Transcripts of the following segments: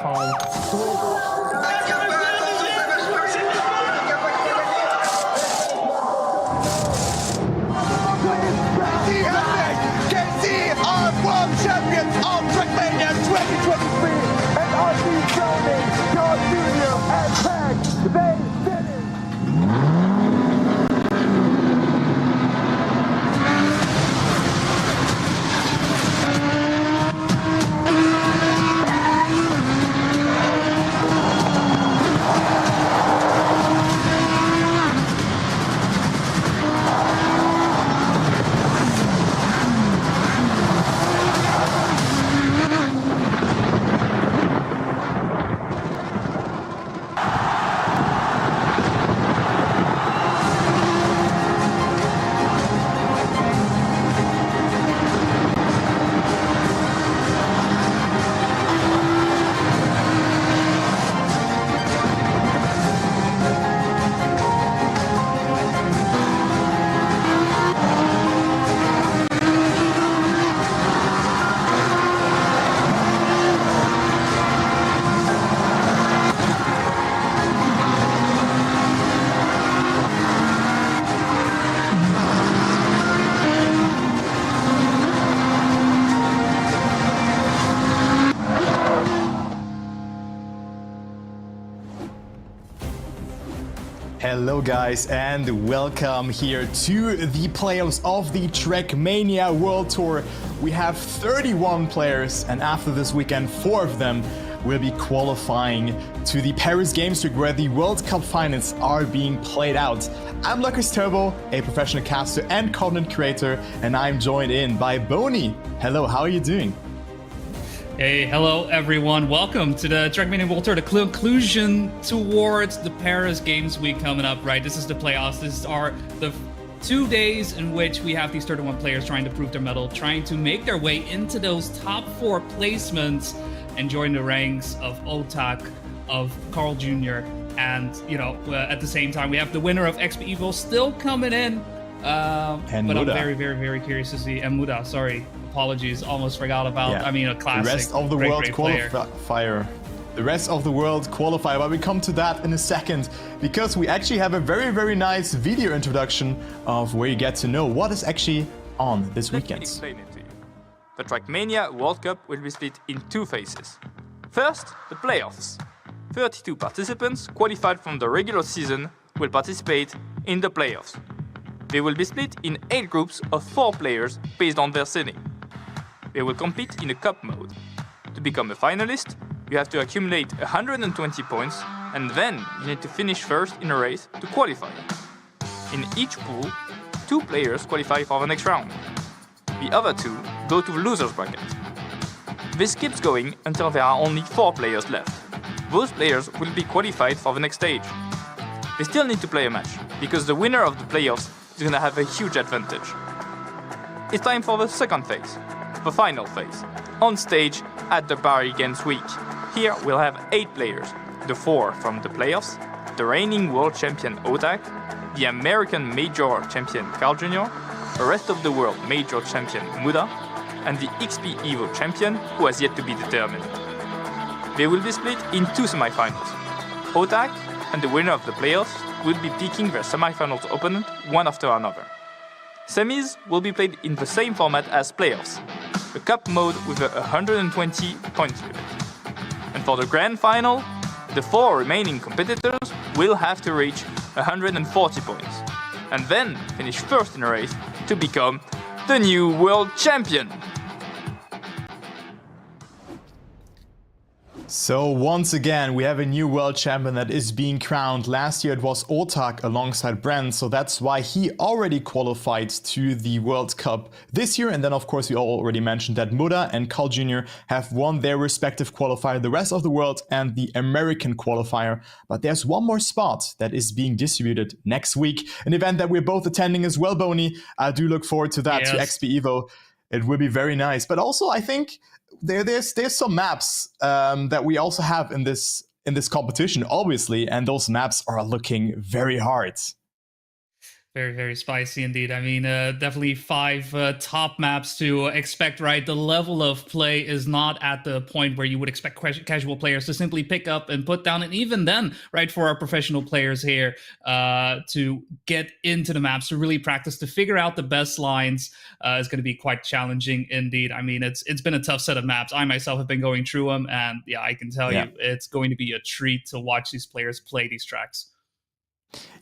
home. World champions of Trackmania 2023 and RC Johnny, Carl Jr. and Tag, they finished. Hello guys and welcome here to the playoffs of the Trackmania World Tour. We have 31 players and after this weekend 4 of them will be qualifying to the Paris Games Week where the World Cup finals are being played out. I'm Lucas Turbo, a professional caster and content creator, and I'm joined in by Boney. Hello, how are you doing? Hey, hello everyone. Welcome to the Trackmania World Tour, the conclusion towards the Paris Games Week coming up, right? This is the playoffs. This are the 2 days in which we have these 31 players trying to prove their mettle, trying to make their way into those top 4 placements and join the ranks of Otak, of Carl Jr. And, you know, at the same time, we have the winner of XP Evo still coming in. And but Muda. I'm very, very, very curious to see. And Muda, sorry. Apologies, almost forgot about. Yeah. I mean, a classic. The rest of the great, world great player. qualifier. The rest of the world qualifier, but we come to that in a second because we actually have a very, very nice video introduction of where you get to know what is actually on this Let me weekend. explain it to you. The Trackmania World Cup will be split in 2 phases. First, the playoffs. 32 participants qualified from the regular season will participate in the playoffs. They will be split in 8 groups of 4 players based on their seeding. They will compete in a cup mode. To become a finalist, you have to accumulate 120 points and then you need to finish first in a race to qualify. In each pool, 2 players qualify for the next round. The other 2 go to the loser's bracket. This keeps going until there are only 4 players left. Those players will be qualified for the next stage. They still need to play a match, because the winner of the playoffs is gonna have a huge advantage. It's time for the second phase, the final phase, on stage at the Paris Games Week. Here we'll have 8 players, the 4 from the playoffs, the reigning world champion Otak, the American Major champion Carl Jr., the rest of the world Major champion Muda, and the XP Evo champion who has yet to be determined. They will be split in 2 semifinals. Otak and the winner of the playoffs will be picking their semifinals opponent one after another. Semis will be played in the same format as playoffs, the cup mode with a 120 points limit. And for the grand final, the 4 remaining competitors will have to reach 140 points, and then finish first in a race to become the new world champion. So once again, we have a new world champion that is being crowned. Last year it was Otak alongside Brand, so that's why he already qualified to the World Cup this year. And then of course we already mentioned that Muda and Carl Jr. have won their respective qualifier, the rest of the world and the American qualifier. But there's one more spot that is being distributed next week, an event that we're both attending as well, Boney. I do look forward to that, to XP Evo. It will be very nice. But also I think there's some maps that we also have in this competition, obviously, and those maps are looking very hard. Very, very spicy indeed. I mean, definitely 5 top maps to expect, right? The level of play is not at the point where you would expect casual players to simply pick up and put down. And even then, right, for our professional players here to get into the maps, to really practice, to figure out the best lines is going to be quite challenging indeed. I mean, it's been a tough set of maps. I myself have been going through them. And yeah, I can tell you, it's going to be a treat to watch these players play these tracks.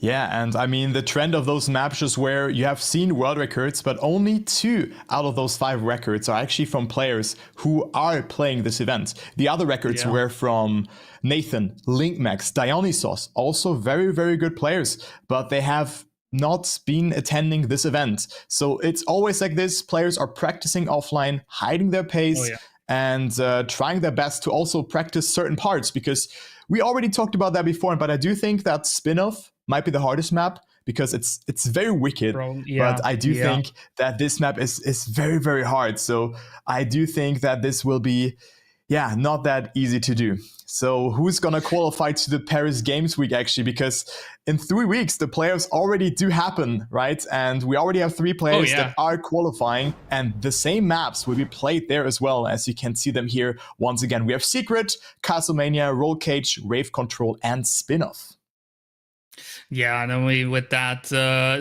Yeah, and I mean, the trend of those maps is where you have seen world records, but only 2 out of those 5 records are actually from players who are playing this event. The other records were from Nathan, Linkmax, Dionysos, also very, very good players, but they have not been attending this event. So it's always like this. Players are practicing offline, hiding their pace, and trying their best to also practice certain parts, because we already talked about that before, but I do think that spin-off might be the hardest map because it's very wicked, but I do think that this map is very, very hard. So I do think that this will be, not that easy to do. So who's going to qualify to the Paris Games Week, actually? Because in 3 weeks, the playoffs already do happen, right? And we already have 3 players that are qualifying, and the same maps will be played there as well, as you can see them here. Once again, we have Secret, Castlemania, Roll Cage, Wave Control, and Spin-Off. Yeah, and then with that,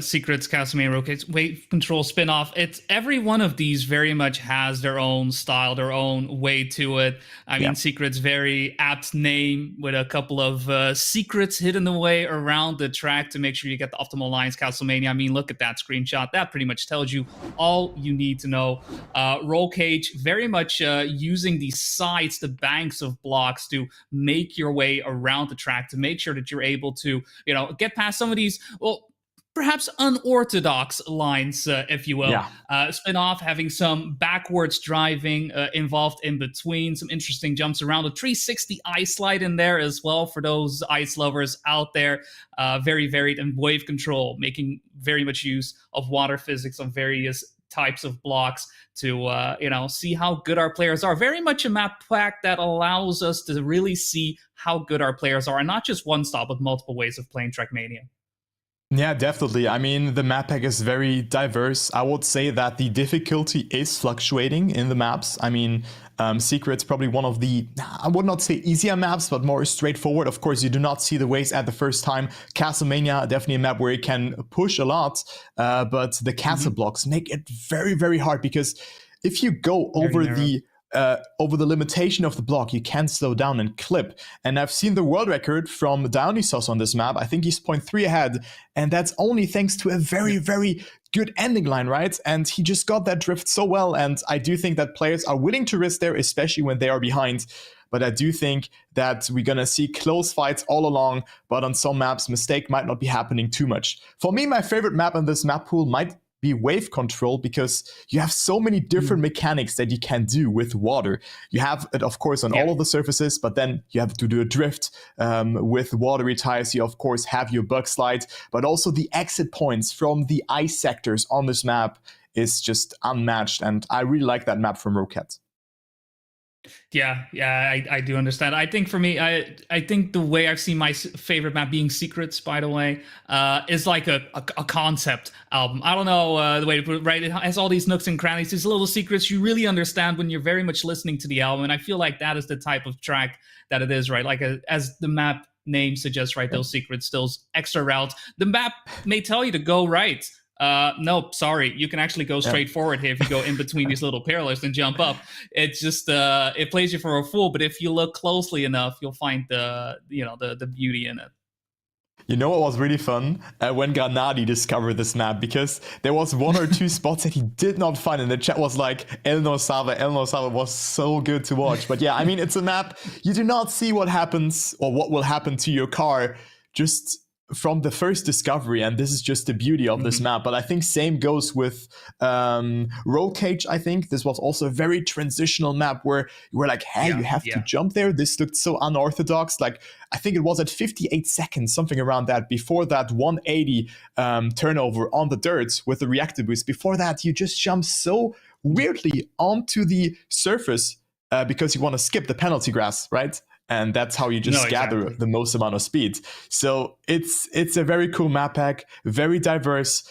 Secrets, Casimir, Rockets, Wave Control, Spin-Off, it's every one of these very much has their own style, their own way to it. I mean, Secrets, very apt name with a couple of secrets hidden away around the track to make sure you get the optimal lines. Castlemania, I mean, look at that screenshot. That pretty much tells you all you need to know. Roll Cage, very much using the sides, the banks of blocks to make your way around the track, to make sure that you're able to, get past some of these, perhaps unorthodox lines, if you will. Spin-Off, having some backwards driving involved in between, some interesting jumps around, a 360 ice slide in there as well for those ice lovers out there. Very varied, and Wave Control, making very much use of water physics on various types of blocks to see how good our players are. Very much a map pack that allows us to really see how good our players are, and not just one style, but multiple ways of playing Trackmania. Yeah, definitely. I mean, the map pack is very diverse. I would say that the difficulty is fluctuating in the maps. I mean, Secret's probably one of the, I would not say easier maps, but more straightforward. Of course, you do not see the waves at the first time. Castlemania, definitely a map where you can push a lot, but the castle blocks make it very, very hard, because if you go over the limitation of the block, you can slow down and clip. And I've seen the world record from Dionysos on this map. I think he's 0.3 ahead, and that's only thanks to a very, very good ending line, right? And he just got that drift so well, and I do think that players are willing to risk there, especially when they are behind. But I do think that we're going to see close fights all along, but on some maps, mistake might not be happening too much. For me, my favorite map in this map pool might be Wave Control, because you have so many different mechanics that you can do with water. You have it, of course, on all of the surfaces, but then you have to do a drift with watery tires. You, of course, have your bug slide, but also the exit points from the ice sectors on this map is just unmatched, and I really like that map from Rocket. Yeah, I do understand. I think for me, I think the way I've seen my favorite map being Secrets, by the way, is like a concept album. I don't know the way to put it, right? It has all these nooks and crannies, these little secrets you really understand when you're very much listening to the album. And I feel like that is the type of track that it is, right? Like as the map name suggests, right? Those secrets, those extra routes. The map may tell you to go right. No, sorry, you can actually go straight forward here if you go in between these little parallels and jump up. It's just it plays you for a fool, but if you look closely enough, you'll find the beauty in it. You know what was really fun? When Granadi discovered this map, because there was 1 or 2 spots that he did not find, and the chat was like, El No Sabe was so good to watch. But yeah, I mean, it's a map, you do not see what happens or what will happen to your car just from the first discovery, and this is just the beauty of this map. But I think same goes with Roll Cage. I think this was also a very transitional map where you were like, hey, you have to jump there. This looked so unorthodox. Like, I think it was at 58 seconds, something around that, before that 180 turnover on the dirt with the reactor boost. Before that, you just jump so weirdly onto the surface because you want to skip the penalty grass, right? And that's how you just gather the most amount of speed. So it's a very cool map pack, very diverse.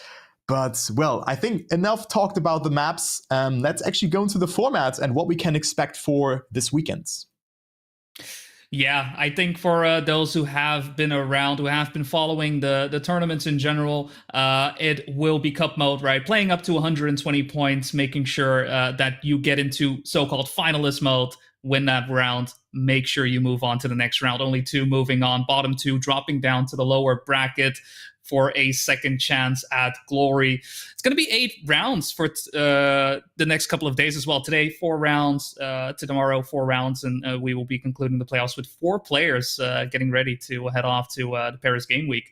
But, well, I think enough talked about the maps. Let's actually go into the format and what we can expect for this weekend. Yeah, I think for those who have been around, who have been following the tournaments in general, it will be cup mode, right? Playing up to 120 points, making sure that you get into so-called finalist mode, win that round, make sure you move on to the next round. Only 2 moving on, bottom 2 dropping down to the lower bracket for a second chance at glory. It's going to be 8 rounds for the next couple of days as well. Today, 4 rounds. To tomorrow, 4 rounds. And we will be concluding the playoffs with 4 players getting ready to head off to the Paris Game Week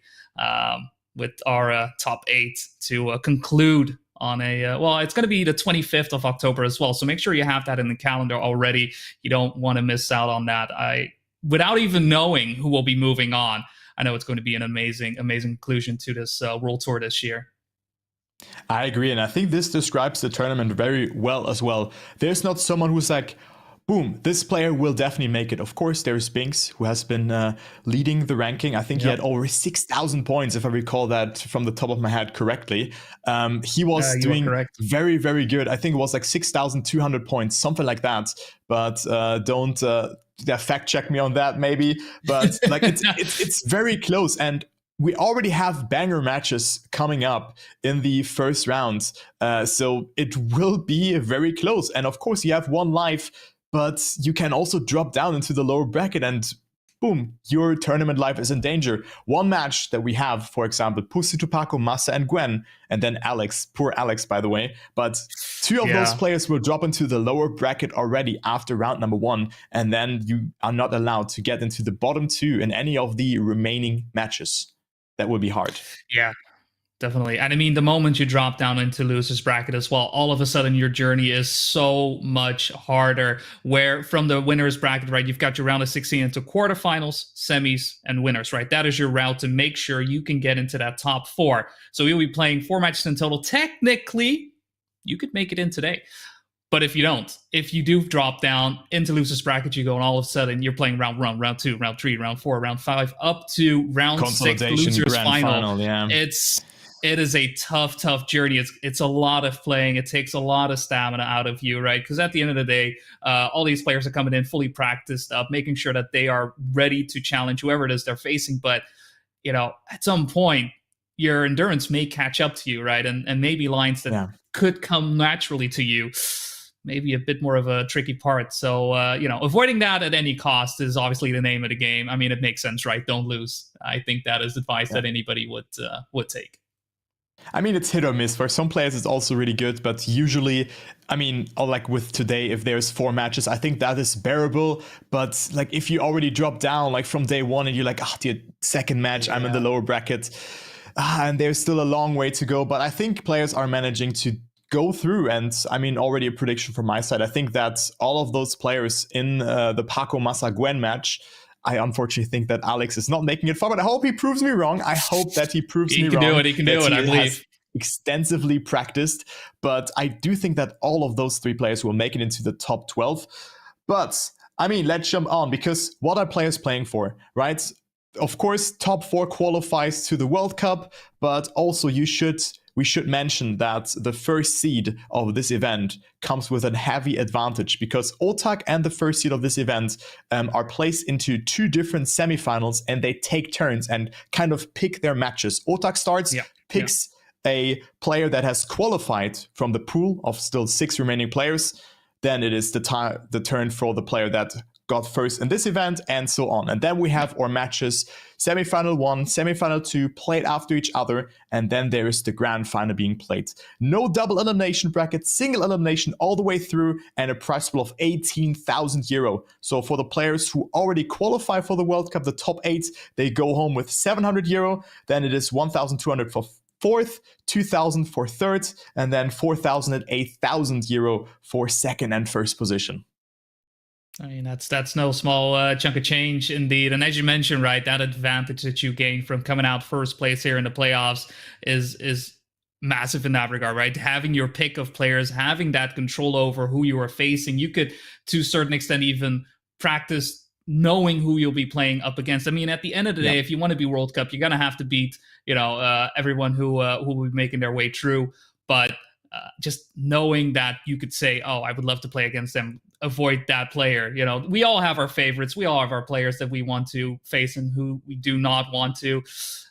with our top 8 to conclude on a, well, it's going to be the 25th of October as well. So make sure you have that in the calendar already. You don't want to miss out on that. Without even knowing who will be moving on, I know it's going to be an amazing conclusion to this World Tour this year. I agree, and I think this describes the tournament very well as well. There's not someone who's like, boom, this player will definitely make it. Of course, there's Binks, who has been leading the ranking. I think he had over 6,000 points, if I recall that from the top of my head correctly. He was doing very, very good. I think it was like 6,200 points, something like that. But don't fact check me on that, maybe. But like it's very close, and we already have banger matches coming up in the first round. So it will be very close. And of course, you have 1 life. But you can also drop down into the lower bracket and boom, your tournament life is in danger. 1 match that we have, for example, Pussy, Tupaco, Massa, and Gwen, and then Alex, poor Alex, by the way. But 2 of those players will drop into the lower bracket already after round number 1, and then you are not allowed to get into the bottom 2 in any of the remaining matches. That will be hard. Yeah. Definitely. And I mean, the moment you drop down into losers bracket as well, all of a sudden your journey is so much harder, where from the winners bracket, right, you've got your round of 16 into quarterfinals, semis, and winners, right? That is your route to make sure you can get into that top 4. So you'll be playing 4 matches in total. Technically, you could make it in today. But if you don't, if you do drop down into losers bracket, you go and all of a sudden you're playing round 1, round 2, round 3, round 4, round 5, up to round 6, losers final. Yeah. It is a tough journey. It's a lot of playing. It takes a lot of stamina out of you, right? Because at the end of the day, all these players are coming in fully practiced up, making sure that they are ready to challenge whoever it is they're facing. But, you know, at some point, your endurance may catch up to you, right? And maybe lines that could come naturally to you, maybe a bit more of a tricky part. So, you know, avoiding that at any cost is obviously the name of the game. I mean, it makes sense, right? Don't lose. I think that is advice that anybody would take. I mean, it's hit or miss. For some players, it's also really good. But usually, I mean, like with today, if there's 4 matches, I think that is bearable. But like if you already drop down like from day 1 and you're like, the 2nd match, I'm in the lower bracket. And there's still a long way to go. But I think players are managing to go through. And I mean, already a prediction from my side. I think that all of those players in the Paco Massa Gwen match, I unfortunately think that Alex is not making it far, but I hope he proves me wrong. I hope that he proves me wrong. He can do it, I believe. Extensively practiced, but I do think that all of those 3 players will make it into the top 12. But I mean, let's jump on, because what are players playing for, right? Of course, top 4 qualifies to the World Cup, but also we should mention that the first seed of this event comes with a heavy advantage, because OTAC and the first seed of this event are placed into 2 different semifinals, and they take turns and kind of pick their matches. OTAC starts, picks a player that has qualified from the pool of still 6 remaining players. Then it is the turn for the player that got first in this event, and so on. And then we have our matches, semifinal 1, semifinal 2, played after each other, and then there is the grand final being played. No double elimination bracket, single elimination all the way through, and a prize pool of 18,000 euro. So for the players who already qualify for the World Cup, the top 8, they go home with 700 euro. Then it is 1,200 for 4th, 2,000 for 3rd, and then 4,000 and 8,000 euro for 2nd and 1st position. I mean, that's no small chunk of change indeed. And as you mentioned, right, that advantage that you gain from coming out first place here in the playoffs is massive in that regard, right? Having your pick of players, having that control over who you are facing, you could, to a certain extent, even practice knowing who you'll be playing up against. I mean, at the end of the day, if you want to be World Cup, you're gonna have to beat everyone who will be making their way through. But just knowing that you could say, oh, I would love to play against them, avoid that player. We all have our favorites. We all have our players that we want to face and who we do not want to.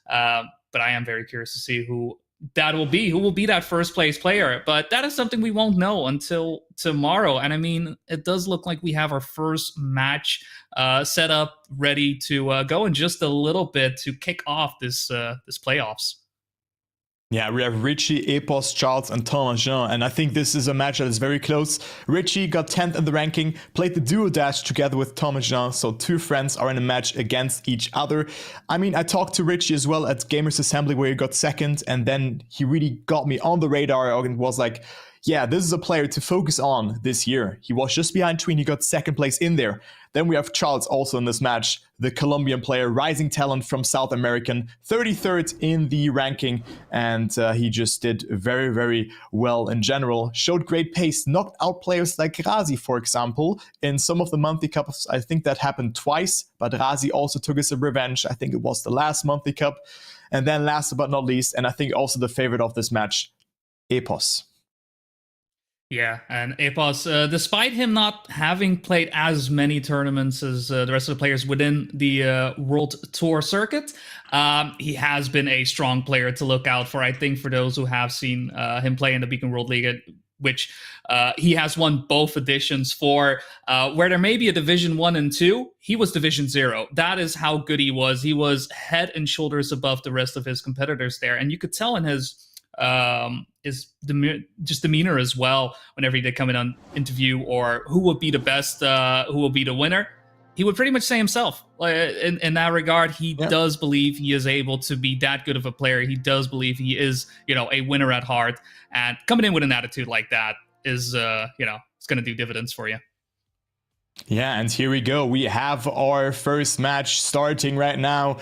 But I am very curious to see who that will be. Who will be that first place player? But that is something we won't know until tomorrow. And I mean, it does look like we have our first match set up, ready to go in just a little bit to kick off this playoffs. Yeah, we have Richie, Epos, Charles, and Thomas Jean, and I think this is a match that is very close. Richie got 10th in the ranking, played the duo dash together with Thomas Jean, so two friends are in a match against each other. I mean, I talked to Richie as well at Gamers Assembly where he got second, and then he really got me on the radar and was like, yeah, this is a player to focus on this year. He was just behind Tween, he got second place in there. Then we have Charles also in this match, the Colombian player, rising talent from South American, 33rd in the ranking, and he just did very, very well in general. Showed great pace, knocked out players like Razi, for example, in some of the monthly cups. I think that happened twice, but Razi also took us a revenge. I think it was the last monthly cup. And then last but not least, and I think also the favorite of this match, Epos. Yeah, and Epos, despite him not having played as many tournaments as the rest of the players within the World Tour circuit, he has been a strong player to look out for. I think for those who have seen him play in the Beacon World League, which he has won both editions for, where there may be a Division 1 and 2, he was Division 0. That is how good he was. He was head and shoulders above the rest of his competitors there, and you could tell in his demeanor as well whenever he did come in on interview or who would be the best, who will be the winner. He would pretty much say himself. In that regard, he does believe he is able to be that good of a player. He does believe he is, a winner at heart. And coming in with an attitude like that is, it's going to do dividends for you. Yeah, and here we go. We have our first match starting right now.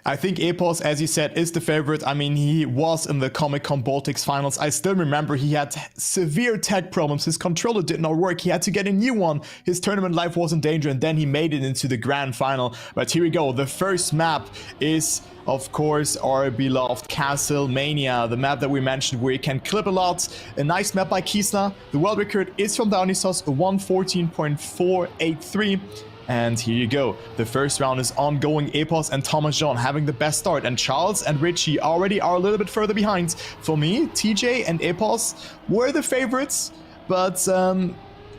I think Epos, as you said, is the favorite. I mean, he was in the Comic-Con Baltics finals. I still remember he had severe tech problems. His controller did not work. He had to get a new one. His tournament life was in danger, and then he made it into the grand final. But here we go. The first map is, of course, our beloved Castlemania, the map that we mentioned where you can clip a lot. A nice map by Kisla. The world record is from Dionysos, 114.483. And here you go. The first round is ongoing. Epos and Thomas Jean having the best start, and Charles and Richie already are a little bit further behind. For me, TJ and Epos were the favorites, but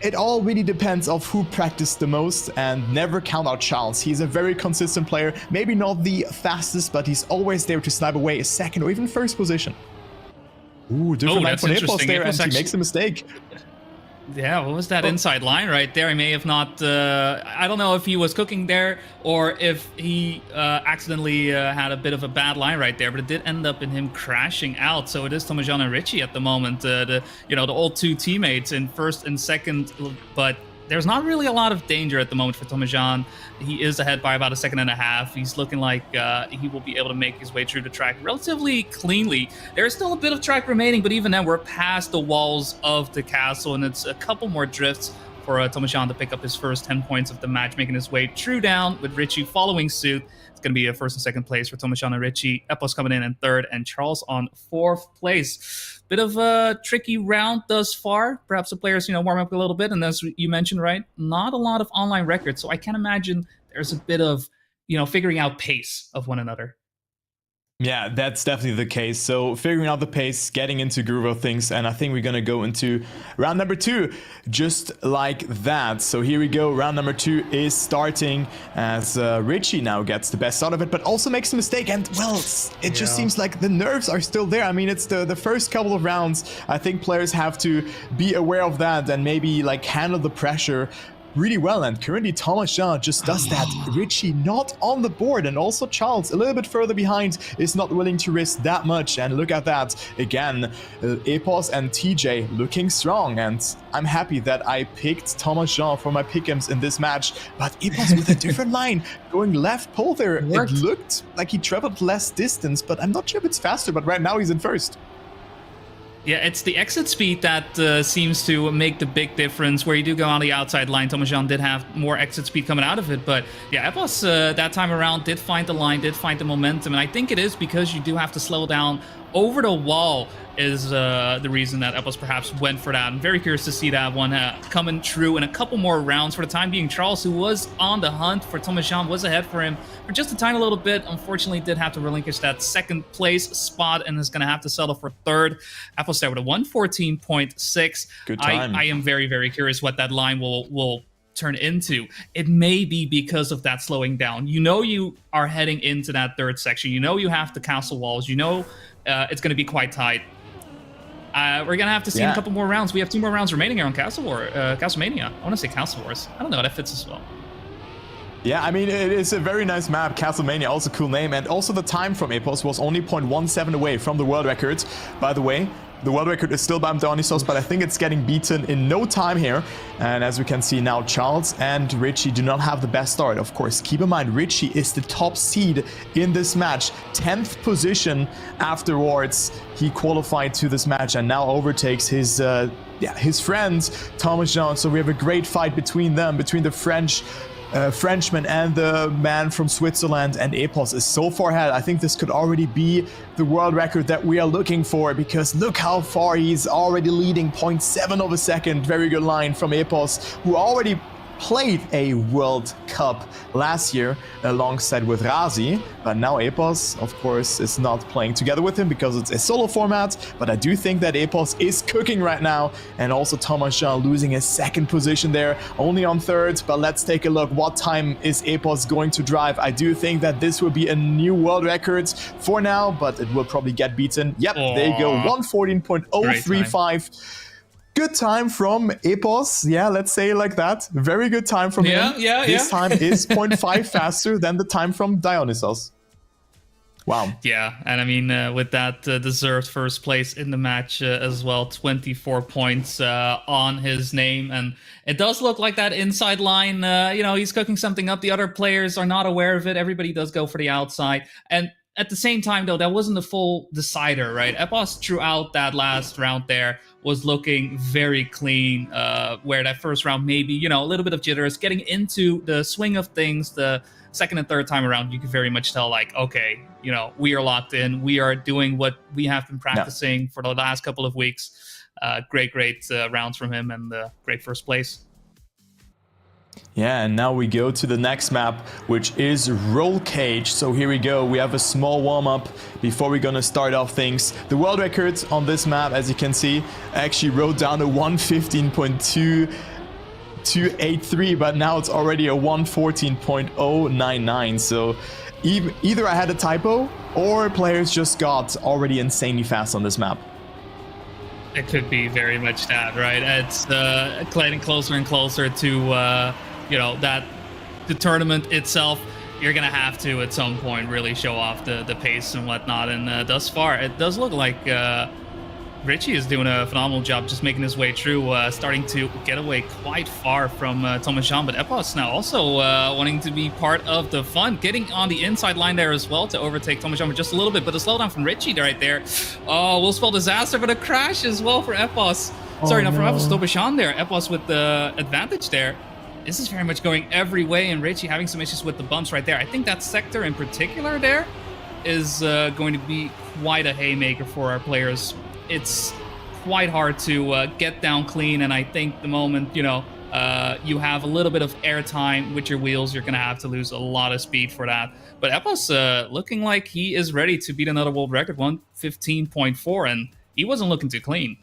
it all really depends on who practiced the most, and never count out Charles. He's a very consistent player, maybe not the fastest, but he's always there to snipe away a second or even first position. Ooh, different line for Epos there, and he makes a mistake. Yeah, what was that inside line right there? He may have not... I don't know if he was cooking there or if he accidentally had a bit of a bad line right there, but it did end up in him crashing out. So it is Thomas Jean and Richie at the moment, the old two teammates in first and second, but there's not really a lot of danger at the moment for Thomas Jean. He is ahead by about a second and a half. He's looking like he will be able to make his way through the track relatively cleanly. There's still a bit of track remaining, but even then we're past the walls of the castle, and it's a couple more drifts for Thomas Jean to pick up his first 10 points of the match, making his way through down with Richie following suit. It's going to be a first and second place for Thomas Jean and Richie. Epos coming in third, and Charles on fourth place. Bit of a tricky round thus far. Perhaps the players, warm up a little bit. And as you mentioned, right, not a lot of online records. So I can imagine there's a bit of, figuring out pace of one another. Yeah, that's definitely the case. So figuring out the pace, getting into groove of things, and I think we're going to go into round number 2 just like that. So here we go. Round number 2 is starting as Richie now gets the best out of it, but also makes a mistake. And, well, it just seems like the nerves are still there. I mean, it's the first couple of rounds. I think players have to be aware of that and maybe handle the pressure really well, and currently Thomas Jean just does that. Richie not on the board, and also Charles a little bit further behind is not willing to risk that much. And look at that again, Epos and TJ looking strong, and I'm happy that I picked Thomas Jean for my pick'ems in this match. But Epos with a different line, going left pole there. It looked like he traveled less distance, but I'm not sure if it's faster. But right now he's in first. Yeah, it's the exit speed that seems to make the big difference. Where you do go on the outside line, Thomas Jean did have more exit speed coming out of it. But yeah, Epos that time around did find the line, did find the momentum. And I think it is because you do have to slow down over the wall is the reason that Epos perhaps went for that. I'm very curious to see that one coming true in a couple more rounds. For the time being, Charles, who was on the hunt for Thomas Jean, was ahead for him for just a tiny little bit. Unfortunately, did have to relinquish that second place spot and is going to have to settle for third. Epos there with a 114.6. Good time. I am very, very curious what that line will turn into. It may be because of that slowing down. You know you are heading into that third section. You know you have the castle walls. You know it's going to be quite tight. We're going to have to see in a couple more rounds. We have 2 more rounds remaining here on Castlemania. I want to say Castle Wars. I don't know, that fits as well. Yeah, I mean, it is a very nice map. Castlemania, also cool name. And also the time from Epos was only 0.17 away from the world record. By the way, the world record is still by Dionysos, but I think it's getting beaten in no time here. And as we can see now, Charles and Richie do not have the best start. Of course, keep in mind, Richie is the top seed in this match. 10th position afterwards. He qualified to this match and now overtakes his friends, Thomas Jean. So we have a great fight between them, between the Frenchman and the man from Switzerland, and Epos is so far ahead. I think this could already be the world record that we are looking for, because look how far he's already leading, 0.7 of a second. Very good line from Epos, who already played a World Cup last year alongside with Razi, but now Epos, of course, is not playing together with him because it's a solo format. But I do think that Epos is cooking right now, and also Thomas Jean losing his second position there, only on third. But let's take a look. What time is Epos going to drive? I do think that this will be a new world record for now, but it will probably get beaten. Yep, there you go, 114.035. Good time from Epos. Yeah, let's say it like that. Very good time from him. This time is 0.5 faster than the time from Dionysos. Wow. Yeah, and I mean, with that deserved first place in the match as well, 24 points on his name. And it does look like that inside line, he's cooking something up. The other players are not aware of it. Everybody does go for the outside. And at the same time, though, that wasn't the full decider, right? Epos throughout that last round there was looking very clean, where that first round maybe, a little bit of jitters. Getting into the swing of things, the second and third time around, you could very much tell, like, okay, we are locked in. We are doing what we have been practicing for the last couple of weeks. Great rounds from him, and great first place. Yeah, and now we go to the next map, which is Roll Cage. So here we go. We have a small warm-up before we're gonna start off things. The world record on this map, as you can see, I actually wrote down a 115.283, but now it's already a 114.099. So either I had a typo or players just got already insanely fast on this map. It could be very much that, right? It's getting closer and closer to, that the tournament itself. You're going to have to, at some point, really show off the pace and whatnot. And thus far, it does look like Richie is doing a phenomenal job just making his way through, starting to get away quite far from Thomas Jean. But Epos now also wanting to be part of the fun, getting on the inside line there as well to overtake Thomas Jean just a little bit. But a slowdown from Richie right there. Oh, will spell disaster, but a crash as well for Epos. Sorry, not from Epos, Thomas Jean there. Epos with the advantage there. This is very much going every way, and Richie having some issues with the bumps right there. I think that sector in particular there is going to be quite a haymaker for our players. It's quite hard to get down clean, and I think the moment, you have a little bit of air time with your wheels, you're going to have to lose a lot of speed for that. But Epos looking like he is ready to beat another world record, 115.4, and he wasn't looking too clean.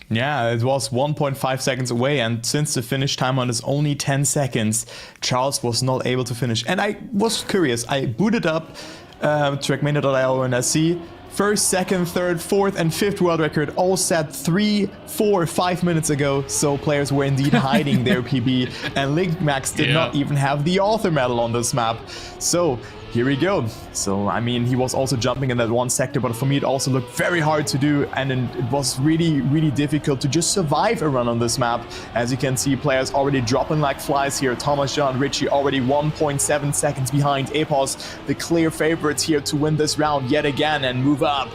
Yeah, it was 1.5 seconds away, and since the finish time on is only 10 seconds, Charles was not able to finish. And I was curious. I booted up Trackmania.io, and I see first, second, third, fourth, and fifth world record all set 3, 4, 5 minutes ago. So players were indeed hiding their PB, and Linkmax did not even have the author medal on this map. So here we go. So, I mean, he was also jumping in that one sector, but for me, it also looked very hard to do, and it was really, really difficult to just survive a run on this map. As you can see, players already dropping like flies here. Thomas Jean and Richie already 1.7 seconds behind. Epos, the clear favorites here to win this round yet again and move up.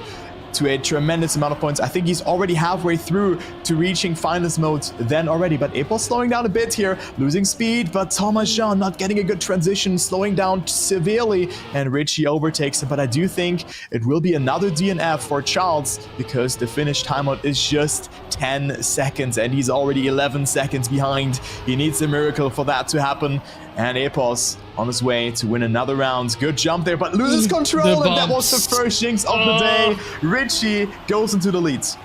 to a tremendous amount of points. I think he's already halfway through to reaching finals mode then already, but Epos slowing down a bit here, losing speed, but Thomas Jean not getting a good transition, slowing down severely, and Richie overtakes him. But I do think it will be another DNF for Charles because the finish timeout is just 10 seconds and he's already 11 seconds behind. He needs a miracle for that to happen. And Epos on his way to win another round. Good jump there, but loses control, and that was the first jinx of the day. Richie goes into the leads.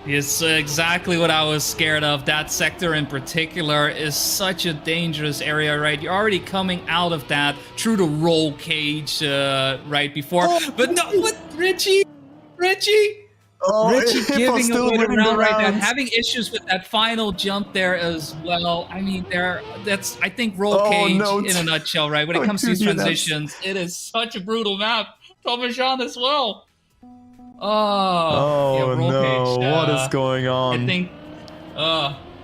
It's exactly what I was scared of. That sector in particular is such a dangerous area, right? You're already coming out of that through the roll cage right before. But no, what? Richie? Oh, Richie giving still away the winning round the right there, rounds. having issues with that final jump there as well. I mean, that's I think roll cage in a nutshell, right? When it comes to these transitions, it is such a brutal map. Thomas Jean as well. Oh, yeah, roll no, cage, what is going on? I think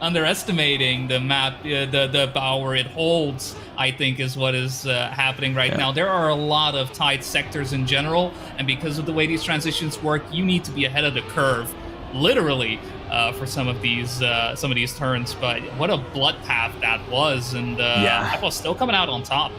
underestimating the map, the power it holds, I think is what is happening right now. There are a lot of tight sectors in general, and because of the way these transitions work, you need to be ahead of the curve, literally, for some of these turns. But what a bloodbath that was, and Apple's still coming out on top.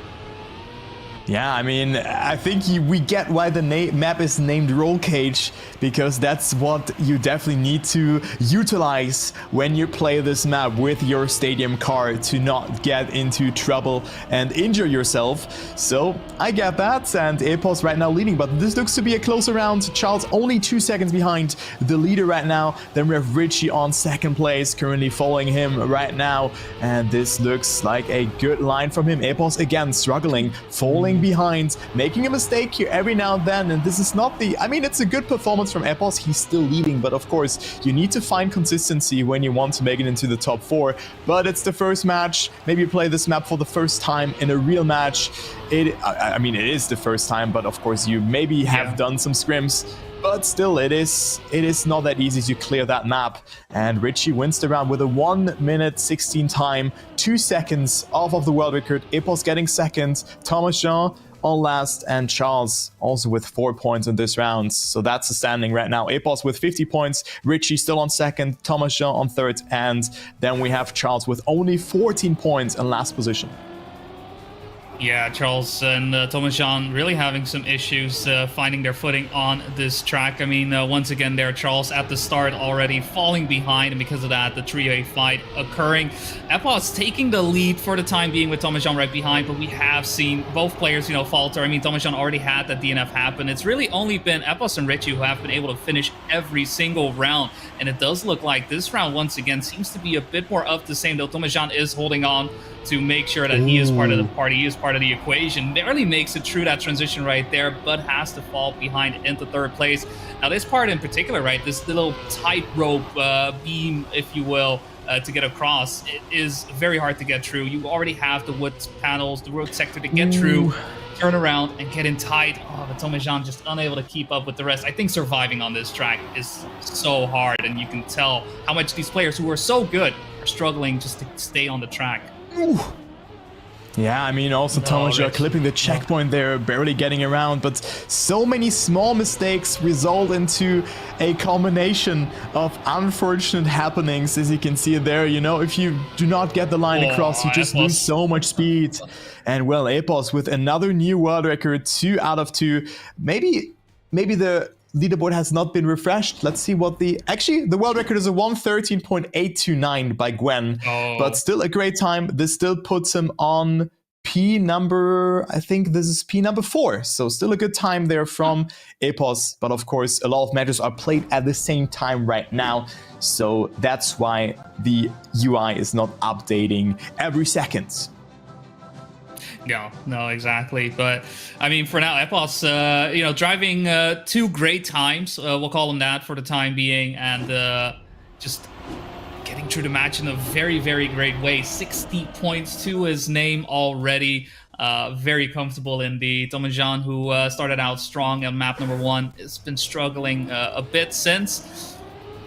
Yeah, I mean, I think we get why the map is named Roll Cage, because that's what you definitely need to utilize when you play this map with your stadium car to not get into trouble and injure yourself. So I get that, and Epos right now leading, but this looks to be a closer round. Charles only 2 seconds behind the leader right now. Then we have Richie on second place, currently following him right now, and this looks like a good line from him. Epos again struggling, falling behind, making a mistake here every now and then, and this is not the, I mean, it's a good performance from Epos. He's still leading, but of course you need to find consistency when you want to make it into the top 4. But it's the first match. Maybe you play this map for the first time in a real match. I mean, it is the first time, but of course you maybe have done some scrims. But still, it is not that easy to clear that map. And Richie wins the round with a 1:16 time, 2 seconds off of the world record. Epos getting second, Thomas Jean on last, and Charles also with 4 points in this round. So that's the standing right now. Epos with 50 points, Richie still on second, Thomas Jean on third, and then we have Charles with only 14 points in last position. Yeah, Charles and Thomas Jean really having some issues finding their footing on this track. I mean, once again there, Charles at the start already falling behind, and because of that, the 3-way fight occurring. Epos taking the lead for the time being with Thomas Jean right behind, but we have seen both players, falter. I mean, Thomas Jean already had that DNF happen. It's really only been Epos and Richie who have been able to finish every single round, and it does look like this round, once again, seems to be a bit more of the same, though Thomas Jean is holding on to make sure that he is part of the party, he is part of the equation. Barely makes it through that transition right there, but has to fall behind into third place. Now this part in particular, right, this little tightrope beam, if you will, to get across, it is very hard to get through. You already have the wood panels, the road sector to get through, turn around and get in tight. Oh, but Thomas Jean just unable to keep up with the rest. I think surviving on this track is so hard, and you can tell how much these players who are so good are struggling just to stay on the track. Ooh. Yeah, I mean, also Thomas Jean clipping the checkpoint there, barely getting around, but so many small mistakes result into a combination of unfortunate happenings, as you can see there. If you do not get the line across, you just lose so much speed. And well, Epos with another new world record, 2 out of 2. Maybe the leaderboard has not been refreshed. Let's see what actually the world record is a 1:13.829 by Gwen, but still a great time. This still puts him on P number, I think this is P number 4. So still a good time there from Epos, but of course a lot of matches are played at the same time right now. So that's why the UI is not updating every second. No, exactly. But I mean, for now, Epos, driving 2 great times, we'll call them that for the time being, and just getting through the match in a very, very great way. 60 points to his name already. Very comfortable indeed. Thomas Jean, who started out strong on map number 1, has been struggling a bit since.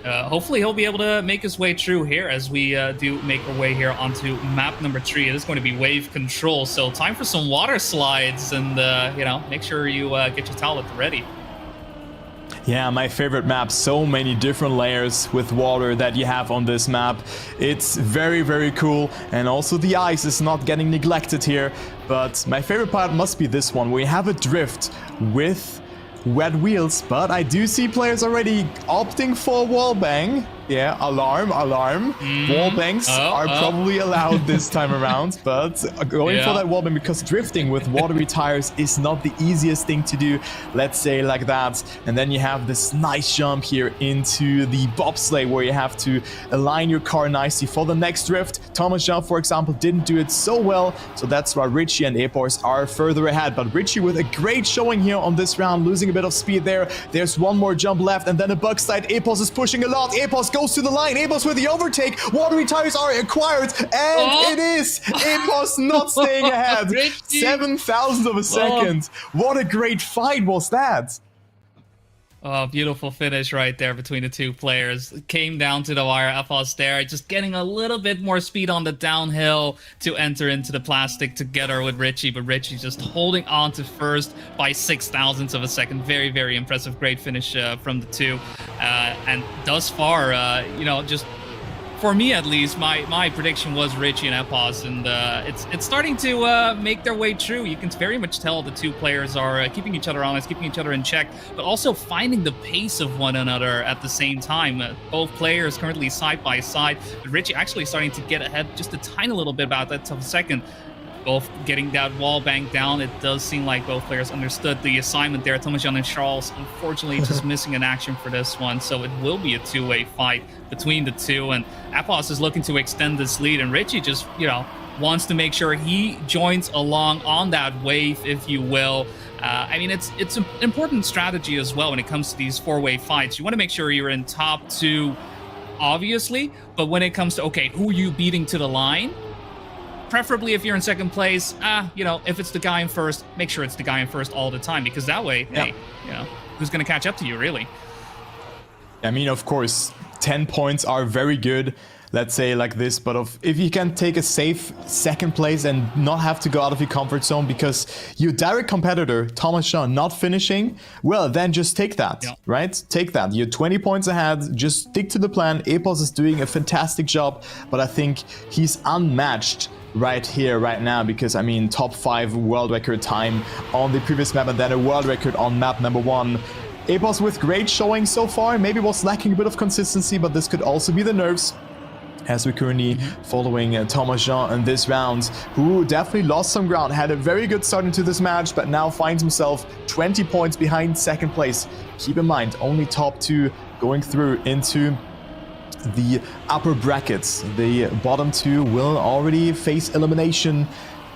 Hopefully he'll be able to make his way through here as we do make our way here onto map number 3. It is going to be wave control, so time for some water slides, and make sure you get your towel at the ready. Yeah, my favorite map. So many different layers with water that you have on this map. It's very, very cool. And also the ice is not getting neglected here. But my favorite part must be this one, where you have a drift with wet wheels. But I do see players already opting for wallbang. Yeah, alarm. Wallbangs are probably allowed this time around, but going for that wallbang, because drifting with watery tires is not the easiest thing to do, let's say like that. And then you have this nice jump here into the bobsleigh, where you have to align your car nicely for the next drift. Thomas Jean, for example, didn't do it so well, so that's why Richie and Esports are further ahead. But Richie with a great showing here on this round, losing a bit of speed there. There's one more jump left, and then a bug side. Esports is pushing a lot. Esports goes to the line. Esports with the overtake. Watery tires are acquired, and it is Esports not staying ahead. 7,000 of a second. What a great fight was that. Oh, beautiful finish right there between the two players. Came down to the wire. Epos there, just getting a little bit more speed on the downhill to enter into the plastic together with Richie, but Richie just holding on to first by 6,000ths of a second. Very, very impressive. Great finish from the two. And thus far, you know, just for me at least, my prediction was Richie and Epos, and it's starting to make their way true. You can very much tell the two players are keeping each other honest, keeping each other in check, but also finding the pace of one another at the same time. Both players currently side by side, but Richie actually starting to get ahead just a tiny little bit about that tough second. Both getting that wall banged down. It does seem like both players understood the assignment there. Thomas Jan and Charles, unfortunately, just missing an action for this one. So it will be a two-way fight between the two. And Epos is looking to extend this lead. And Richie just, you know, wants to make sure he joins along on that wave, if you will. I mean, it's an important strategy as well when it comes to these four-way fights. You want to make sure you're in top two, obviously. But when it comes to, okay, who are you beating to the line? Preferably if you're in second place, you know, if it's the guy in first, make sure it's the guy in first all the time, because that way, hey, you know, who's going to catch up to you, really? I mean, of course, 10 points are very good, let's say like this, but if you can take a safe second place and not have to go out of your comfort zone because your direct competitor, Thomas Jean, not finishing, well, then just take that, right? Take that. You're 20 points ahead, just stick to the plan. Epos is doing a fantastic job, but I think he's unmatched right here, right now, because I mean, top 5 world record time on the previous map and then a world record on map number 1. Epos with great showing so far, maybe was lacking a bit of consistency, but this could also be the nerves, as we're currently following Thomas Jean in this round, who definitely lost some ground, had a very good start into this match, but now finds himself 20 points behind second place. Keep in mind, only top 2 going through into the upper brackets. The bottom 2 will already face elimination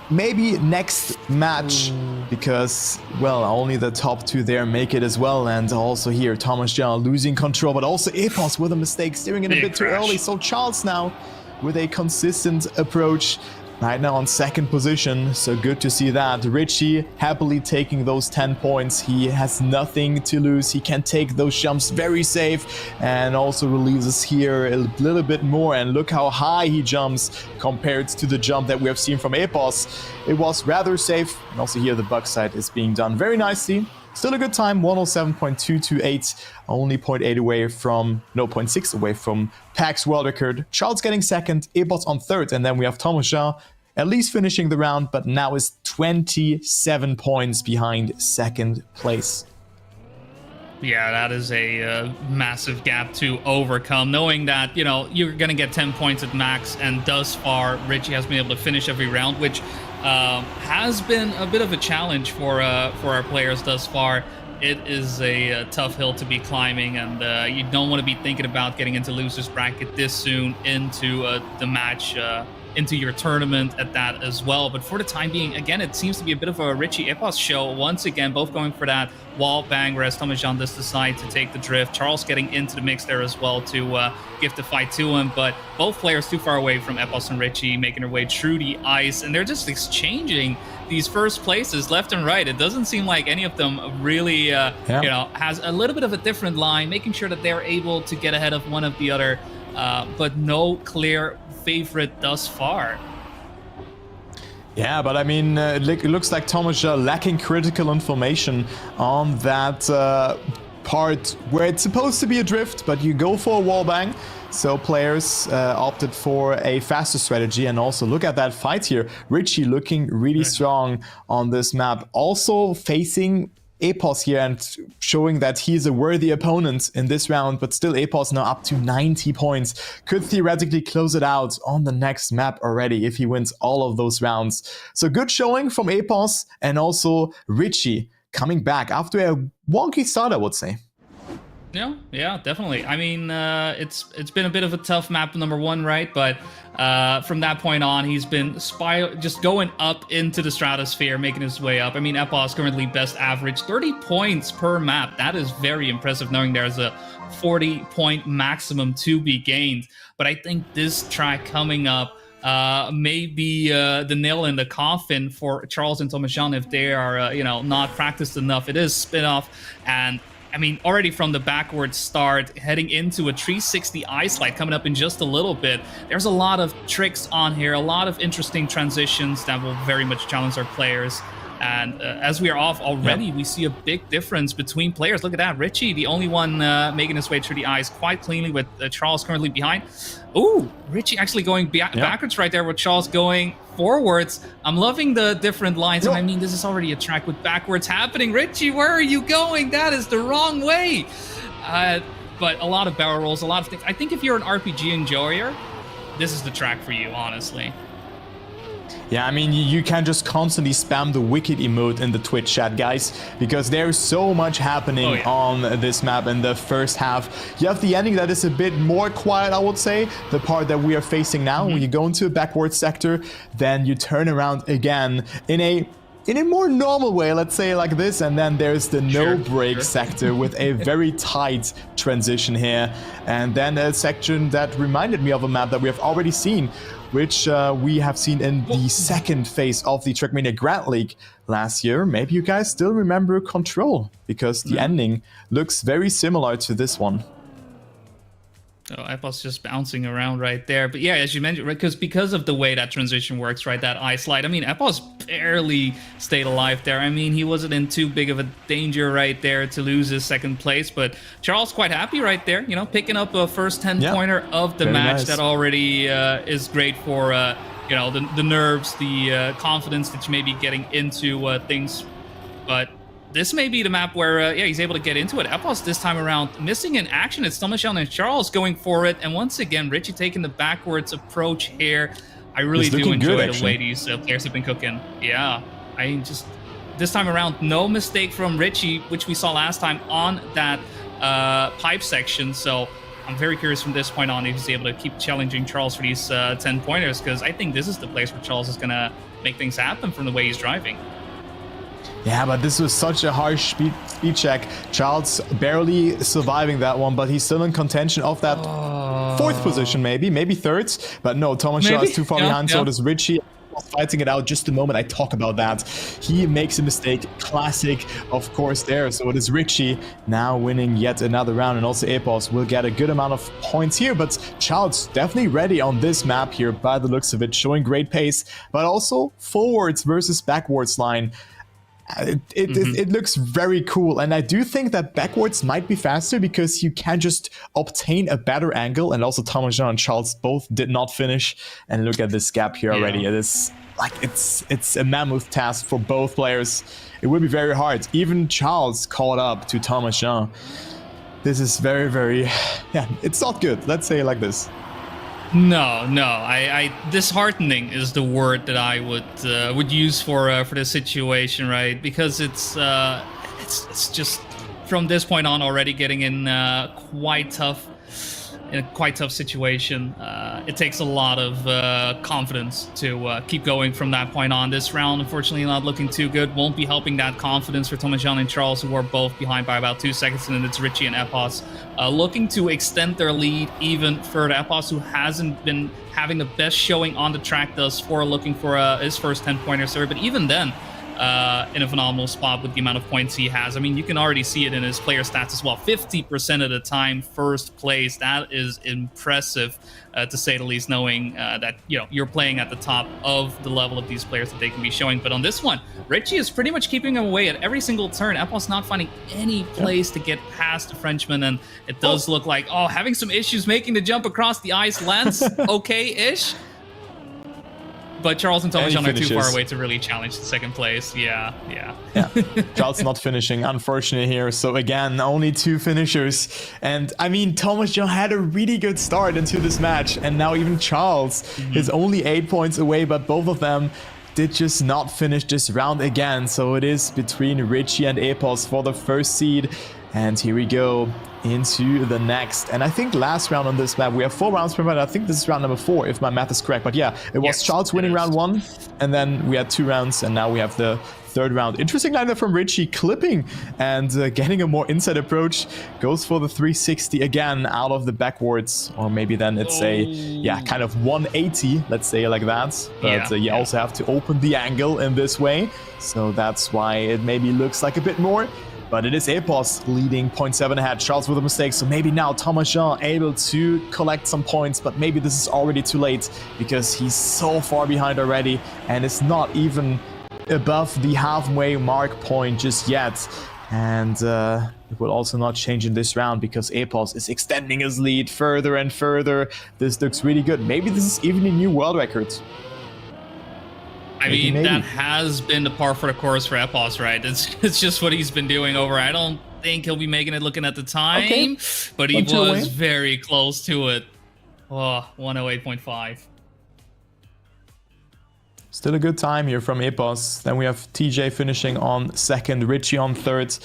maybe next match, because, well, only the top 2 there make it as well. And also here, Thomas Jean losing control, but also Epos with a mistake, steering it a bit too early. So Charles now with a consistent approach, right now on second position, so good to see that. Richie happily taking those 10 points. He has nothing to lose. He can take those jumps very safe and also releases here a little bit more. And look how high he jumps compared to the jump that we have seen from Epos. It was rather safe. And also here the bug side is being done very nicely. Still a good time, 107.228, only 0.8 away from, no, 0.6 away from PAC's world record. Charles getting second, Epos on third, and then we have Thomas Jean at least finishing the round, but now is 27 points behind second place. Yeah, that is a massive gap to overcome, knowing that, you know, you're going to get 10 points at max, and thus far, Richie has been able to finish every round, which has been a bit of a challenge for our players thus far. It is a tough hill to be climbing, and you don't want to be thinking about getting into losers bracket this soon into the match, into your tournament at that as well. But for the time being, again, it seems to be a bit of a Richie Epos show once again, both going for that wall bang, whereas Thomas Jean does decide to take the drift. Charles getting into the mix there as well to give the fight to him, but both players too far away from Epos and Richie, making their way through the ice, and they're just exchanging these first places left and right. It doesn't seem like any of them really, you know, has a little bit of a different line, making sure that they're able to get ahead of one of the other, but no clear favorite thus far. Yeah, but I mean, it looks like Thomas lacking critical information on that part where it's supposed to be a drift, but you go for a wallbang. So players opted for a faster strategy, and also look at that fight here. Richie looking really strong on this map. Also facing Epos here and showing that he's a worthy opponent in this round, but still Epos now up to 90 points. Could theoretically close it out on the next map already if he wins all of those rounds. So good showing from Epos, and also Richie coming back after a wonky start, I would say. Yeah, definitely. I mean, it's been a bit of a tough map, number one, right? But from that point on, he's been just going up into the stratosphere, making his way up. I mean, Epos currently best average 30 points per map. That is very impressive, knowing there's a 40-point maximum to be gained. But I think this track coming up may be the nail in the coffin for Charles and Thomas Jean if they are, not practiced enough. It is spin-off, and I mean, already from the backward start, heading into a 360 ice slide coming up in just a little bit. There's a lot of tricks on here, a lot of interesting transitions that will very much challenge our players. And as we are off already, we see a big difference between players. Look at that, Richie, the only one making his way through the ice quite cleanly, with Charles currently behind. Ooh, Richie actually going backwards right there, with Charles going forwards. I'm loving the different lines. And I mean, this is already a track with backwards happening. Richie, where are you going? That is the wrong way. But a lot of barrel rolls, a lot of things. I think if you're an RPG enjoyer, this is the track for you, honestly. Yeah, I mean, you can just constantly spam the wicked emote in the Twitch chat, guys, because there's so much happening on this map in the first half. You have the ending that is a bit more quiet, I would say, the part that we are facing now. When you go into a backward sector, then you turn around again in a more normal way, let's say like this, and then there's the no-break sector with a very tight transition here, and then a section that reminded me of a map that we have already seen, which we have seen in the second phase of the Trackmania Grand League last year. Maybe you guys still remember Control, because the ending looks very similar to this one. Oh, Epos just bouncing around right there. But yeah, as you mentioned, right, because of the way that transition works, right, that ice slide, I mean, Epos barely stayed alive there. I mean, he wasn't in too big of a danger right there to lose his second place, but Charles quite happy right there, picking up a first 10-pointer of the match. That already is great for, the nerves, the confidence that you may be getting into things. But this may be the map where, he's able to get into it. Epos this time around missing in action. It's Thomas Jean and Charles going for it. And once again, Richie taking the backwards approach here. I really do enjoy the way these players have been cooking. Yeah, I just, this time around, no mistake from Richie, which we saw last time on that pipe section. So I'm very curious from this point on if he's able to keep challenging Charles for these 10-pointers, because I think this is the place where Charles is going to make things happen from the way he's driving. Yeah, but this was such a harsh speed check. Charles barely surviving that one, but he's still in contention of that fourth position, maybe third. But no, Thomas Shaw is too far behind, so does Richie. Fighting it out. Just the moment I talk about that, he makes a mistake. Classic, of course, there. So it is Richie now winning yet another round, and also Epos will get a good amount of points here. But Charles definitely ready on this map here by the looks of it, showing great pace, but also forwards versus backwards line. It looks very cool, and I do think that backwards might be faster because you can just obtain a better angle, and also Thomas Jean and Charles both did not finish, and look at this gap here already. It is like it's a mammoth task for both players. It will be very hard. Even Charles caught up to Thomas Jean. This is very it's not good, let's say it like this. No, I disheartening is the word that I would use for this situation, right? Because it's just from this point on already getting in quite tough situation. It takes a lot of confidence to keep going from that point on. This round, unfortunately, not looking too good. Won't be helping that confidence for Thomas Jean and Charles, who are both behind by about 2 seconds, and then it's Richie and Epos looking to extend their lead even further. Epos, who hasn't been having the best showing on the track thus far, looking for his first 10-pointer serve, but even then, in a phenomenal spot with the amount of points he has. I mean, you can already see it in his player stats as well. 50% of the time, first place. That is impressive, to say the least, knowing that you're playing at the top of the level of these players that they can be showing. But on this one, Richie is pretty much keeping him away at every single turn. Epos not finding any place to get past the Frenchman, and it does look like having some issues making the jump across the ice. Lance, okay-ish. But Charles and Thomas are too far away to really challenge the second place. Yeah. Charles not finishing, unfortunately here. So again, only 2 finishers. And I mean, Thomas Jean had a really good start into this match. And now even Charles is only 8 points away, but both of them did just not finish this round again. So it is between Richie and Epos for the first seed. And here we go into the next. And I think last round on this map, we have 4 rounds per round. I think this is round number 4, if my math is correct. But yeah, it was Charles winning round 1, and then we had 2 rounds, and now we have the 3rd round. Interesting lineup from Richie, clipping and getting a more inside approach. Goes for the 360 again out of the backwards, or maybe then it's a kind of 180, let's say like that. But you also have to open the angle in this way, so that's why it maybe looks like a bit more. But it is Epos leading 0.7 ahead. Charles with a mistake, so maybe now Thomas Jean able to collect some points, but maybe this is already too late because he's so far behind already and it's not even above the halfway mark point just yet. And it will also not change in this round because Epos is extending his lead further and further. This looks really good. Maybe this is even a new world record. I mean, that has been the par for the course for Epos, right? It's just what he's been doing over. I don't think he'll be making it looking at the time, but he was very close to it. Oh, 108.5. Still a good time here from Epos. Then we have TJ finishing on 2nd, Richie on 3rd,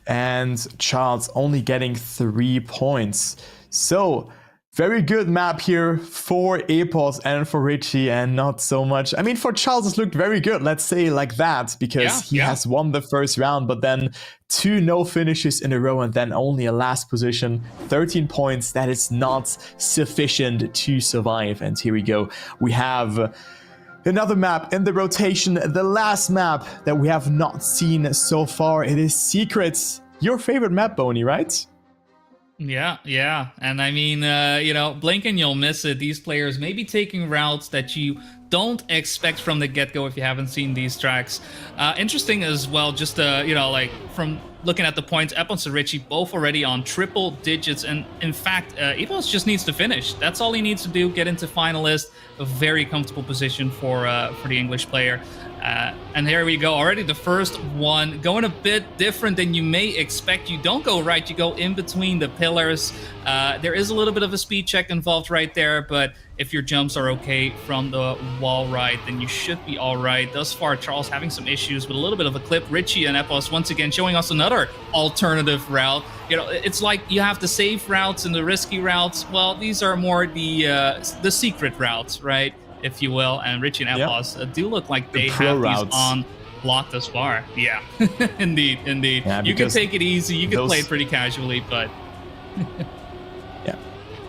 and Charles only getting 3 points. So very good map here for Epos and for Richie, and not so much. I mean, for Charles, it looked very good, let's say like that, because he has won the first round, but then 2 no finishes in a row and then only a last position. 13 points, that is not sufficient to survive. And here we go. We have another map in the rotation, the last map that we have not seen so far. It is Secrets. Your favorite map, Boney, right? Yeah. And I mean, blink and you'll miss it. These players may be taking routes that you don't expect from the get-go if you haven't seen these tracks. Interesting as well, just, from looking at the points, Epos and Richie both already on triple digits. And in fact, Epos just needs to finish. That's all he needs to do, get into finalist. A very comfortable position for the English player. And here we go, already the first one, going a bit different than you may expect. You don't go right, you go in between the pillars. There is a little bit of a speed check involved right there, but if your jumps are okay from the wall right, then you should be all right. Thus far, Charles having some issues with a little bit of a clip. Richie and Epos once again showing us another alternative route. It's like you have the safe routes and the risky routes. Well, these are more the secret routes, right? If you will, and Richie and Epos do look like they have these on lock thus far. Yeah, indeed. Yeah, you can take it easy, you can play it pretty casually, but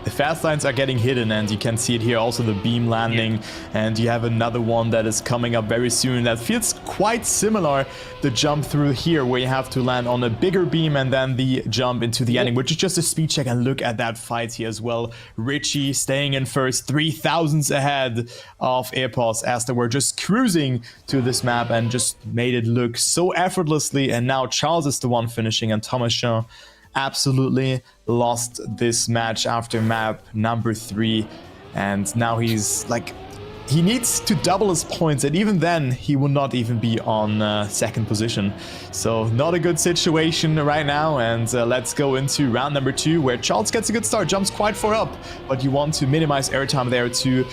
the fast lines are getting hidden, and you can see it here, also the beam landing, and you have another one that is coming up very soon that feels quite similar, the jump through here where you have to land on a bigger beam and then the jump into the ending, which is just a speed check. And look at that fight here as well. Richie staying in first, 3,000s ahead of Epos as they were just cruising to this map and just made it look so effortlessly. And now Charles is the one finishing, and Thomas Jean absolutely lost this match after map number 3, and now he's like, he needs to double his points, and even then he will not even be on 2nd position. So not a good situation right now. And let's go into round number 2, where Charles gets a good start, jumps quite far up, but you want to minimize airtime there to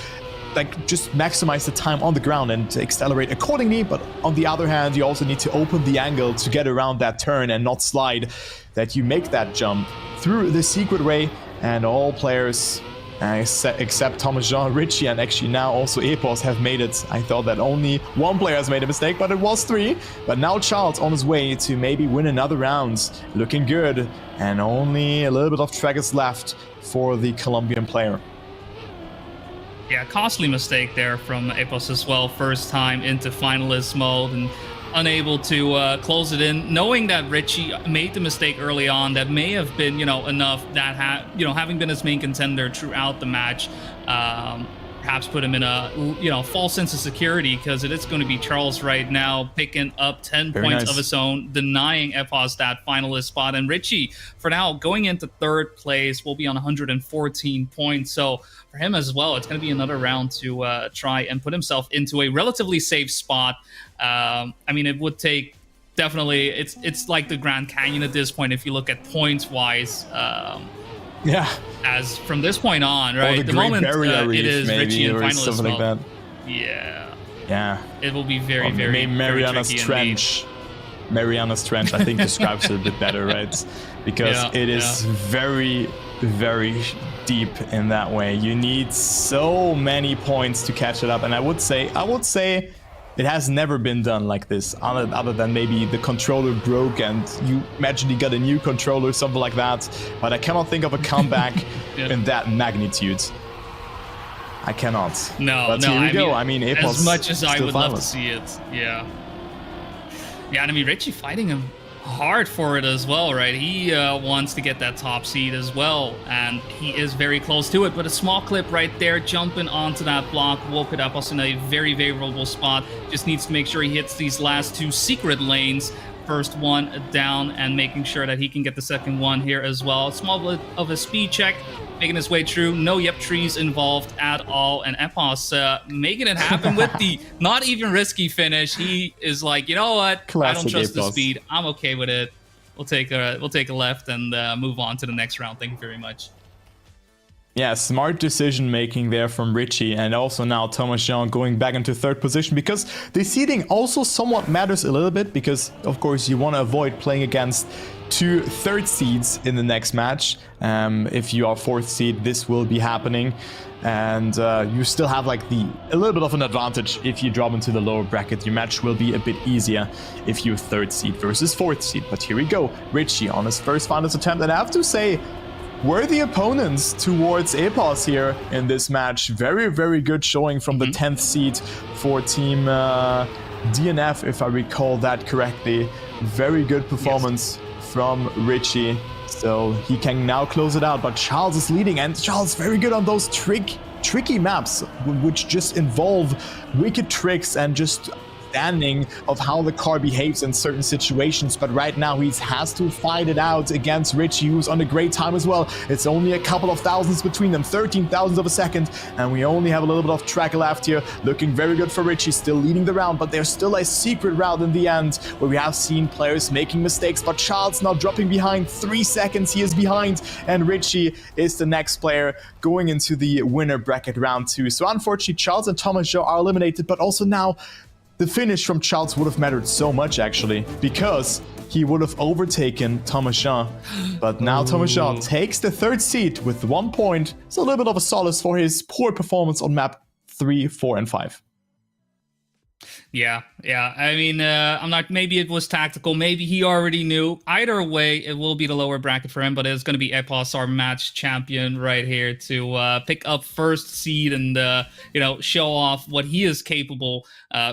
just maximize the time on the ground and to accelerate accordingly. But on the other hand, you also need to open the angle to get around that turn and not slide, that you make that jump through the secret way. And all players except Thomas Jean, Richie, and actually now also Epos have made it. I thought that only one player has made a mistake, but it was 3. But now Charles on his way to maybe win another round, looking good, and only a little bit of track is left for the Colombian player. Yeah, costly mistake there from Epos as well. First time into finalist mode, and unable to close it in, knowing that Richie made the mistake early on that may have been, enough that having been his main contender throughout the match, perhaps put him in a, false sense of security, because it is going to be Charles right now picking up 10 Very points nice. of his own, denying Epos that finalist spot. And Richie, for now, going into third place, will be on 114 points. So for him as well, it's going to be another round to try and put himself into a relatively safe spot. I mean, it would take definitely, it's like the Grand Canyon at this point if you look at points wise. Yeah. As from this point on, Or right? the The Great moment Barrier Reef, it is maybe, Richie and or finalist something like spot, that. yeah, Yeah. it will be very, Or very, maybe very Mariana's tricky Trench. Mariana's Trench, I think, describes it a bit better, right? Because Yeah, it is very, very deep in that way. You need so many points to catch it up, and I would say it has never been done like this, other than maybe the controller broke and you magically got a new controller, something like that. But I cannot think of a comeback Yeah. in that magnitude. I cannot. No, but no. here we go. As Epos much as I still would love to finalist. see it, yeah. Yeah, and I mean, Richie fighting him hard for it as well, right? He wants to get that top seed as well, and he is very close to it. But a small clip right there, jumping onto that block, will put Epos in a very favorable spot. Just needs to make sure he hits these last two secret lanes. First one down, and making sure that he can get the second one here as well. Small bit of a speed check, making his way through. No yep trees involved at all. And Epos making it happen with the not even risky finish. He is like, you know what? I Classic don't trust the Epos. speed. I'm okay with it. We'll take a left and move on to the next round. Thank you very much. Yeah, smart decision making there from Richie, and also now Thomas Jean going back into third position, because the seeding also somewhat matters a little bit, because of course you want to avoid playing against two third seeds in the next match. If you are fourth seed, this will be happening, and you still have like a little bit of an advantage if you drop into the lower bracket. Your match will be a bit easier if you're third seed versus fourth seed. But here we go, Richie on his first finals attempt, and I have to say, worthy opponents towards Epos here in this match. Very, very good showing from the 10th seed for Team DNF, if I recall that correctly. Very good performance from Richie. So he can now close it out, but Charles is leading, and Charles very good on those tricky maps, which just involve wicked tricks and just understanding of how the car behaves in certain situations. But right now he has to fight it out against Richie, who's on a great time as well. It's only a couple of thousands between them, 13,000 of a second, and we only have a little bit of track left here. Looking very good for Richie, still leading the round, but there's still a secret route in the end where we have seen players making mistakes, but Charles now dropping behind. 3 seconds he is behind, and Richie is the next player going into the winner bracket round 2. So unfortunately Charles and Thomas Joe are eliminated, but also now the finish from Charles would have mattered so much, actually, because he would have overtaken Thomas Jean. But now Thomas Jean takes the third seat with 1 point. It's a little bit of a solace for his poor performance on map 3, 4, and 5. Yeah. I mean, I'm not. Maybe it was tactical. Maybe he already knew. Either way, it will be the lower bracket for him. But it's going to be Epos, our match champion, right here to pick up first seed and show off what he is capable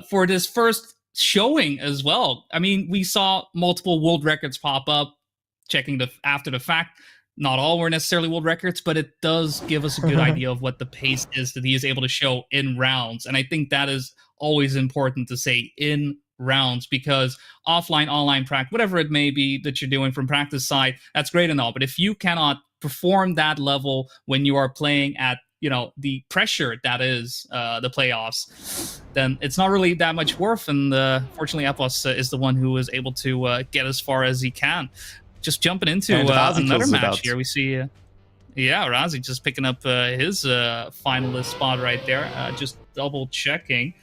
for this first showing as well. I mean, we saw multiple world records pop up. Checking after the fact, not all were necessarily world records, but it does give us a good idea of what the pace is that he is able to show in rounds. And I think that is always important to say, in rounds, because offline, online practice, whatever it may be that you're doing from practice side, that's great and all. But if you cannot perform that level when you are playing at the pressure that is the playoffs, then it's not really that much worth. And fortunately, Epos is the one who is able to get as far as he can. Just jumping into another match here, we see Razi just picking up his finalist spot right there. Just double checking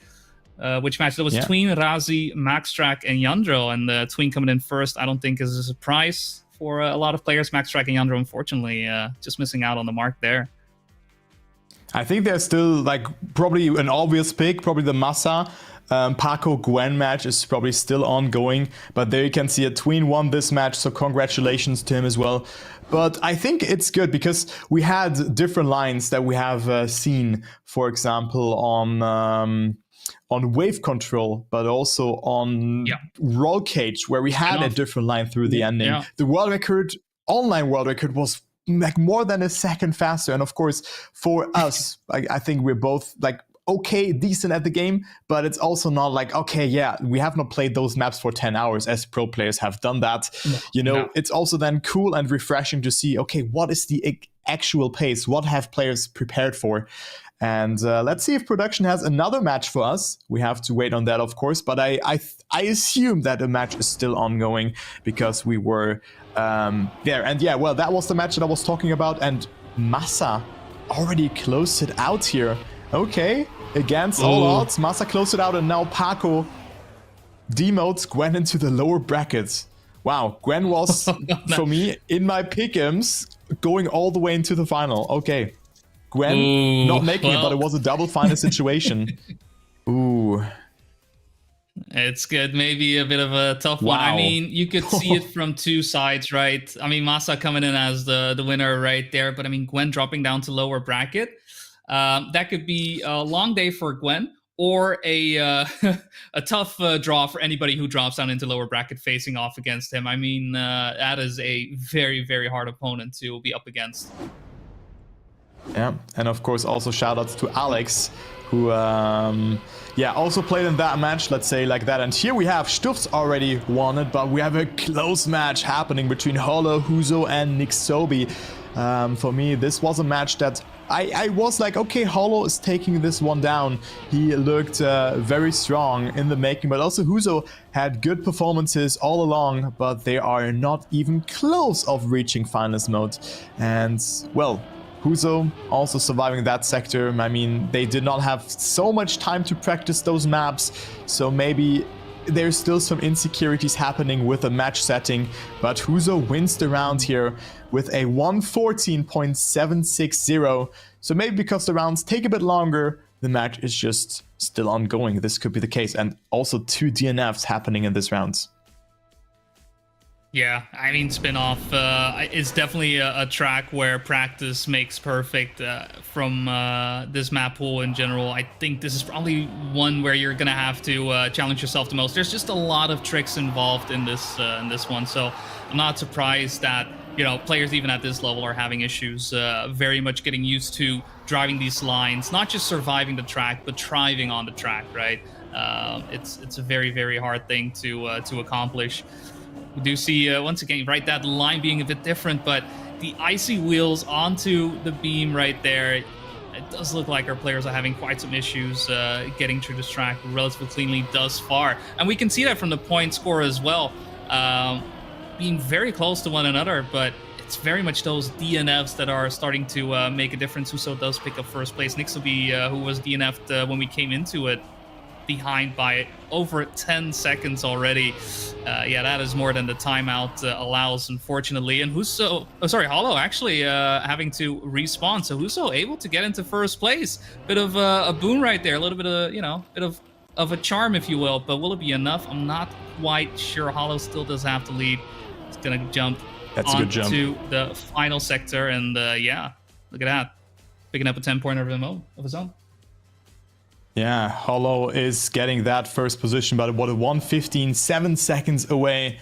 which match that was. Tween, Razi, Maxtrack, and Yandro. And Tween coming in first, I don't think is a surprise for a lot of players. Maxtrack and Yandro, unfortunately, just missing out on the mark there. I think there's still probably an obvious pick, probably the Massa. Paco Gwen match is probably still ongoing, but there you can see Tween won this match, so congratulations to him as well. But I think it's good because we had different lines that we have seen, for example, on wave control, but also on roll cage, where we had a different line through the ending. Yeah. The world record, online world record, was like more than a second faster. And of course, for us, I think we're both like okay, decent at the game, but it's also not like, okay, yeah, we have not played those maps for 10 hours as pro players have done that. It's also then cool and refreshing to see, okay, what is the actual pace? What have players prepared for? And let's see if production has another match for us. We have to wait on that, of course, but I assume that the match is still ongoing because we were there. And yeah, well, that was the match that I was talking about, and Massa already closed it out here. Okay, against all odds, Massa closed it out, and now Paco demotes Gwen into the lower brackets. Wow, Gwen was, for me, in my pick'ems, going all the way into the final. Okay, Gwen not making it, but it was a double final situation. Ooh. It's good. Maybe a bit of a tough one. I mean, you could see it from two sides, right? I mean, Massa coming in as the winner right there, but I mean, Gwen dropping down to lower bracket. That could be a long day for Gwen, or a a tough draw for anybody who drops down into lower bracket facing off against him. I mean, that is a very, very hard opponent to be up against. Yeah, and of course also shoutouts to Alex, who also played in that match, let's say like that. And here we have Stuff's already won it, but we have a close match happening between Holo, Huzo, and Nixobi. For me, this was a match that I was like, okay, Holo is taking this one down. He looked very strong in the making, but also Huzo had good performances all along, but they are not even close of reaching finalist mode. And, well, Huzo also surviving that sector. I mean, they did not have so much time to practice those maps, so maybe there's still some insecurities happening with the match setting, but Huzo wins the round here with a 114.760. So maybe because the rounds take a bit longer, the match is just still ongoing. This could be the case. And also 2 DNFs happening in this round. Yeah, I mean, Spin-Off is definitely a track where practice makes perfect from this map pool in general. I think this is probably one where you're going to have to challenge yourself the most. There's just a lot of tricks involved in this one, so I'm not surprised that, players even at this level are having issues, very much getting used to driving these lines, not just surviving the track, but thriving on the track, right? It's a very, very hard thing to accomplish. We do see, once again, right, that line being a bit different, but the icy wheels onto the beam right there, it does look like our players are having quite some issues getting through this track relatively cleanly thus far. And we can see that from the point score as well, being very close to one another, but it's very much those DNFs that are starting to make a difference. Huso does pick up first place. Nixobi, who was DNF'd when we came into it, behind by over 10 seconds already. That is more than the timeout allows, unfortunately. And Holo actually having to respawn. So Huso able to get into first place. Bit of a boon right there, a little bit of, bit of a charm, if you will. But will it be enough? I'm not quite sure. Holo still does have to lead. He's gonna jump onto the final sector, and look at that, picking up a 10-pointer of his own. Yeah, Holo is getting that first position, but what a 1:15, 7 seconds away.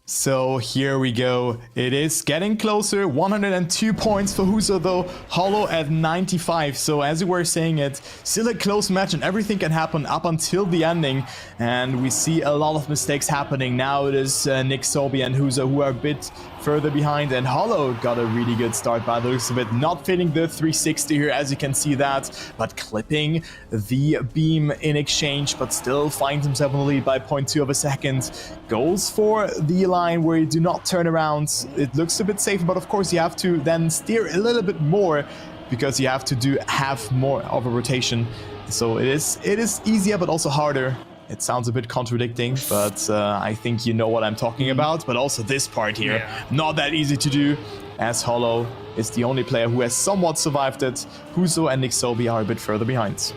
So here we go. It is getting closer. 102 points for Huso though. Holo at 95. So as we were saying, it still a close match and everything can happen up until the ending. And we see a lot of mistakes happening. Now it is Nixobi and Huso who are a bit further behind, and Holo got a really good start by the looks of it. Not fitting the 360 here, as you can see that, but clipping the beam in exchange, but still finds himself in the lead by 0.2 of a second. Goes for the line where you do not turn around. It looks a bit safer, but of course you have to then steer a little bit more because you have to do half more of a rotation. So it is easier, but also harder. It sounds a bit contradicting, but I think you know what I'm talking about. But also this part here, not that easy to do, as Holo is the only player who has somewhat survived it. Huso and Nixobi are a bit further behind.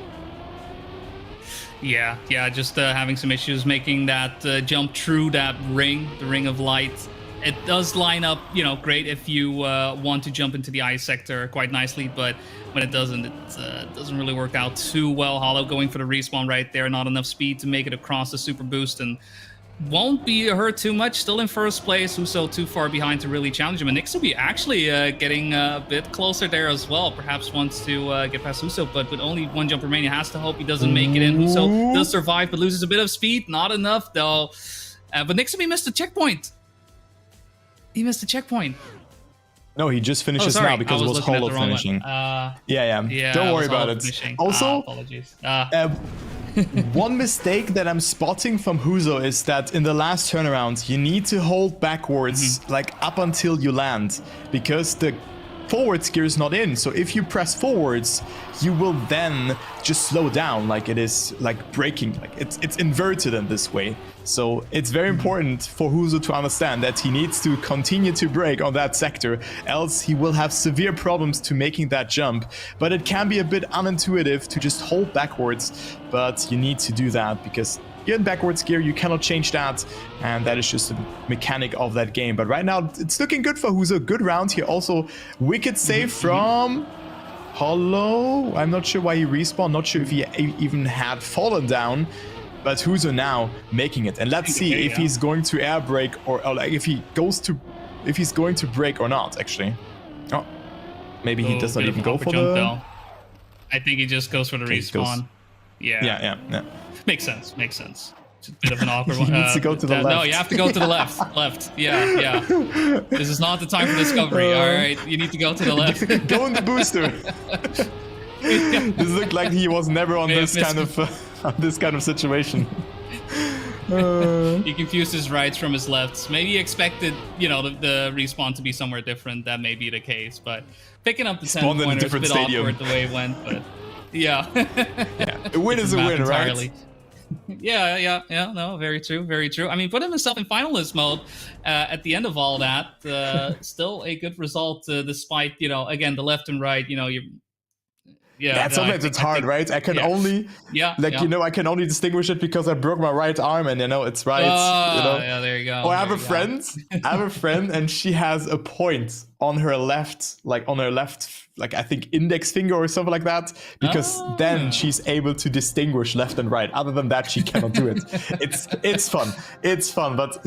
Yeah, just having some issues making that jump through that ring, the ring of light. it does line up, great if you want to jump into the ice sector quite nicely, but when it doesn't, it doesn't really work out too well. Hollow going for the respawn right there, not enough speed to make it across the super boost, and won't be hurt too much. Still in first place. Huso too far behind to really challenge him. And Nixobi actually getting a bit closer there as well. Perhaps wants to get past Huso, but with only one jump remaining, has to hope he doesn't make it in. Huso does survive, but loses a bit of speed. Not enough though. But Nixobi missed the checkpoint. He missed the checkpoint. No, he just finishes now because it was Hollow finishing. Yeah. Don't worry about it. Finishing. Also, apologies. One mistake that I'm spotting from Huso is that in the last turnaround, you need to hold backwards like up until you land, because the forwards gear is not in. So if you press forwards, you will then just slow down, like it is like braking, like it's inverted in this way. So it's very important for Huso to understand that he needs to continue to brake on that sector, else he will have severe problems to making that jump. But it can be a bit unintuitive to just hold backwards, but you need to do that because you're in backwards gear, you cannot change that, and that is just a mechanic of that game. But right now, it's looking good for Huso. Good round here. Also, wicked save from Hollow. I'm not sure why he respawned. Not sure if he even had fallen down. But Huso now making it. And let's see if he's going to air brake or like if he's going to brake or not, actually. Oh, maybe he does not even go for the... Though. I think he just goes for the respawn. Yeah. Makes sense. It's a bit of an awkward one. He needs to go to the left. No, you have to go to the left. Yeah. This is not the time for discovery. All right, you need to go to the left. Go in the booster. This looked like he was never on this kind of situation. He confused his rights from his lefts. Maybe he expected, the respawn to be somewhere different. That may be the case, but picking up the 10-pointer is a bit awkward the way it went. But yeah, a win is a win, entirely. Right? Yeah. No, very true. I mean, putting himself in finalist mode at the end of all that, still a good result despite, again, the left and right, sometimes it's hard, right? I can only, I can only distinguish it because I broke my right arm and, it's right. Yeah, there you go. Or I have a friend and she has a point on her left, like I think index finger or something like that, because then she's able to distinguish left and right. Other than that, she cannot do it. It's fun, but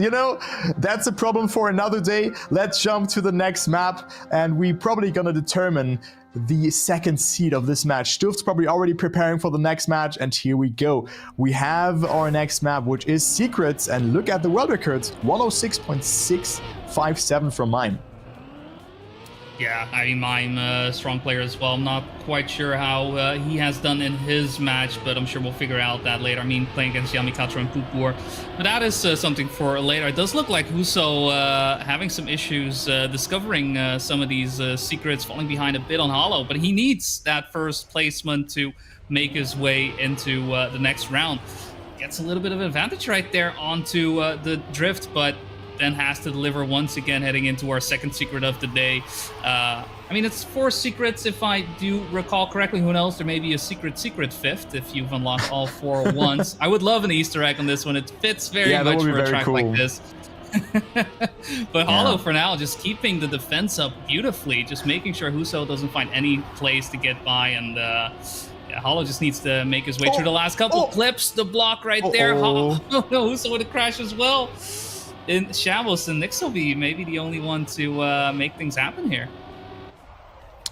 that's a problem for another day. Let's jump to the next map, and we probably gonna determine the second seed of this match. Stuft's probably already preparing for the next match, and here we go. We have our next map, which is Secrets, and look at the world records, 106.657 from Mime. Yeah, I mean, Mime, a strong player as well. I'm not quite sure how he has done in his match, but I'm sure we'll figure out that later. I mean, playing against Yamikaze and Pupur. But that is something for later. It does look like Huso having some issues discovering some of these secrets, falling behind a bit on Hollow, but he needs that first placement to make his way into the next round. Gets a little bit of advantage right there onto the drift, but then has to deliver once again heading into our second secret of the day. I mean, it's 4 secrets if I do recall correctly. Who knows? There may be a secret fifth if you've unlocked all 4 at once. I would love an Easter egg on this one. It fits very much for a track like this. But Hollow for now just keeping the defense up beautifully, just making sure Huso doesn't find any place to get by, and Hollow just needs to make his way through the last couple clips. The block right there. Oh no, Huso with a crash as well. In Shambles and Nixobi maybe the only one to make things happen here.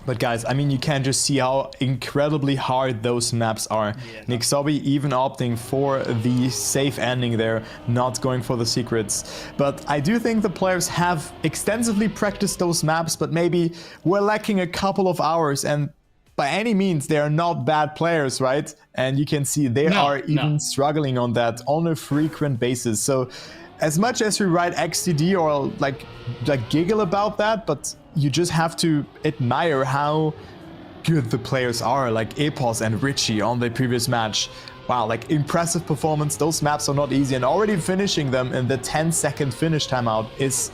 But guys, I mean, you can just see how incredibly hard those maps are. Yeah. Nixobi even opting for the safe ending there, not going for the secrets. But I do think the players have extensively practiced those maps, but maybe we're lacking a couple of hours, and by any means, they are not bad players, right? And you can see they are even struggling on that on a frequent basis. So as much as we write XDD or like giggle about that, but you just have to admire how good the players are, like Epos and Richie on the previous match. Wow, like impressive performance. Those maps are not easy, and already finishing them in the 10-second finish timeout is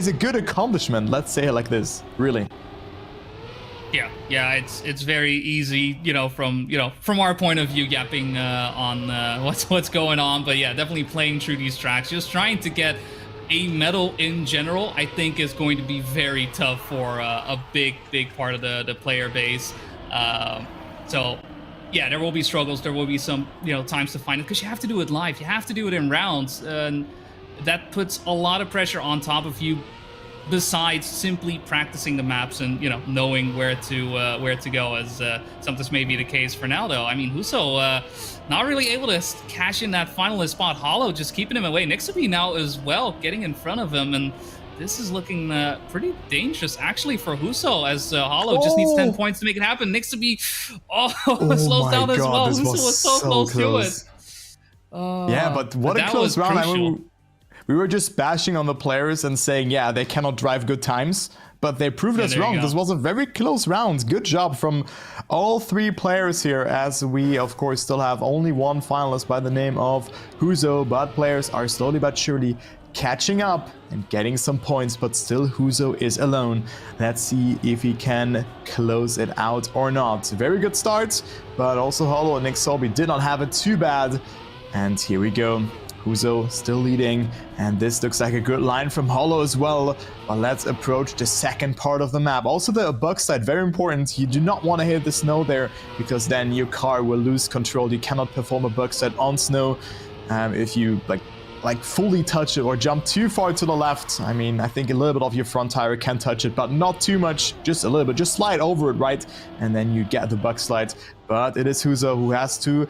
a good accomplishment. Let's say it like this, really. Yeah, it's very easy, from our point of view, yapping on what's going on. But yeah, definitely playing through these tracks, just trying to get a medal in general, I think is going to be very tough for a big part of the player base. So yeah, there will be struggles. There will be some, times to find it, because you have to do it live. You have to do it in rounds, and that puts a lot of pressure on top of you. Besides simply practicing the maps and knowing where to go, as sometimes may be the case for now. Though I mean, Huso not really able to cash in that finalist spot. Hollow just keeping him away. Nixaby now as well, getting in front of him, and this is looking pretty dangerous actually for Huso, as Hollow just needs 10 points to make it happen. Nixaby slows down as well. Huso was so close to it. Yeah, but what a close round. I mean, we were just bashing on the players and saying, yeah, they cannot drive good times, but they proved us wrong. This was a very close round. Good job from all three players here, as we, of course, still have only one finalist by the name of Huso, but players are slowly but surely catching up and getting some points, but still Huso is alone. Let's see if he can close it out or not. Very good start, but also Hollow and Nick Solby did not have it too bad. And here we go. Huso still leading, and this looks like a good line from Hollow as well. But let's approach the second part of the map. Also the bug side, very important. You do not want to hit the snow there, because then your car will lose control. You cannot perform a bug side on snow if you like fully touch it or jump too far to the left. I mean, I think a little bit of your front tire can touch it, but not too much, just a little bit. Just slide over it, right? And then you get the bug slide. But it is Huso who has to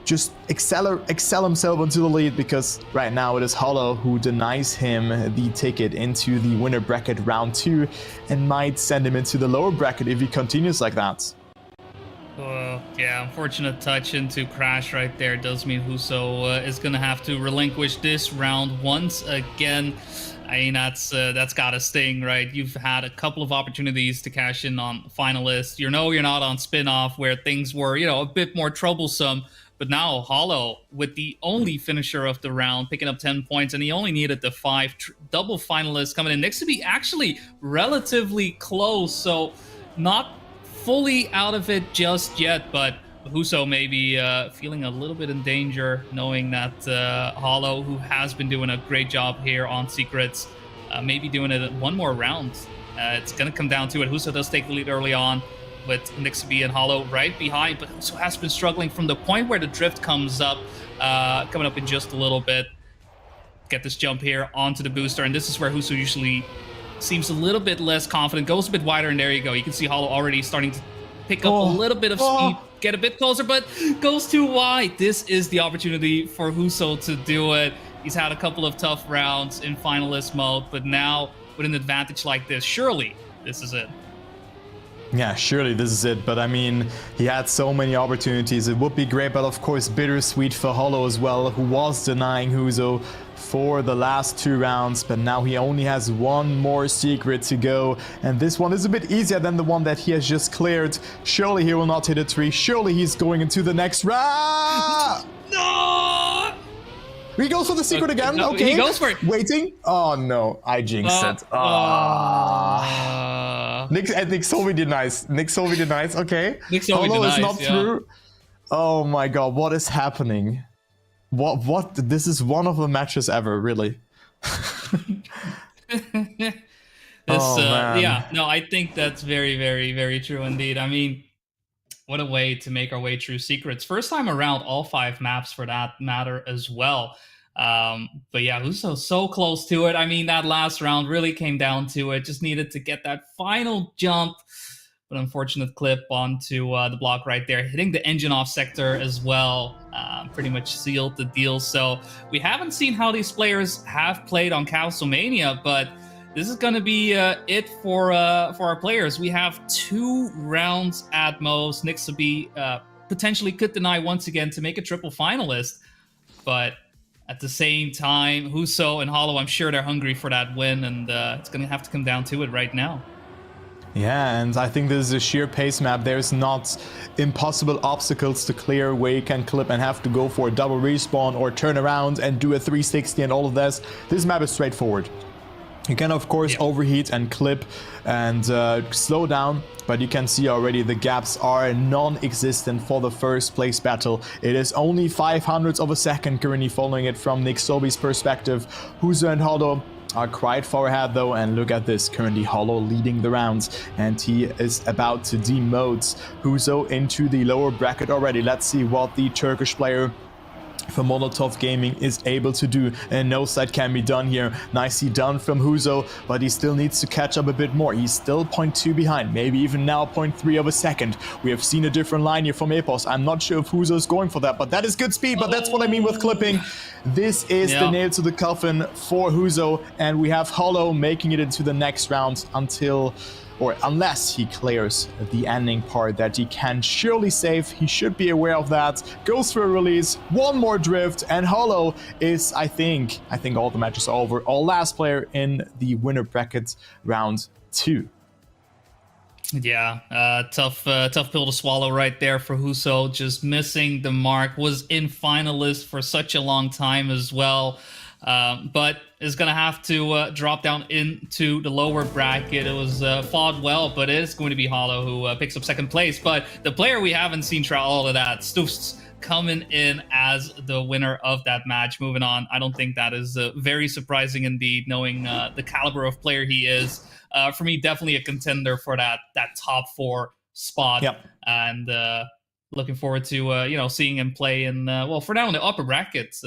just excel himself into the lead, because right now it is Hollow who denies him the ticket into the winner bracket round 2 and might send him into the lower bracket if he continues like that. Yeah, unfortunate touch into Crash right there does mean Huso is gonna have to relinquish this round once again. I mean, that's gotta sting, right? You've had a couple of opportunities to cash in on finalists. You're not on spin-off where things were, a bit more troublesome. But now Hollow, with the only finisher of the round, picking up 10 points, and he only needed the 5 double finalists coming in. Nixaby actually relatively close, so not fully out of it just yet, but Huso may be feeling a little bit in danger, knowing that Hollow, who has been doing a great job here on Secrets, may be doing it one more round. It's going to come down to it. Huso does take the lead early on, with Nixaby and Hollow right behind, but Huso has been struggling from the point where the drift comes up, coming up in just a little bit. Get this jump here onto the booster, and this is where Huso usually seems a little bit less confident, goes a bit wider, and there you go. You can see Hollow already starting to pick up a little bit of speed, get a bit closer, but goes too wide. This is the opportunity for Huso to do it. He's had a couple of tough rounds in finalist mode, but now with an advantage like this, surely this is it. Yeah, surely this is it, but I mean, he had so many opportunities. It would be great, but of course bittersweet for Hollow as well, who was denying Huso for the last 2 rounds, but now he only has one more secret to go, and this one is a bit easier than the one that he has just cleared. Surely he will not hit a 3. Surely he's going into the next round. No! He goes for the secret again. No, okay, he goes for it. Waiting. Oh no, I jinxed it. Nick Solby did nice. Nick Solby did nice. Okay. Nick Solby Hollow did is nice, not through. Oh my god, what is happening? What? This is one of the matches ever, really. Yeah, no, I think that's very, very, very true indeed. I mean, what a way to make our way through Secrets. First time around, all 5 maps for that matter as well. But yeah, Huso so close to it. I mean, that last round really came down to it. Just needed to get that final jump. But unfortunate clip onto the block right there, hitting the engine off sector as well. Pretty much sealed the deal. So we haven't seen how these players have played on Castlemania, but this is going to be it for our players. We have 2 rounds at most. Nixaby potentially could deny once again to make a triple finalist, but at the same time, Huso and Hollow, I'm sure they're hungry for that win, and it's going to have to come down to it right now. Yeah, and I think this is a sheer pace map. There's not impossible obstacles to clear where you can clip and have to go for a double respawn or turn around and do a 360 and all of this. This map is straightforward. You can of course overheat and clip and slow down, but you can see already the gaps are non-existent for the first place battle. It is only 500ths of a second currently following it from Nick Sobi's perspective. Huzo and Hollow are quite far ahead though, and look at this, currently Hollow leading the rounds, and he is about to demote Huzo into the lower bracket already. Let's see what the Turkish player for Molotov Gaming is able to do, and no side can be done here. Nicely done from Huzo, but he still needs to catch up a bit more. He's still 0.2 behind, maybe even now 0.3 of a second. We have seen a different line here from Epos. I'm not sure if Huzo is going for that, but that is good speed. But that's what I mean with clipping. This is the nail to the coffin for Huzo, and we have Hollow making it into the next round unless he clears the ending part that he can surely save. He should be aware of that. Goes for a release, one more drift, and Hollow is, I think all the matches are over. Our last player in the winner bracket, round 2. Yeah, tough pill to swallow right there for Huso. Just missing the mark. Was in finalist for such a long time as well. But is going to have to drop down into the lower bracket. It was fought well, but it is going to be Hollow who picks up second place. But the player we haven't seen try all of that, Stufs, coming in as the winner of that match. Moving on, I don't think that is very surprising indeed, knowing the caliber of player he is. For me, definitely a contender for that top 4 spot. Yep. And looking forward to seeing him play in for now in the upper brackets.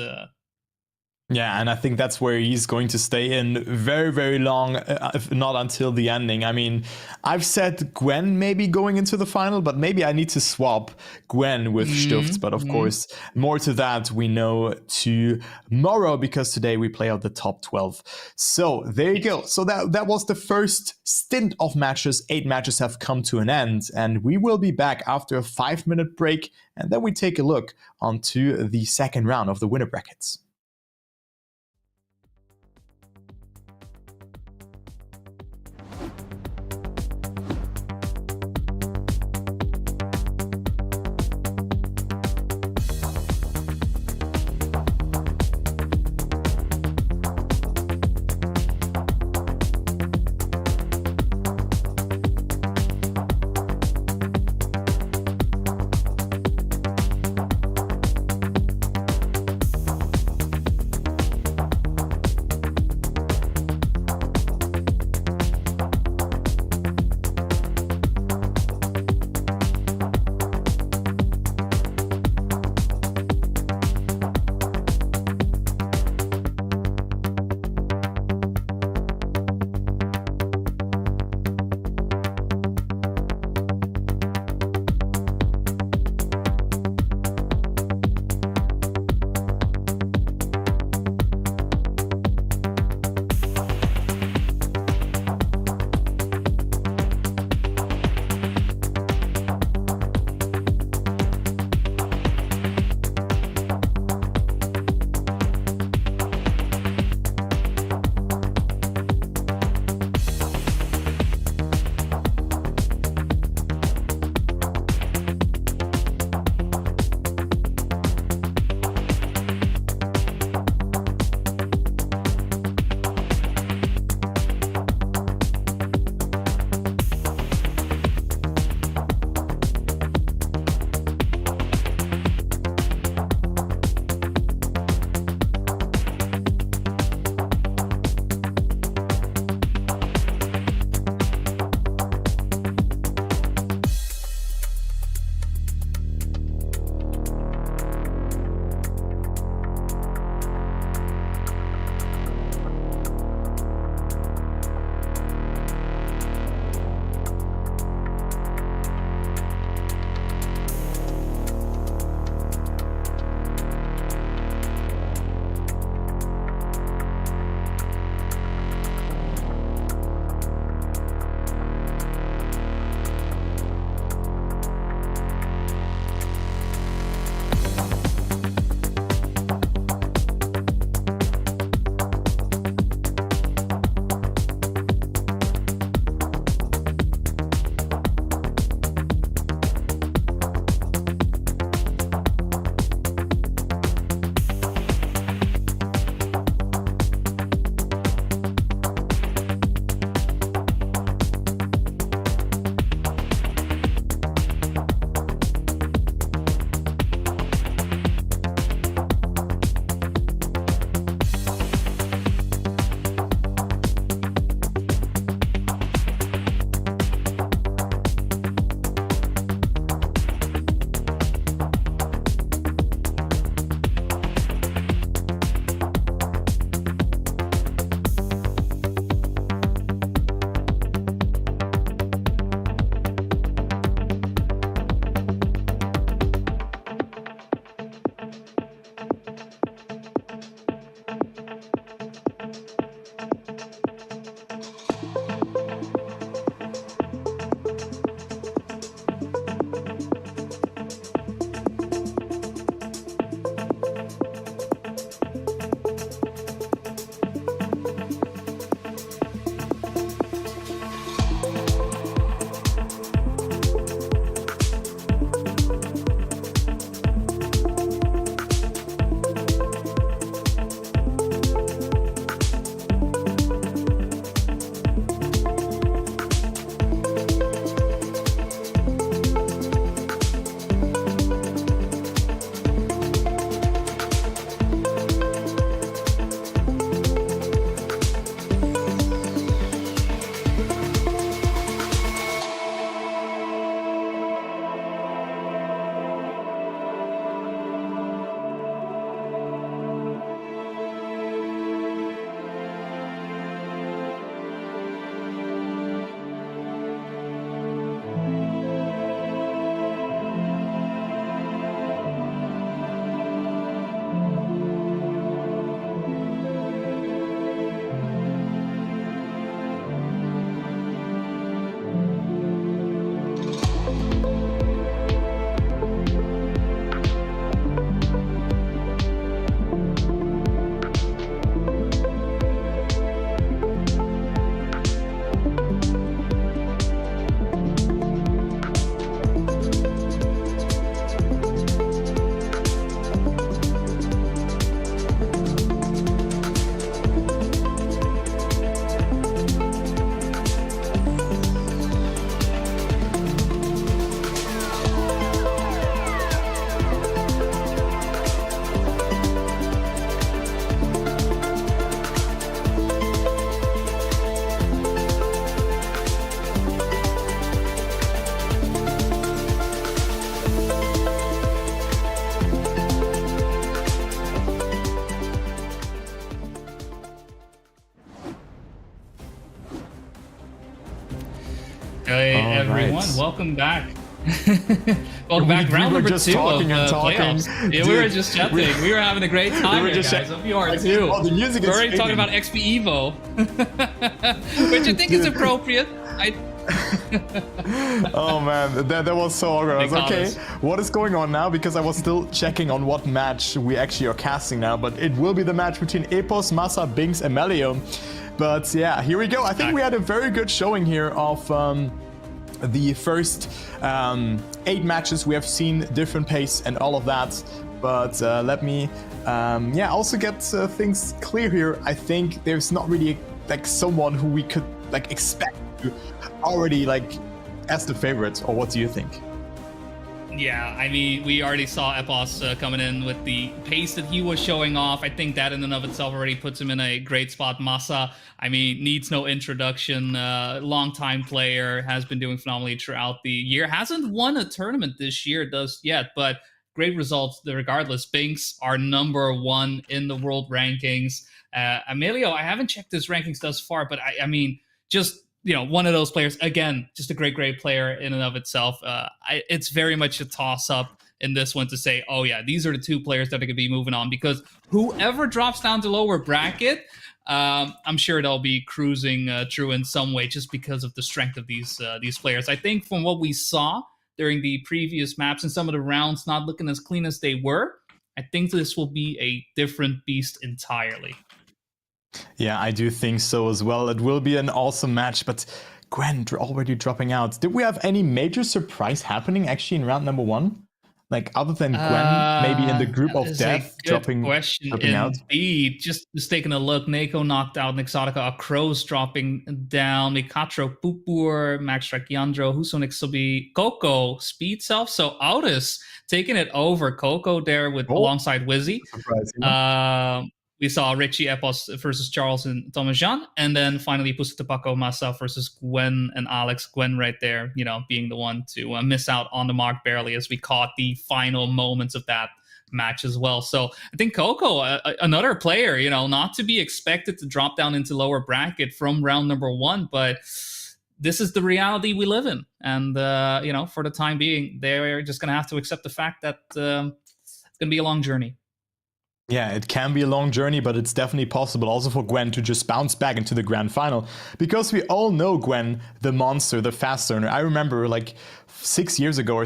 Yeah, and I think that's where he's going to stay in very, very long, if not until the ending. I mean, I've said Gwen maybe going into the final, but maybe I need to swap Gwen with Stufts. But of course, more to that we know tomorrow, because today we play out the top 12. So there you go. So that was the first stint of matches. 8 matches have come to an end, and we will be back after a 5-minute break, and then we take a look onto the second round of the winner brackets. Hey All everyone, right. welcome back. Welcome back. Round were number just 2 talking of and talking. playoffs. Yeah, we Dude, were just chatting. We were having a great time were here, just guys. chat- Hope you are Like, too. oh, the music We're is already talking fading. about XP Evo, which I think is Dude. appropriate. Oh man, that was so awkward. I was They like, caught okay, us. what is going on now? Because I was still checking on what match we actually are casting now, but it will be the match between Epos, Massa, Binks, and Melio. But yeah, here we go. I think we had a very good showing here of the first 8 matches. We have seen different pace and all of that. But let me, also get things clear here. I think there's not really like someone who we could like expect to already like as the favorite. Or what do you think? Yeah, I mean, we already saw Epos coming in with the pace that he was showing off. I think that in and of itself already puts him in a great spot. Massa, I mean, needs no introduction. Long-time player, has been doing phenomenally throughout the year. Hasn't won a tournament this year just yet, but great results regardless. Binks are number 1 in the world rankings. Emilio, I haven't checked his rankings thus far, but I mean, just one of those players, again, just a great player in and of itself. It's very much a toss-up in this one to say, oh yeah, these are the 2 players that are going to be moving on, because whoever drops down to lower bracket, I'm sure they'll be cruising through in some way just because of the strength of these players. I think from what we saw during the previous maps and some of the rounds not looking as clean as they were, I think this will be a different beast entirely. Yeah, I do think so as well. It will be an awesome match, but Gwen already dropping out. Did we have any major surprise happening actually in round number 1? Like other than Gwen, maybe in the group That of is death a good question out? indeed. Just taking a look, Neko knocked out, Nixotica, Crows dropping down, Mikatro, Pupur, Max Yandro, Husonik Subi, Coco, Speed Self. So Autis taking it over. Coco there with alongside Wizzy. Surprise. We saw Richie Epos versus Charles and Thomas Jean, and then finally Pusita Paco Massa versus Gwen and Alex. Gwen right there, being the one to miss out on the mark barely, as we caught the final moments of that match as well. So I think Coco, another player, not to be expected to drop down into lower bracket from round number 1, but this is the reality we live in. And, for the time being, they're just going to have to accept the fact that it's going to be a long journey. Yeah, it can be a long journey, but it's definitely possible also for Gwen to just bounce back into the grand final. Because we all know Gwen, the monster, the fast learner. I remember like 5 years ago,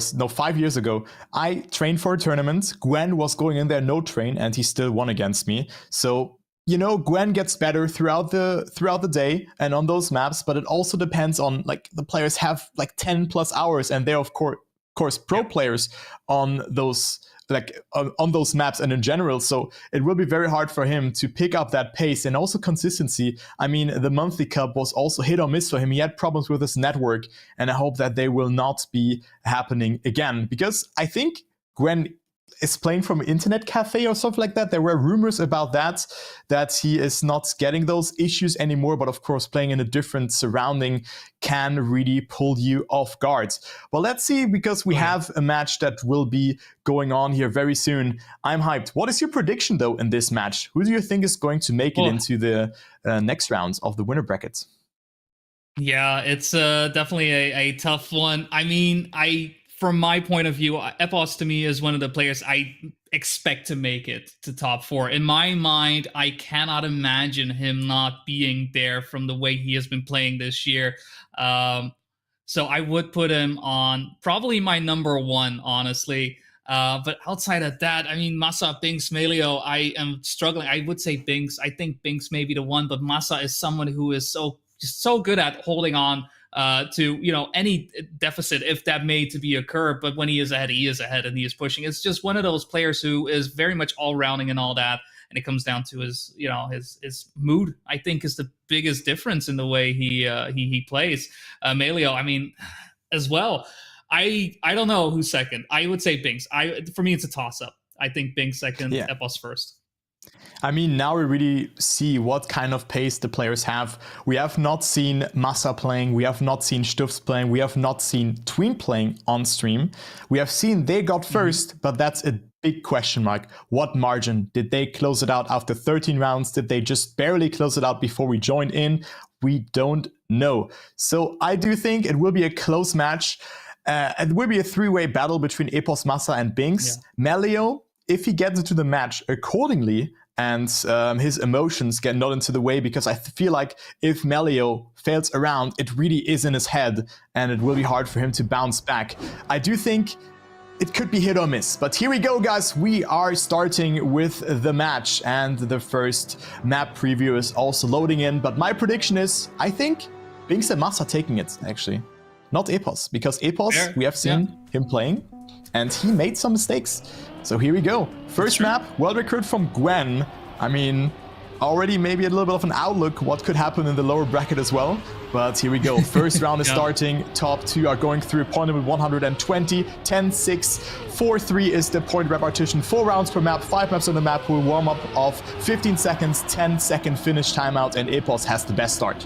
I trained for a tournament. Gwen was going in there no train, and he still won against me. So, Gwen gets better throughout the day and on those maps, but it also depends on like the players have like 10 plus hours, and they're of course pro players on those on those maps and in general. So it will be very hard for him to pick up that pace and also consistency. I mean, the monthly cup was also hit or miss for him. He had problems with his network, and I hope that they will not be happening again, because I think Gwen is playing from an internet cafe or something like that. There were rumors about that he is not getting those issues anymore. But of course, playing in a different surrounding can really pull you off guard. Well, let's see, because we have a match that will be going on here very soon. I'm hyped. What is your prediction, though, in this match? Who do you think is going to make it into the next rounds of the winner bracket? Yeah, it's definitely a tough one. I mean, from my point of view, Epos to me is one of the players I expect to make it to top 4. In my mind, I cannot imagine him not being there from the way he has been playing this year. So I would put him on probably my number 1, honestly. But outside of that, I mean, Massa, Binks, Melio, I am struggling. I would say Binks. I think Binks may be the one, but Massa is someone who is so good at holding on to any deficit, if that may to be occur. But when he is ahead and he is pushing. It's just one of those players who is very much all rounding and all that, and it comes down to his mood. I think is the biggest difference in the way he plays. Melio, I mean, as well. I don't know who's second. I would say Binks. For me, it's a toss up. I think Binks second, Epos first. I mean, now we really see what kind of pace the players have. We have not seen Massa playing, we have not seen Stufs playing, we have not seen Tween playing on stream. We have seen they got first, but that's a big question mark. What margin? Did they close it out after 13 rounds? Did they just barely close it out before we joined in? We don't No. So I do think it will be a close match. It will be a three-way battle between Epos, Massa, and Binks. Melio, if he gets into the match accordingly, and his emotions get not into the way, because I feel like if Melio fails around, it really is in his head, and it will be hard for him to bounce back. I do think it could be hit or miss, but here we go, guys. We are starting with the match, and the first map preview is also loading in, but my prediction is, I think Binks and Massa taking it, actually. Not Epos, because Epos, we have seen him playing, and he made some mistakes. So here we go. First map, world record from Gwen. I mean, already maybe a little bit of an outlook what could happen in the lower bracket as well. But here we go. First round is starting. Top two are going through. Point limit 120, 10-6, 4-3 is the point repartition. 4 rounds per map, 5 maps on the map will warm up of 15 seconds, 10-second finish timeout, and Epos has the best start.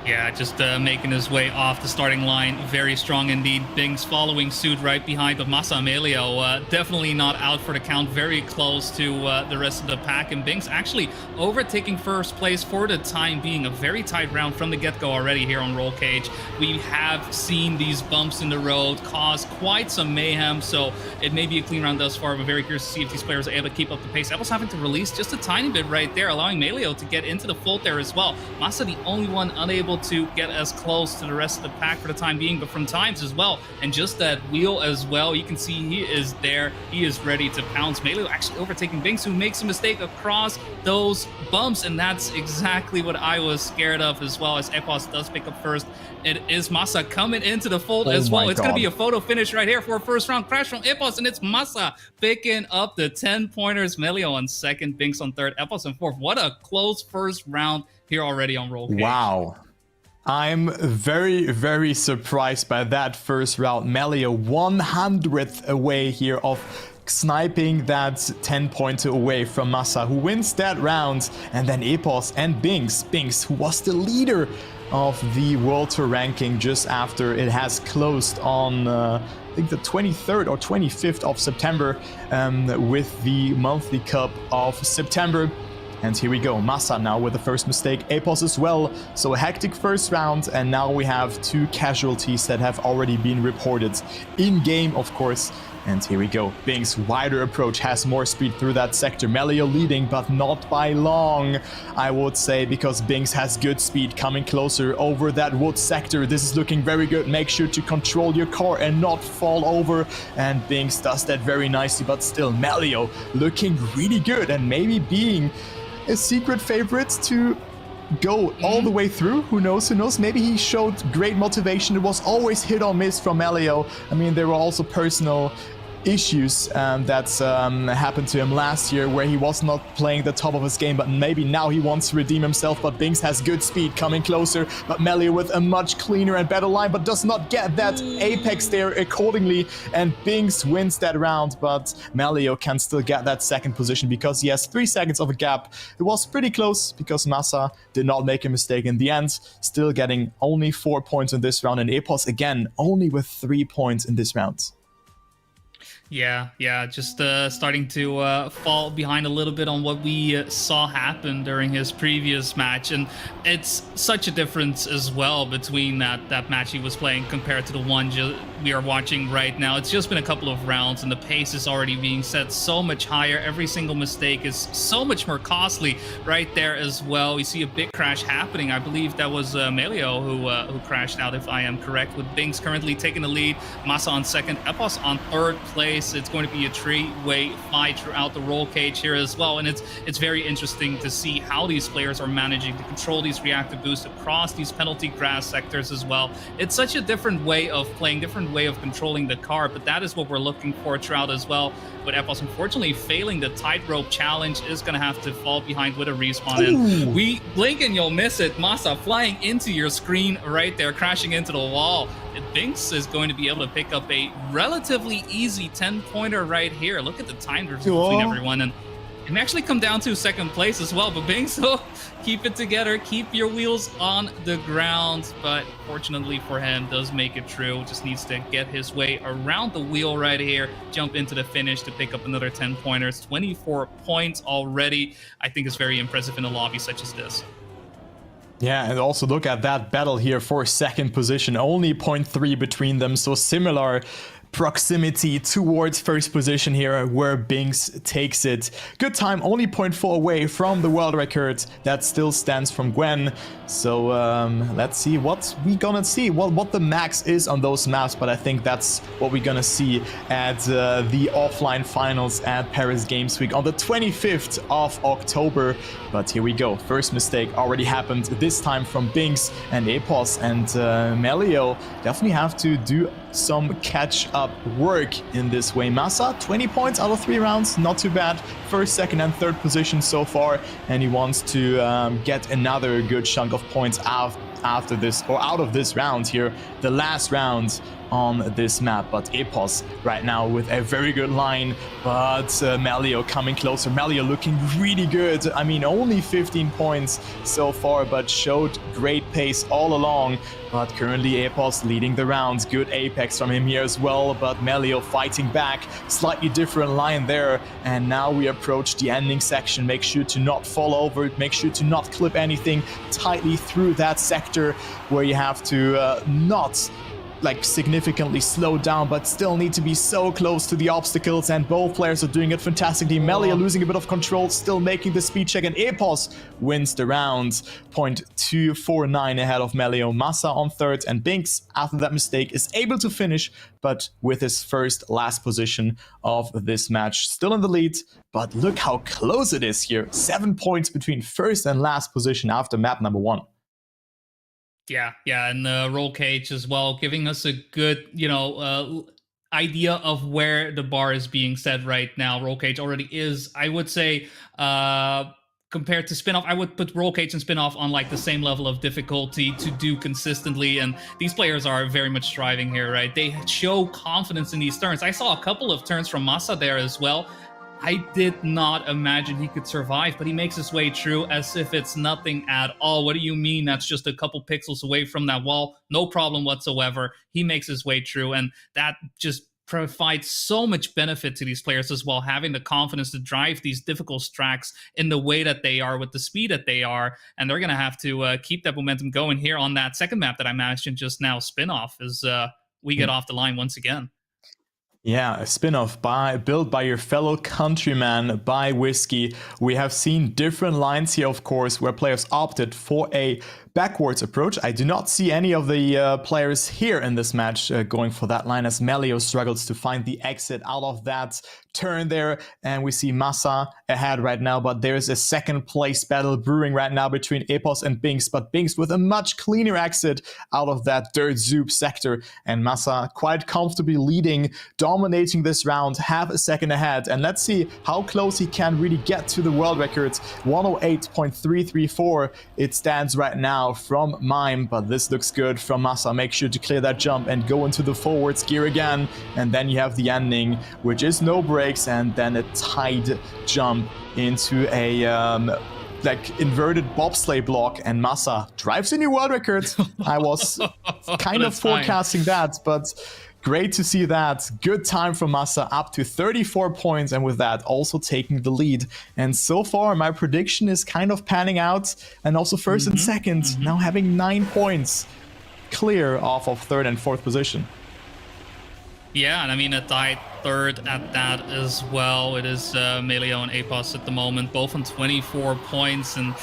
Yeah, just making his way off the starting line. Very strong indeed. Binks following suit right behind, but Massa Amelio definitely not out for the count. Very close to the rest of the pack. And Binks actually overtaking first place for the time being. A very tight round from the get-go already here on Roll Cage. We have seen these bumps in the road cause quite some mayhem, so it may be a clean round thus far. But very curious to see if these players are able to keep up the pace. Apple's having to release just a tiny bit right there, allowing Melio to get into the fold there as well. Massa the only one unable to get as close to the rest of the pack for the time being, but from times as well. And just that wheel as well, you can see he is there. He is ready to pounce. Melio actually overtaking Binks, who makes a mistake across those bumps, and that's exactly what I was scared of as well, as Epos does pick up first. It is Massa coming into the fold as well. It's going to be a photo finish right here for a first round crash from Epos, and it's Massa picking up the 10 pointers. Melio on second, Binks on third, Epos on fourth. What a close first round here already on Roll Cage. Wow. I'm very, very surprised by that first round. Melio 100th away here of sniping that 10-pointer away from Massa, who wins that round. And then Epos and Binks. Binks, who was the leader of the World Tour ranking just after it has closed on I think the 23rd or 25th of September with the monthly cup of September. And here we go, Massa now with the first mistake, Epos as well. So a hectic first round, and now we have 2 casualties that have already been reported in-game, of course. And here we go, Binks' wider approach has more speed through that sector. Melio leading, but not by long, I would say, because Binks has good speed coming closer over that wood sector. This is looking very good. Make sure to control your car and not fall over. And Binks does that very nicely, but still Melio looking really good and maybe being a secret favorite to go all the way through. Who knows? Who knows? Maybe he showed great motivation. It was always hit or miss from Melio. I mean, there were also personal issues that happened to him last year, where he was not playing the top of his game, but maybe now he wants to redeem himself. But Binks has good speed coming closer, but Melio with a much cleaner and better line, but does not get that apex there accordingly, and Binks wins that round. But Melio can still get that second position because he has 3 seconds of a gap. It was pretty close because Massa did not make a mistake in the end, still getting only 4 points in this round, and Epos again only with 3 points in this round. Yeah, just starting to fall behind a little bit on what we saw happen during his previous match. And it's such a difference as well between that match he was playing compared to the one we are watching right now. It's just been a couple of rounds and the pace is already being set so much higher. Every single mistake is so much more costly right there as well. We see a big crash happening. I believe that was Melio who crashed out, if I am correct, with Binks currently taking the lead, Massa on second, Epos on third place. It's going to be a 3-way fight throughout the Roll Cage here as well, and it's very interesting to see how these players are managing to control these reactive boosts across these penalty grass sectors as well. It's such a different way of playing, different way of controlling the car, but that is what we're looking for throughout as well. But Epos, unfortunately, failing the tightrope challenge, is going to have to fall behind with a respawn. And we blink and you'll miss it. Massa flying into your screen right there, crashing into the wall. Binks is going to be able to pick up a relatively easy 10-pointer right here. Look at the time difference between everyone. And it may actually come down to second place as well. But Binks will keep it together, keep your wheels on the ground. But fortunately for him, does make it through. Just needs to get his way around the wheel right here, jump into the finish to pick up another 10 pointers. 24 points already. I think is very impressive in a lobby such as this. Yeah, and also look at that battle here for second position. Only 0.3 between them, so similar proximity towards first position here where Binks takes it. Good time, only 0.4 away from the world record that still stands from Gwen. So let's see what we gonna see, what the max is on those maps, but I think that's what we're gonna see at the offline finals at Paris Games Week on the 25th of October. But here we go, first mistake already happened, this time from Binks and Epos, and Melio definitely have to do some catch-up work in this way. Massa, 20 points out of 3 rounds, not too bad. First, second, and third position so far, and he wants to get another good chunk of points after this, or out of this round here, the last round on this map. But Epos right now with a very good line, but Melio coming closer. Melio looking really good. I mean, only 15 points so far, but showed great pace all along. But currently Epos leading the rounds. Good apex from him here as well, but Melio fighting back. Slightly different line there. And now we approach the ending section. Make sure to not fall over. Make sure to not clip anything tightly through that sector where you have to not like significantly slow down, but still need to be so close to the obstacles, and both players are doing it fantastically. Melio losing a bit of control, still making the speed check, and Epos wins the round. 0.249 ahead of Melio. Massa on third, and Binks, after that mistake, is able to finish, but with his first last position of this match. Still in the lead, but look how close it is here. 7 points between first and last position after map number 1. Yeah, and Roll Cage as well, giving us a good, idea of where the bar is being set right now. Roll Cage already is, I would say, compared to Spinoff, I would put Roll Cage and Spinoff on like the same level of difficulty to do consistently, and these players are very much striving here, right? They show confidence in these turns. I saw a couple of turns from Massa there as well. I did not imagine he could survive, but he makes his way through as if it's nothing at all. What do you mean that's just a couple pixels away from that wall? No problem whatsoever. He makes his way through, and that just provides so much benefit to these players as well, having the confidence to drive these difficult tracks in the way that they are, with the speed that they are, and they're going to have to keep that momentum going here on that second map that I mentioned just now, Spinoff, as we get off the line once again. Yeah, a spin-off built by your fellow countryman, by Whiskey. We have seen different lines here, of course, where players opted for a backwards approach. I do not see any of the players here in this match going for that line, as Melio struggles to find the exit out of that turn there, and we see Massa ahead right now, but there's a second place battle brewing right now between Epos and Binks, but Binks with a much cleaner exit out of that dirt zoop sector, and Massa quite comfortably leading, dominating this round, half a second ahead. And let's see how close he can really get to the world record. 108.334 it stands right now from Mime, but this looks good from Massa. Make sure to clear that jump and go into the forwards gear again, and then you have the ending, which is no breaks, and then a tied jump into a like inverted bobsleigh block, and Massa drives a new world record. I was kind of forecasting that, but great to see that. Good time from Massa, up to 34 points, and with that also taking the lead. And so far my prediction is kind of panning out, and also first and second now having 9 points clear off of third and fourth position. Yeah, and I mean a tied third at that as well. It is Melio and Epos at the moment, both on 24 points, and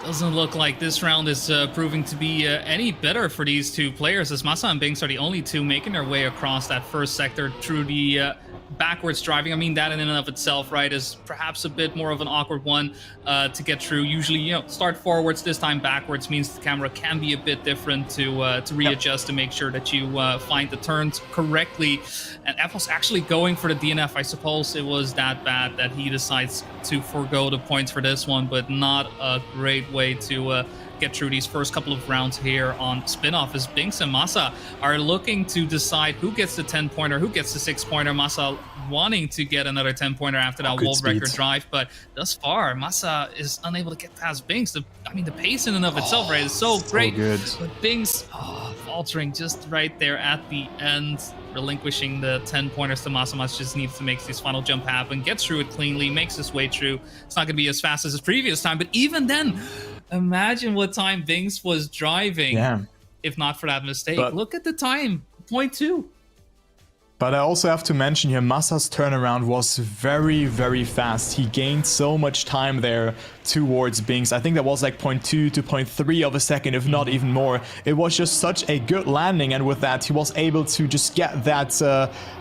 doesn't look like this round is proving to be any better for these two players, as Massa and Binks are the only two making their way across that first sector through the backwards driving. I mean, that in and of itself, right, is perhaps a bit more of an awkward one to get through. Usually, start forwards, this time backwards means the camera can be a bit different to readjust to make sure that you find the turns correctly. And Epos actually going for the DNF. I suppose it was that bad that he decides to forego the points for this one, but not a great way to get through these first couple of rounds here on Spinoff, as Binks and Massa are looking to decide who gets the 10-pointer, who gets the 6-pointer. Massa wanting to get another 10-pointer after that world record drive, but thus far Massa is unable to get past Binks. The pace in and of itself, right, is so great, good. But Binks faltering just right there at the end, relinquishing the 10-pointers to Massa. Massa just needs to make this final jump happen, gets through it cleanly, makes his way through. It's not going to be as fast as his previous time, but even then, Imagine what time Binks was driving Yeah. if not for that mistake. But- Look at the time, 0.2. But I also have to mention here, Massa's turnaround was very, very fast. He gained so much time there towards Binks. I think that was like 0.2 to 0.3 of a second, if not even more. It was just such a good landing, and with that, he was able to just get that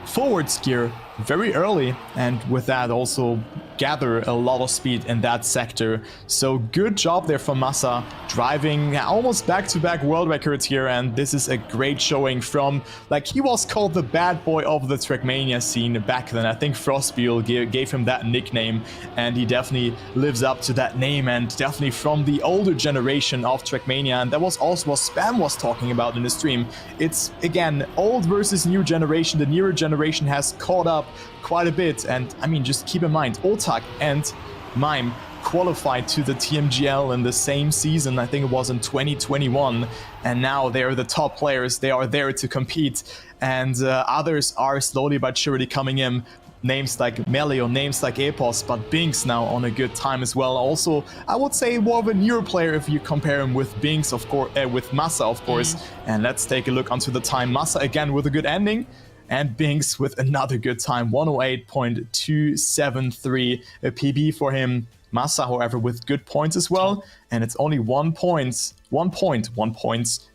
forward steer very early, and with that also gather a lot of speed in that sector. So good job there from Massa, driving almost back-to-back world records here, and this is a great showing from, like, he was called the bad boy of the Trackmania scene back then. I think Frostbeal gave him that nickname, and he definitely lives up to that name, and definitely from the older generation of Trackmania, and that was also what Spam was talking about in the stream. It's, again, old versus new generation. The newer generation has caught up quite a bit, and I mean, just keep in mind, Otak and Mime qualified to the TMGL in the same season. I think it was in 2021, and now they are the top players. They are there to compete, and others are slowly but surely coming in. Names like Melio, names like Epos, but Binks now on a good time as well. Also, I would say more of a newer player if you compare him with Binks, of course, with Massa, of course. And let's take a look onto the time. Massa again with a good ending, and Binks with another good time, 108.273, a PB for him. Massa, however, with good points as well, and it's only 1 point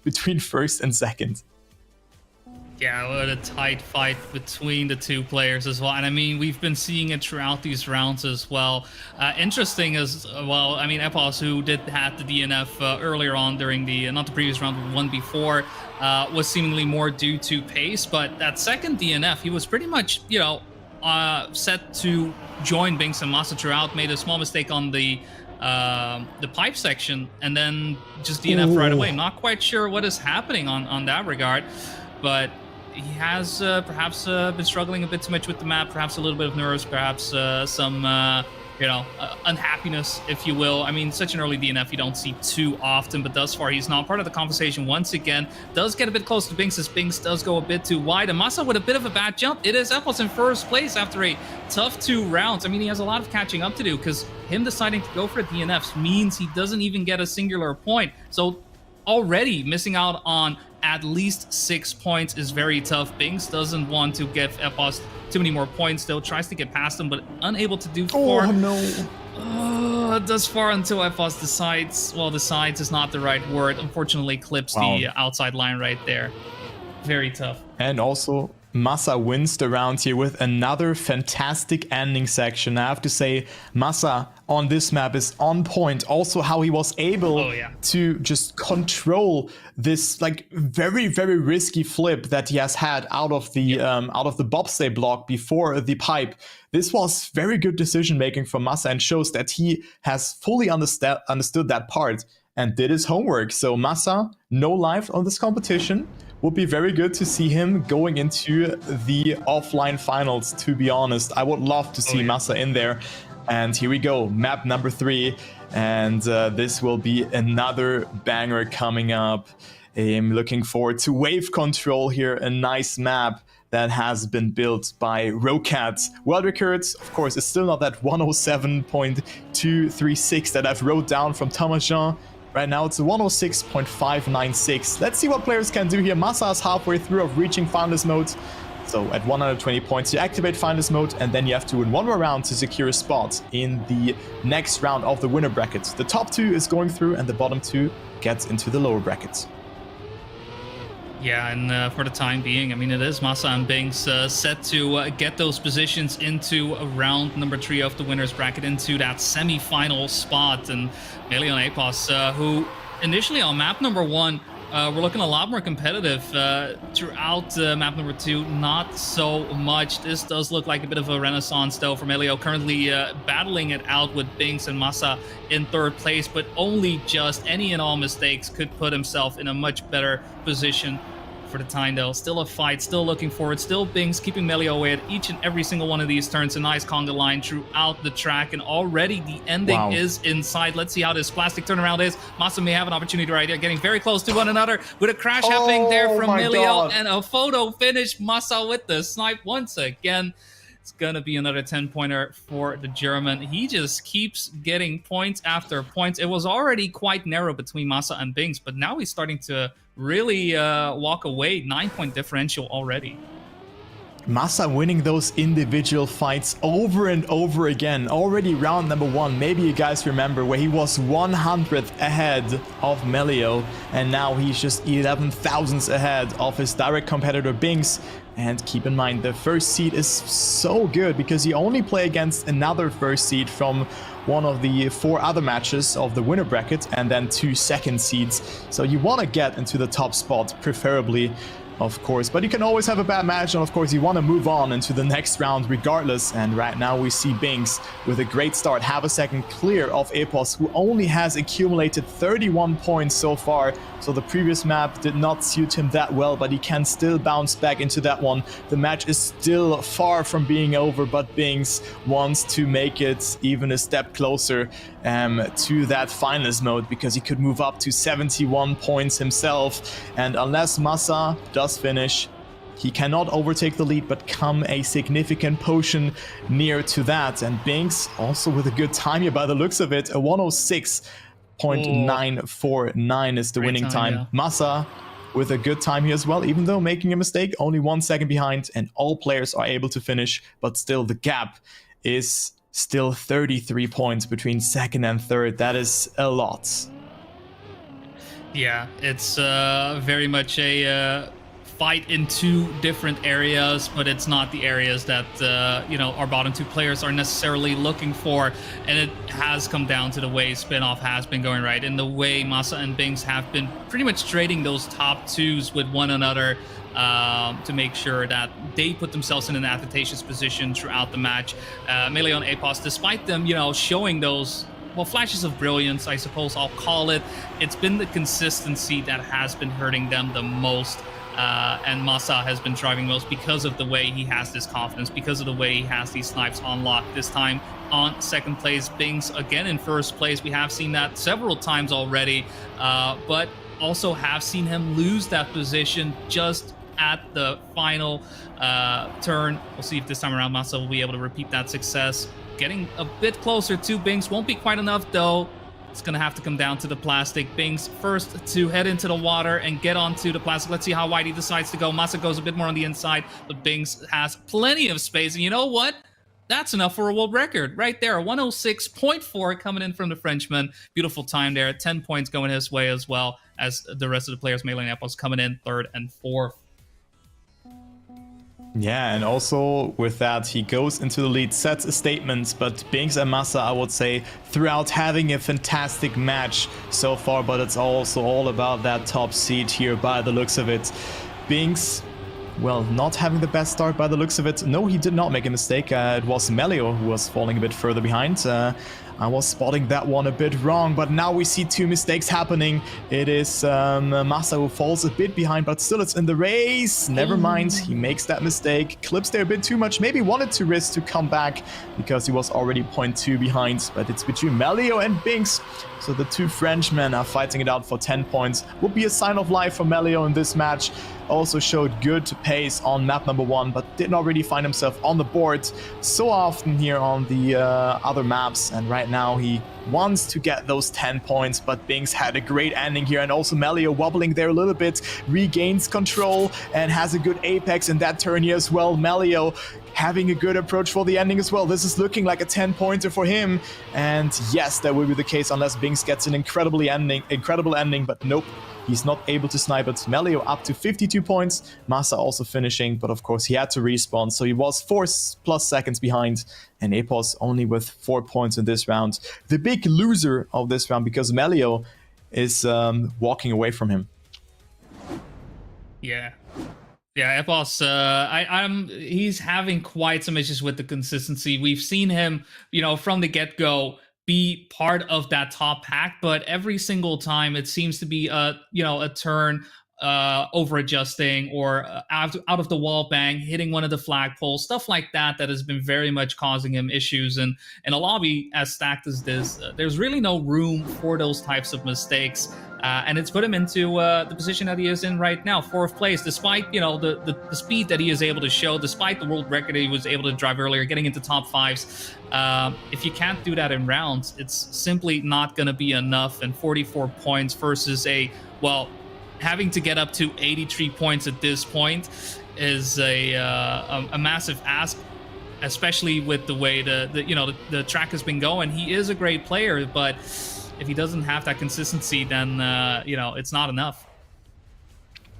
between first and second. Yeah, what a tight fight between the two players as well. And I mean, we've been seeing it throughout these rounds as well. Interesting as well, I mean, Epos, who did have the DNF earlier on during the, not the previous round, but the one before, was seemingly more due to pace. But that second DNF, he was pretty much, you know, set to join Binks and Massa throughout, made a small mistake on the pipe section, and then just DNF right away. Not quite sure what is happening on that regard, but he has perhaps been struggling a bit too much with the map, perhaps a little bit of nerves, perhaps some you know, unhappiness, if you will. I mean, such an early DNF you don't see too often, but thus far he's not part of the conversation once again. Does get a bit close to Binks, as Binks does go a bit too wide. And Massa with a bit of a bad jump. It is Epos in first place after a tough 2 rounds. I mean, he has a lot of catching up to do, because him deciding to go for DNFs means he doesn't even get a singular point. So already missing out on at least 6 points is very tough. Binks doesn't want to give Epos too many more points, though. Tries to get past him, but unable to do far. Oh, no. Does far until Epos decides, well, decides is not the right word. Unfortunately, clips the outside line right there. Very tough. And also, Massa wins the round here with another fantastic ending section. I have to say, Massa on this map is on point. Also, how he was able to just control this like very, very risky flip that he has had out of the bobsleigh block before the pipe. This was very good decision making from Massa, and shows that he has fully understood that part and did his homework. So Massa, no life on this competition. Would be very good to see him going into the offline finals, to be honest. I would love to see Massa in there. And here we go, map number 3. And this will be another banger coming up. I'm looking forward to Wave Control here, a nice map that has been built by Rocat. World records, of course, is still not that 107.236 that I've wrote down from Thomas Jean. Right now it's 106.596. Let's see what players can do here. Massa is halfway through of reaching finalist mode. So at 120 points you activate finalist mode, and then you have to win one more round to secure a spot in the next round of the winner brackets. The top 2 is going through, and the bottom 2 gets into the lower brackets. Yeah, and for the time being, I mean, it is Massa and Binks set to get those positions into round number 3 of the winner's bracket, into that semi-final spot. And Melio and Epos, who initially on map number 1 were looking a lot more competitive, throughout map number 2, not so much. This does look like a bit of a renaissance, though, for Melio, currently battling it out with Binks and Massa in 3rd place, but only just any and all mistakes could put himself in a much better position for the time, though. Still a fight, still looking forward, still Binks keeping Melio away at each and every single one of these turns. A nice conga line throughout the track, and already the ending is inside. Let's see how this plastic turnaround is. Massa may have an opportunity right here, getting very close to one another, with a crash happening there from Melio, and a photo finish. Massa with the snipe once again. It's going to be another 10-pointer for the German. He just keeps getting points after points. It was already quite narrow between Massa and Binks, but now he's starting to really walk away. 9-point differential already. Massa winning those individual fights over and over again. Already round number 1, maybe you guys remember, where he was 100th ahead of Melio, and now he's just 11 thousandths ahead of his direct competitor Binks. And keep in mind, the first seed is so good because you only play against another first seed from one of the 4 other matches of the winner bracket, and then 2 second seeds. So you want to get into the top spot, preferably, of course, but you can always have a bad match, and of course you want to move on into the next round regardless. And right now we see Binks with a great start, have a second clear of Epos, who only has accumulated 31 points so far. So the previous map did not suit him that well, but he can still bounce back into that one. The match is still far from being over, but Binks wants to make it even a step closer to that finalist mode, because he could move up to 71 points himself. And unless Massa does finish, he cannot overtake the lead, but come a significant portion near to that. And Binks also with a good time here by the looks of it, a 106.949 is the Great winning time. yeah. Massa with a good time here as well, even though making a mistake, only 1 second behind, and all players are able to finish, but still the gap is still 33 points between second and third. That is a lot. Yeah, it's very much a fight in 2 different areas, but it's not the areas that our bottom 2 players are necessarily looking for. And it has come down to the way Spinoff has been going, right, and the way Massa and Binks have been pretty much trading those top 2s with one another to make sure that they put themselves in an advantageous position throughout the match. Melio and Epos, despite them showing those flashes of brilliance, I suppose I'll call it, it's been the consistency that has been hurting them the most. And Massa has been driving most because of the way he has this confidence, because of the way he has these snipes on lock. This time on second place, Binks again in first place. We have seen that several times already, but also have seen him lose that position just at the final turn. We'll see if this time around Massa will be able to repeat that success. Getting a bit closer to Binks, won't be quite enough though. It's going to have to come down to the plastic. Binks first to head into the water and get onto the plastic. Let's see how wide he decides to go. Massa goes a bit more on the inside, but Binks has plenty of space. And you know what? That's enough for a world record right there. 106.4 coming in from the Frenchman. Beautiful time there. 10 points going his way as well as the rest of the players. Melee and Epos coming in 3rd and 4th. Yeah, and also with that, he goes into the lead, sets a statement, but Binks and Massa, I would say, throughout having a fantastic match so far, but it's also all about that top seed here by the looks of it. Binks, well, not having the best start by the looks of it. No, he did not make a mistake. It was Melio who was falling a bit further behind. I was spotting that one a bit wrong, but now we see 2 mistakes happening. It is Massa who falls a bit behind, but still it's in the race. Never mind, he makes that mistake. Clips there a bit too much, maybe wanted to risk to come back because he was already 0.2 behind, but it's between Melio and Binks. So the 2 Frenchmen are fighting it out for 10 points. Would be a sign of life for Melio in this match. Also showed good pace on map number 1, but did not really find himself on the board so often here on the other maps. And right now he wants to get those 10 points, but Binks had a great ending here, and also Melio wobbling there a little bit, regains control and has a good apex in that turn here as well. Melio having a good approach for the ending as well. This is looking like a 10-pointer for him, and yes, that will be the case unless Binks gets an incredible ending, but nope. He's not able to snipe it. Melio up to 52 points. Massa also finishing, but of course he had to respawn, so he was 4+ seconds behind. And Epos only with 4 points in this round. The big loser of this round, because Melio is walking away from him. Yeah, Epos, he's having quite some issues with the consistency. We've seen him, from the get-go, be part of that top pack, but every single time it seems to be a turn over adjusting or out of the wall bang, hitting one of the flagpoles, stuff like that has been very much causing him issues. And in a lobby as stacked as this, there's really no room for those types of mistakes. and it's put him into the position that he is in right now, 4th place, despite the speed that he is able to show, despite the world record he was able to drive earlier, getting into top 5s. If you can't do that in rounds, it's simply not going to be enough. And 44 points versus having to get up to 83 points at this point is a massive ask, especially with the way the track has been going. He is a great player, but if he doesn't have that consistency, then it's not enough.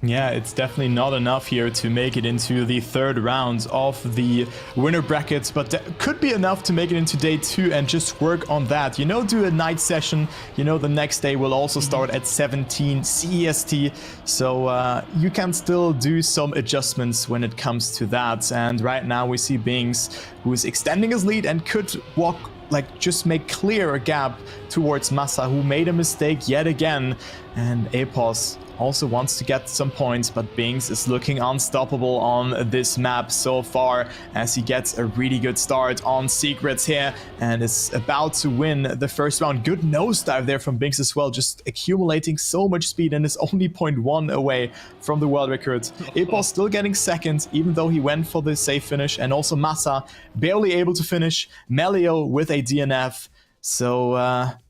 Yeah, it's definitely not enough here to make it into the 3rd round of the winner brackets, but that could be enough to make it into day 2 and just work on that. Do a night session. The next day will also start at 17 CEST, so you can still do some adjustments when it comes to that. And right now we see Bings, who is extending his lead and could just make clear a gap towards Massa, who made a mistake yet again. And Epos also wants to get some points, but Bings is looking unstoppable on this map so far, as he gets a really good start on Secrets here and is about to win the first round. Good nosedive there from Bings as well, just accumulating so much speed and is only 0.1 away from the world record. Epos still getting 2nd, even though he went for the safe finish, and also Massa barely able to finish. Melio with a DNF. So,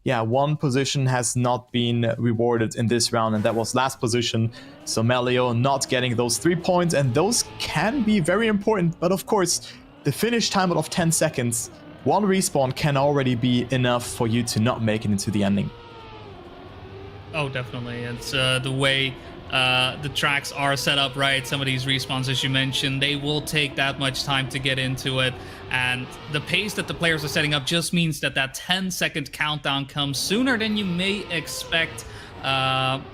one position has not been rewarded in this round, and that was last position. So Melio not getting those 3 points, and those can be very important. But of course, the finish time of 10 seconds, 1 respawn can already be enough for you to not make it into the ending. Oh, definitely. It's the way the tracks are set up, right? Some of these respawns, as you mentioned, they will take that much time to get into it. And the pace that the players are setting up just means that 10-second countdown comes sooner than you may expect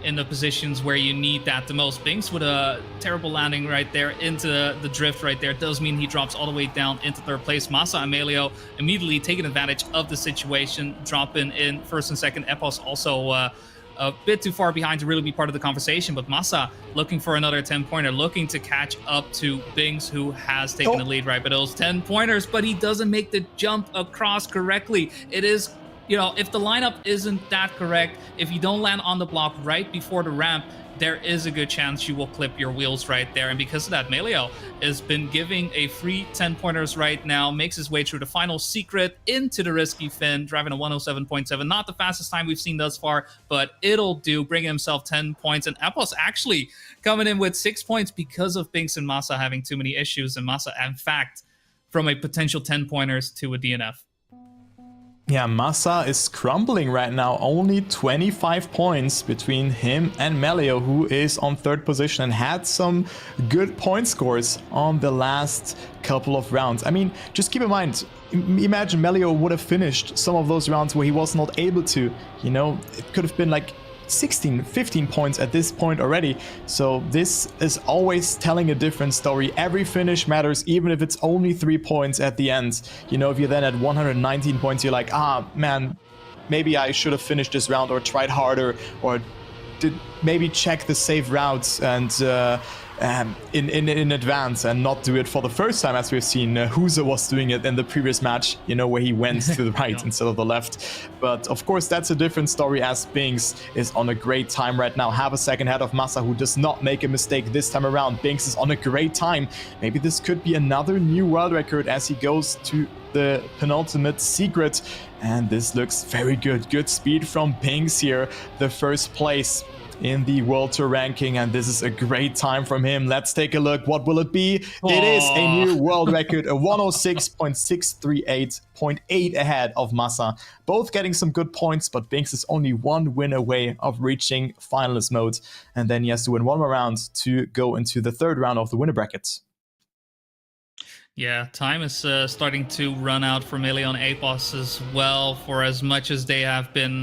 in the positions where you need that the most. Bings with a terrible landing right there into the drift right there. It does mean he drops all the way down into 3rd place. Massa and Melio immediately taking advantage of the situation, dropping in 1st and 2nd. Epos also a bit too far behind to really be part of the conversation, but Massa looking for another 10-pointer, looking to catch up to Bings, who has taken the lead right by those 10 pointers, but he doesn't make the jump across correctly. It is, if the lineup isn't that correct, if you don't land on the block right before the ramp, there is a good chance you will clip your wheels right there. And because of that, Melio has been giving a free 10-pointers right now, makes his way through the final secret into the risky fin, driving a 107.7. Not the fastest time we've seen thus far, but it'll do, bringing himself 10 points. And Epos actually coming in with 6 points because of Bings and Massa having too many issues. And Massa, in fact, from a potential 10-pointers to a DNF. Yeah, Massa is crumbling right now. Only 25 points between him and Melio, who is on 3rd position and had some good point scores on the last couple of rounds. I mean, just keep in mind, imagine Melio would have finished some of those rounds where he was not able to. It could have been like 16, 15 points at this point already. So this is always telling a different story. Every finish matters, even if it's only 3 points at the end. If you're then at 119 points, you're like, man, maybe I should have finished this round or tried harder, or did maybe check the safe routes and in advance and not do it for the first time, as we've seen Huza was doing it in the previous match, where he went to the right instead of the left. But of course, that's a different story, as Bings is on a great time right now. Have a second ahead of Massa, who does not make a mistake this time around. Bings is on a great time. Maybe this could be another new world record as he goes to the penultimate secret. And this looks very good. Good speed from Bings here. The 1st place in the World Tour ranking, and this is a great time from him. Let's take a look. What will it be? It is a new world record, a 106.638.8 ahead of Massa. Both getting some good points, but Bings is only 1 win away of reaching finalist mode, and then he has to win 1 more round to go into the 3rd round of the winner brackets. Yeah, time is starting to run out for Melio and Epos as well, for as much as they have been,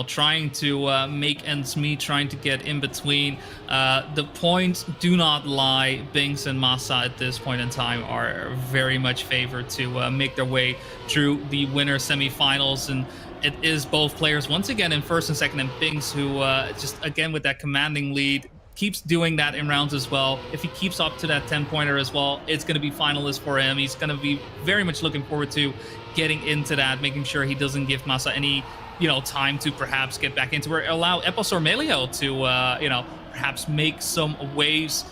trying to make ends meet, trying to get in between. The points do not lie. Bings and Massa at this point in time are very much favored to make their way through the winner semifinals. And it is both players once again in 1st and 2nd, and Bings, who just again with that commanding lead, keeps doing that in rounds as well. If he keeps up to that 10-pointer as well, it's going to be finalist for him. He's going to be very much looking forward to getting into that, making sure he doesn't give Massa any time to perhaps get back into it, allow Epos or Melio to, perhaps make some waves.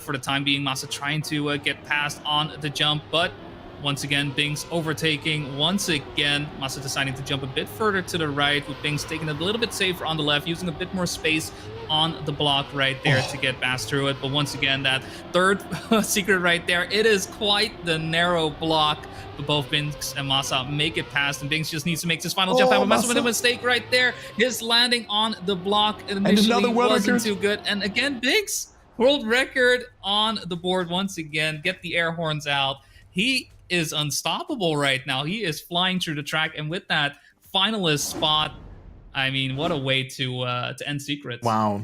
For the time being, Masa trying to get past on the jump, but once again, Bings overtaking. Once again, Masa deciding to jump a bit further to the right, with Bings taking it a little bit safer on the left, using a bit more space on the block right there to get past through it. But once again, that third secret right there, it is quite the narrow block. But both Bings and Masa make it past, and Bings just needs to make his final jump. But Masa with a mistake right there. His landing on the block initially wasn't too good. And again, Bings, world record on the board once again. Get the air horns out. He is unstoppable right now. He is flying through the track, and with that finalist spot, I mean, what a way to end secrets. Wow.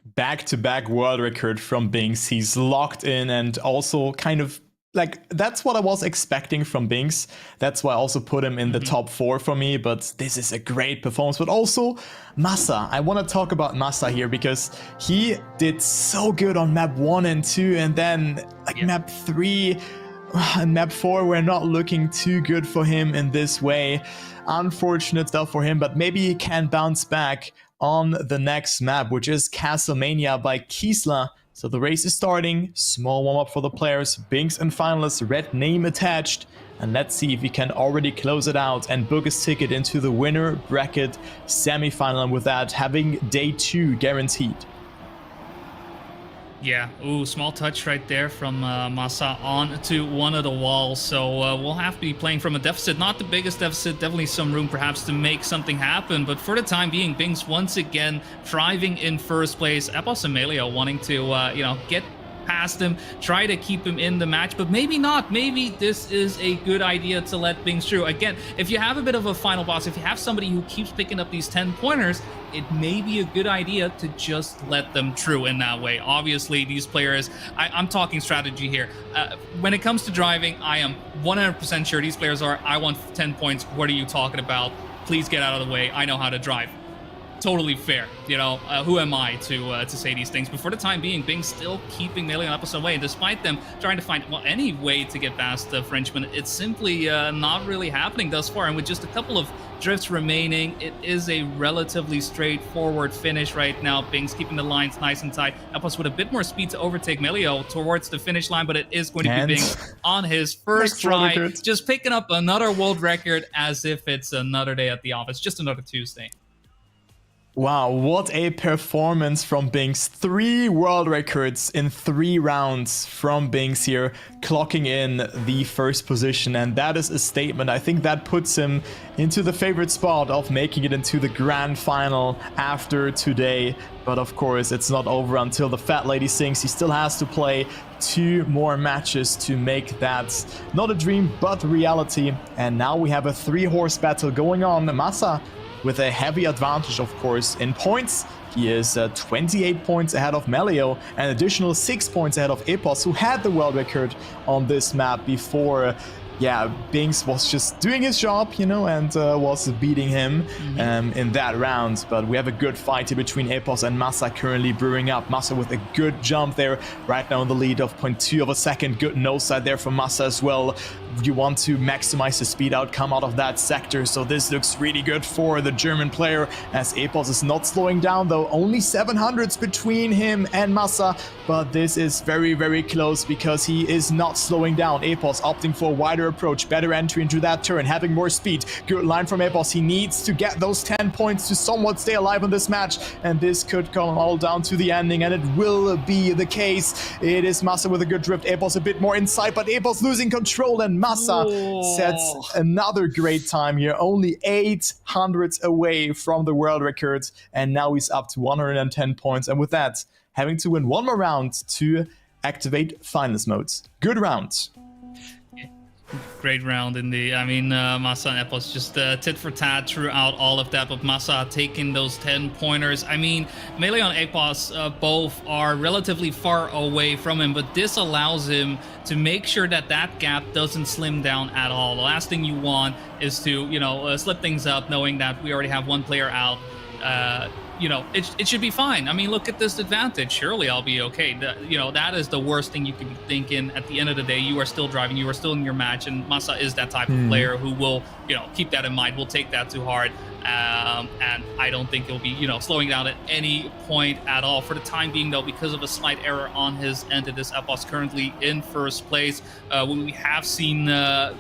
Back-to-back world record from Bings. He's locked in, and also kind of like, that's what I was expecting from Bings. That's why I also put him in the top 4 for me, but this is a great performance. But also Masa, I want to talk about Masa here, because he did so good on map 1 and 2, and then like map 3 and map 4 were not looking too good for him in this way. Unfortunate stuff for him, but maybe he can bounce back on the next map, which is Castlemania by Kiesler. So the race is starting, small warm-up for the players, Bings and finalists, red name attached, and let's see if we can already close it out and book his ticket into the winner bracket semi-final, and with that having day 2 guaranteed. Yeah, ooh, small touch right there from Masa onto one of the walls. So we'll have to be playing from a deficit. Not the biggest deficit, definitely some room perhaps to make something happen. But for the time being, Bings once again driving in first place. Epos and Melio wanting to, get past him, try to keep him in the match, but maybe not. Maybe this is a good idea to let Bings through. Again, if you have a bit of a final boss, if you have somebody who keeps picking up these 10 pointers, it may be a good idea to just let them through in that way. Obviously, these players, I'm talking strategy here. When it comes to driving, I am 100% sure these players are, I want 10 points. What are you talking about? Please get out of the way. I know how to drive. Totally fair, who am I to say these things? But for the time being, Bing still keeping Melee and Epos away, and despite them trying to find any way to get past the Frenchman, it's simply not really happening thus far. And with just a couple of drifts remaining, it is a relatively straightforward finish right now. Bing's keeping the lines nice and tight. Epos with a bit more speed to overtake Melio towards the finish line, but it is going to be Bing on his first try, just picking up another world record as if it's another day at the office, just another Tuesday. Wow, what a performance from Bings. 3 world records in 3 rounds from Bings here, clocking in the first position, and that is a statement. I think that puts him into the favorite spot of making it into the grand final after today. But of course, it's not over until the fat lady sings. He still has to play 2 more matches to make that not a dream, but reality. And now we have a 3-horse battle going on. Masa with a heavy advantage, of course, in points. He is 28 points ahead of Melio, and additional 6 points ahead of Epos, who had the world record on this map before. Bings was just doing his job, and was beating him in that round. But we have a good fight here between Epos and Masa currently brewing up. Masa with a good jump there, right now in the lead of 0.2 of a second. Good nose side there from Masa as well. You want to maximize the speed outcome out of that sector, so this looks really good for the German player, as Epos is not slowing down though. Only 700s between him and Masa, but this is very, very close because he is not slowing down. Epos opting for a wider approach, better entry into that turn, having more speed. Good line from Epos. He needs to get those 10 points to somewhat stay alive in this match, and this could come all down to the ending, and it will be the case. It is Masa with a good drift. Epos a bit more inside, but Epos losing control, and Masa sets another great time here. Only 800s away from the world record, and now he's up to 110 points, and with that, having to win 1 more round to activate finalist modes. Good round. Great round indeed. I mean, Masa and Epos just tit for tat throughout all of that, but Masa taking those 10 pointers. I mean, Melee and Epos both are relatively far away from him, but this allows him to make sure that that gap doesn't slim down at all. The last thing you want is to, slip things up, knowing that we already have 1 player out. it should be fine. I mean, look at this advantage. Surely I'll be okay. That is the worst thing you could be thinking. At the end of the day, you are still driving, you are still in your match, and Massa is that type of player who will, keep that in mind, will take that to heart. And I don't think he'll be, slowing down at any point at all. For the time being, though, because of a slight error on his end, it is Epos currently in first place. We have seen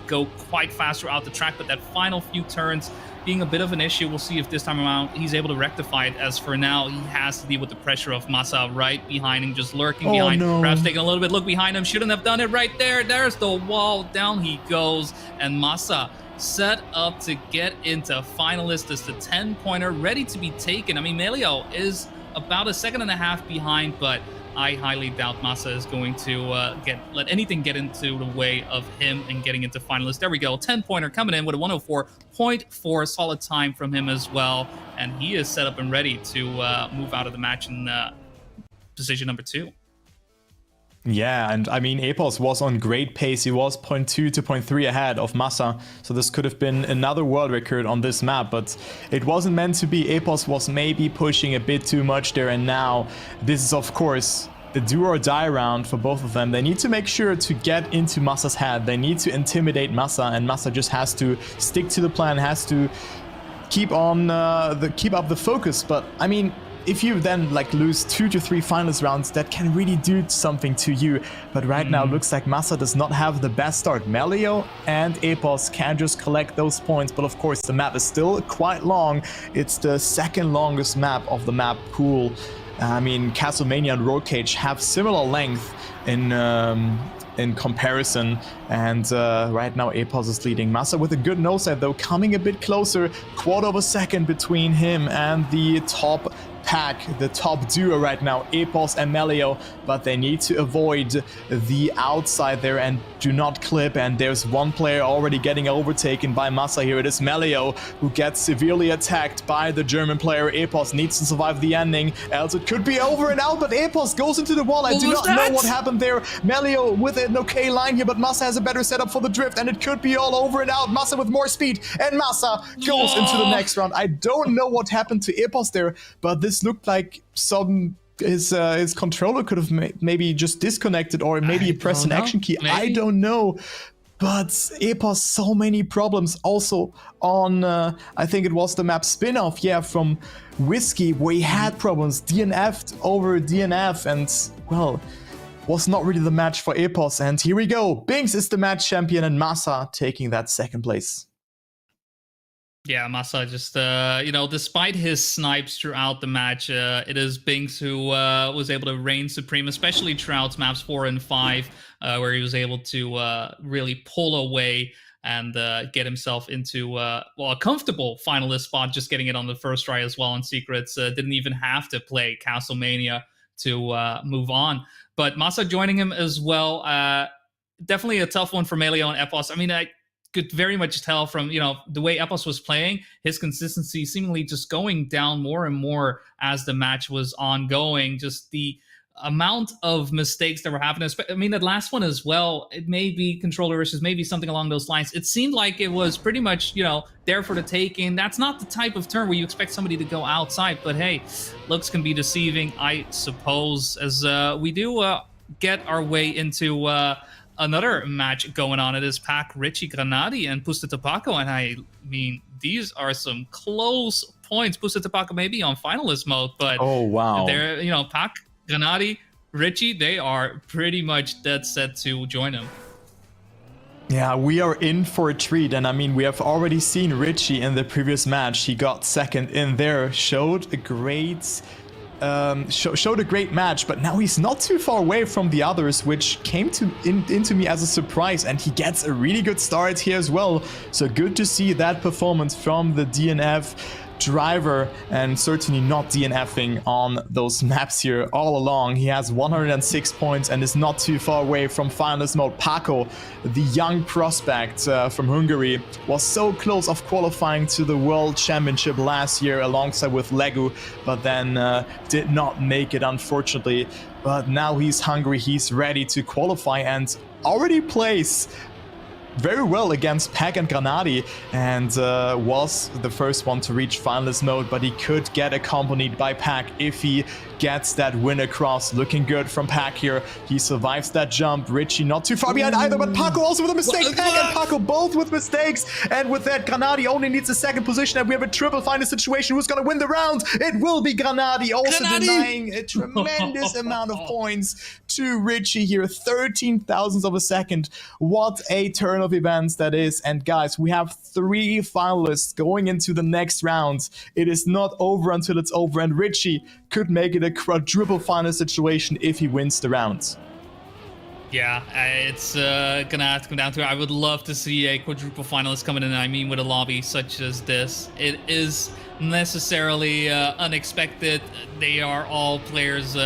go quite fast throughout the track, but that final few turns being a bit of an issue. We'll see if this time around he's able to rectify it. As for now, he has to deal with the pressure of Massa right behind him, just lurking behind. No. Perhaps taking a little bit look behind him. Shouldn't have done it right there. There's the wall. Down he goes. And Massa set up to get into finalist as the 10-pointer ready to be taken. I mean, Melio is about a second and a half behind, but I highly doubt Massa is going to let anything get into the way of him and getting into finalist. There we go. 10-pointer coming in with a 104.4. Solid time from him as well. And he is set up and ready to move out of the match in position number 2. Yeah, and I mean, Epos was on great pace. He was 0.2 to 0.3 ahead of Massa, so this could have been another world record on this map, but it wasn't meant to be. Epos was maybe pushing a bit too much there, and now this is, of course, the do or die round for both of them. They need to make sure to get into Massa's head. They need to intimidate Massa, and Massa just has to stick to the plan, has to keep on keep up the focus. But I mean, if you then lose 2 to 3 finals rounds, that can really do something to you. But right now, looks like Massa does not have the best start. Melio and Epos can just collect those points, but of course the map is still quite long. It's the second longest map of the map pool. I mean, Castlemania and Road Cage have similar length in comparison, and right now Epos is leading. Massa with a good nose-side though, coming a bit closer, quarter of a second between him and the top pack, the top duo right now, Epos and Melio, but they need to avoid the outside there and do not clip. And there's one player already getting overtaken by Massa here. It is Melio who gets severely attacked by the German player. Epos needs to survive the ending, else it could be over and out, but Epos goes into the wall. I do not know what happened there. Melio with an okay line here, but Massa has a better setup for the drift, and it could be all over and out. Massa with more speed, and Massa goes into the next round. I don't know what happened to Epos there, but this looked like his controller could have maybe just disconnected, or maybe pressed an action key. Maybe. I don't know. But Epos, so many problems. Also on, I think it was the map spin-off, from Whiskey, where he had problems. DNF'd over DNF, and, well, was not really the match for Epos. And here we go. Binks is the match champion, and Massa taking that second place. Yeah, Massa just, despite his snipes throughout the match, it is Binks who was able to reign supreme, especially throughout maps 4 and 5, where he was able to really pull away and get himself into, a comfortable finalist spot, just getting it on the first try as well in Secrets. Didn't even have to play Castlemania to move on. But Massa joining him as well, definitely a tough one for Melio and Epos. I mean, I could very much tell from, the way Epos was playing, his consistency seemingly just going down more and more as the match was ongoing. Just the amount of mistakes that were happening. I mean, that last one as well, it may be controller issues, maybe something along those lines. It seemed like it was pretty much, there for the taking. That's not the type of turn where you expect somebody to go outside, but hey, looks can be deceiving, I suppose, as we do get our way into another match going on. It is Pac, Richie Granadi, and Pusta Tapaco, and I mean, these are some close points. Pusta Tapaco may be on finalist mode, but oh wow, they're Pac, Granadi, Richie, they are pretty much dead set to join him. Yeah, we are in for a treat, and I mean, we have already seen Richie in the previous match. He got second in there, showed a great match, but now he's not too far away from the others, which came into me as a surprise, and he gets a really good start here as well. So good to see that performance from the DNF driver, and certainly not DNFing on those maps here all along. He has 106 points and is not too far away from finalist mode. Paco, the young prospect from Hungary, was so close of qualifying to the World Championship last year alongside with Legu, but then did not make it, unfortunately. But now he's hungry, he's ready to qualify, and already plays very well against Pack and Granadi and was the first one to reach finalist mode, but he could get accompanied by Pack if he gets that win across. Looking good from Pack here. He survives that jump. Richie not too far behind either, but Paco also with a mistake. Pack and Paco both with mistakes. And with that, Granadi only needs a second position, and we have a triple final situation. Who's going to win the round? It will be Granadi, also denying a tremendous amount of points to Richie here. 13 thousandths of a second. What a turn of events that is. And guys, we have 3 finalists going into the next round. It is not over until it's over, and Richie could make it a quadruple final situation if he wins the round. Yeah, it's gonna have to come down to it. I would love to see a quadruple finalist coming in. I mean, with a lobby such as this, it is necessarily unexpected. They are all players,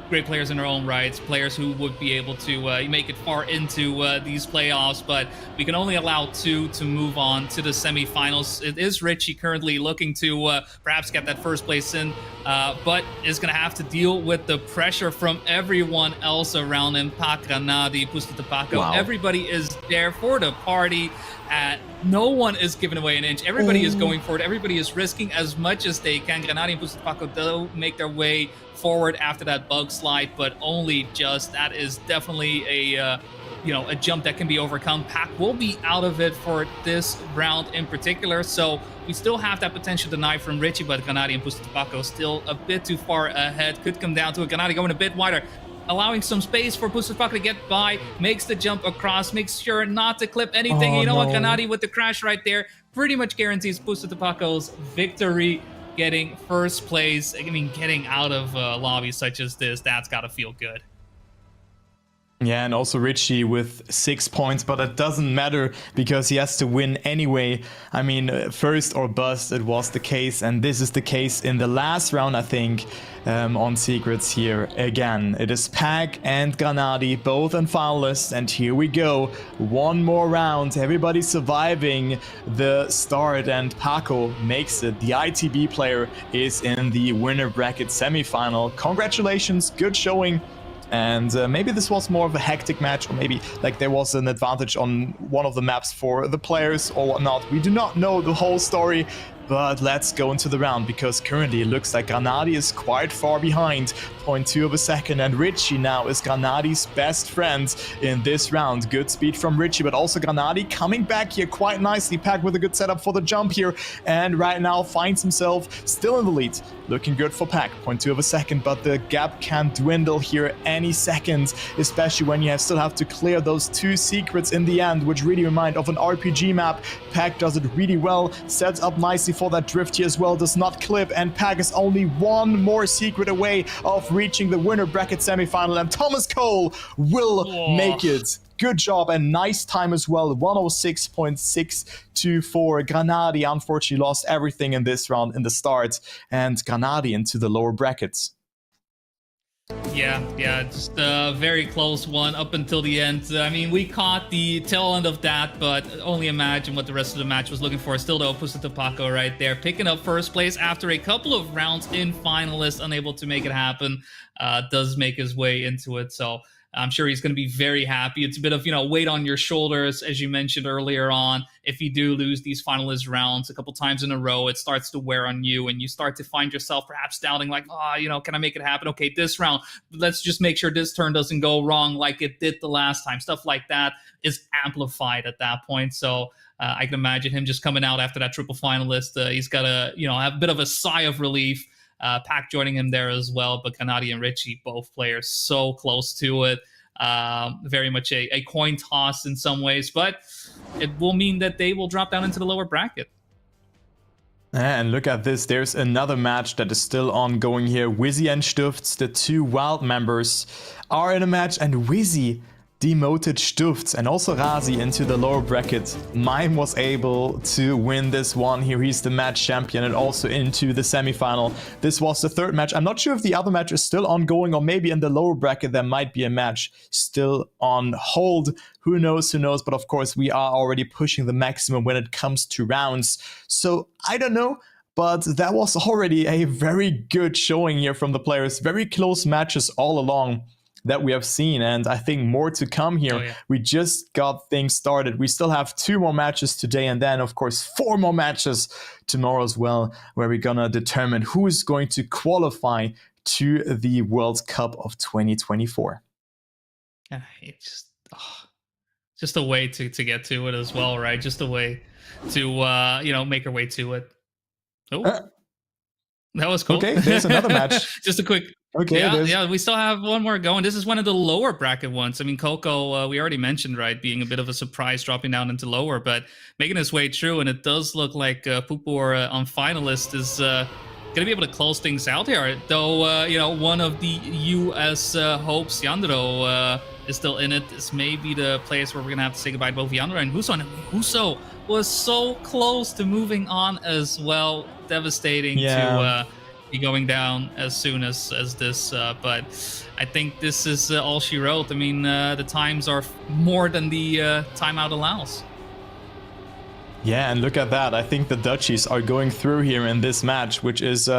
great players in their own rights, players who would be able to make it far into these playoffs, but we can only allow 2 to move on to the semifinals. It is Richie currently looking to perhaps get that first place in, but is going to have to deal with the pressure from everyone else around him. Pac, Granadi, Pusta Paco, everybody is there for the party. No one is giving away an inch. Everybody is going for it. Everybody is risking as much as they can. Granadi and Pusta Paco do make their way forward after that bug slide, but only just. That is definitely a jump that can be overcome. Pac will be out of it for this round in particular, so we still have that potential deny from Richie, but Granadi and Pusta Paco still a bit too far ahead. Could come down to it. Granadi going a bit wider, allowing some space for Pusta Paco to get by, makes the jump across, makes sure not to clip anything. You know what, Granadi with the crash right there pretty much guarantees Pusta Paco's victory, getting first place. I mean, getting out of lobbies such as this, that's got to feel good. Yeah, and also Richie with 6 points, but it doesn't matter because he has to win anyway. I mean, first or bust, it was the case, and this is the case in the last round, I think, on Secrets here. Again, it is Pac and Granadi, both in finalists, and here we go. One more round, everybody surviving the start, and Paco makes it. The ITB player is in the winner bracket semifinal. Congratulations, good showing. And maybe this was more of a hectic match, or maybe like there was an advantage on one of the maps for the players or whatnot. We do not know the whole story, but let's go into the round, because currently it looks like Granadi is quite far behind, 0.2 of a second, and Richie now is Granadi's best friend in this round. Good speed from Richie, but also Granadi coming back here quite nicely. Packed with a good setup for the jump here, and right now finds himself still in the lead. Looking good for Pack, 0.2 of a second, but the gap can dwindle here any second, especially when you still have to clear those 2 secrets in the end, which really remind of an RPG map. Pack does it really well, sets up nicely for that drift here as well, does not clip, and Pack is only 1 more secret away of reaching the winner bracket semifinal, and Thomas Cole will make it. Good job and nice time as well, 106.624. Granadi unfortunately lost everything in this round in the start, and Granadi into the lower brackets. Yeah, just a very close one up until the end. I mean, we caught the tail end of that, but only imagine what the rest of the match was looking for. Still, though, Pusta Paco right there, picking up first place after a couple of rounds in finalists, unable to make it happen. Does make his way into it, so I'm sure he's going to be very happy. It's a bit of, weight on your shoulders, as you mentioned earlier on. If you do lose these finalist rounds a couple times in a row, it starts to wear on you, and you start to find yourself perhaps doubting, like, can I make it happen? Okay, this round, let's just make sure this turn doesn't go wrong like it did the last time. Stuff like that is amplified at that point. So I can imagine him just coming out after that triple finalist. He's got to, have a bit of a sigh of relief. Pac joining him there as well, but Granadi and Richie, both players so close to it. Very much a coin toss in some ways, but it will mean that they will drop down into the lower bracket. And look at this, there's another match that is still ongoing here. Wizzy and Stufts, the 2 Wild members, are in a match, and Wizzy demoted Stufts and also Razi into the lower bracket. Mime was able to win this one here. He's the match champion and also into the semifinal. This was the 3rd match. I'm not sure if the other match is still ongoing, or maybe in the lower bracket there might be a match still on hold. Who knows, but of course we are already pushing the maximum when it comes to rounds. So I don't know, but that was already a very good showing here from the players. Very close matches all along. that we have seen, and I think more to come here. Oh, yeah. We just got things started. We still have 2 more matches today, and then, of course, 4 more matches tomorrow as well, where we're gonna determine who is going to qualify to the World Cup of 2024. Yeah, it's just a way to get to it as well, right? Just a way to make our way to it. Oh, that was cool. Okay, there's another match. Just a quick. Okay, yeah, we still have one more going. This is one of the lower bracket ones. I mean, Coco, we already mentioned, right, being a bit of a surprise, dropping down into lower, but making his way through, and it does look like Pupor on finalist is going to be able to close things out here. Though, one of the U.S. hopes, Yandro, is still in it. This may be the place where we're going to have to say goodbye to both Yandro and Huso. And Huso was so close to moving on as well. Devastating to be going down as soon as this. But I think this is all she wrote. I mean, the times are more than the timeout allows. Yeah, and look at that. I think the Dutchies are going through here in this match, which is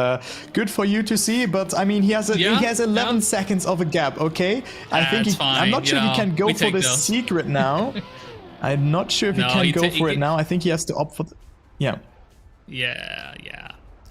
good for you to see. But I mean, he has 11 seconds of a gap. Okay, I think I'm not sure if he can go for the secret now. I'm not sure if he can go for it now. I think he has to opt for. Yeah.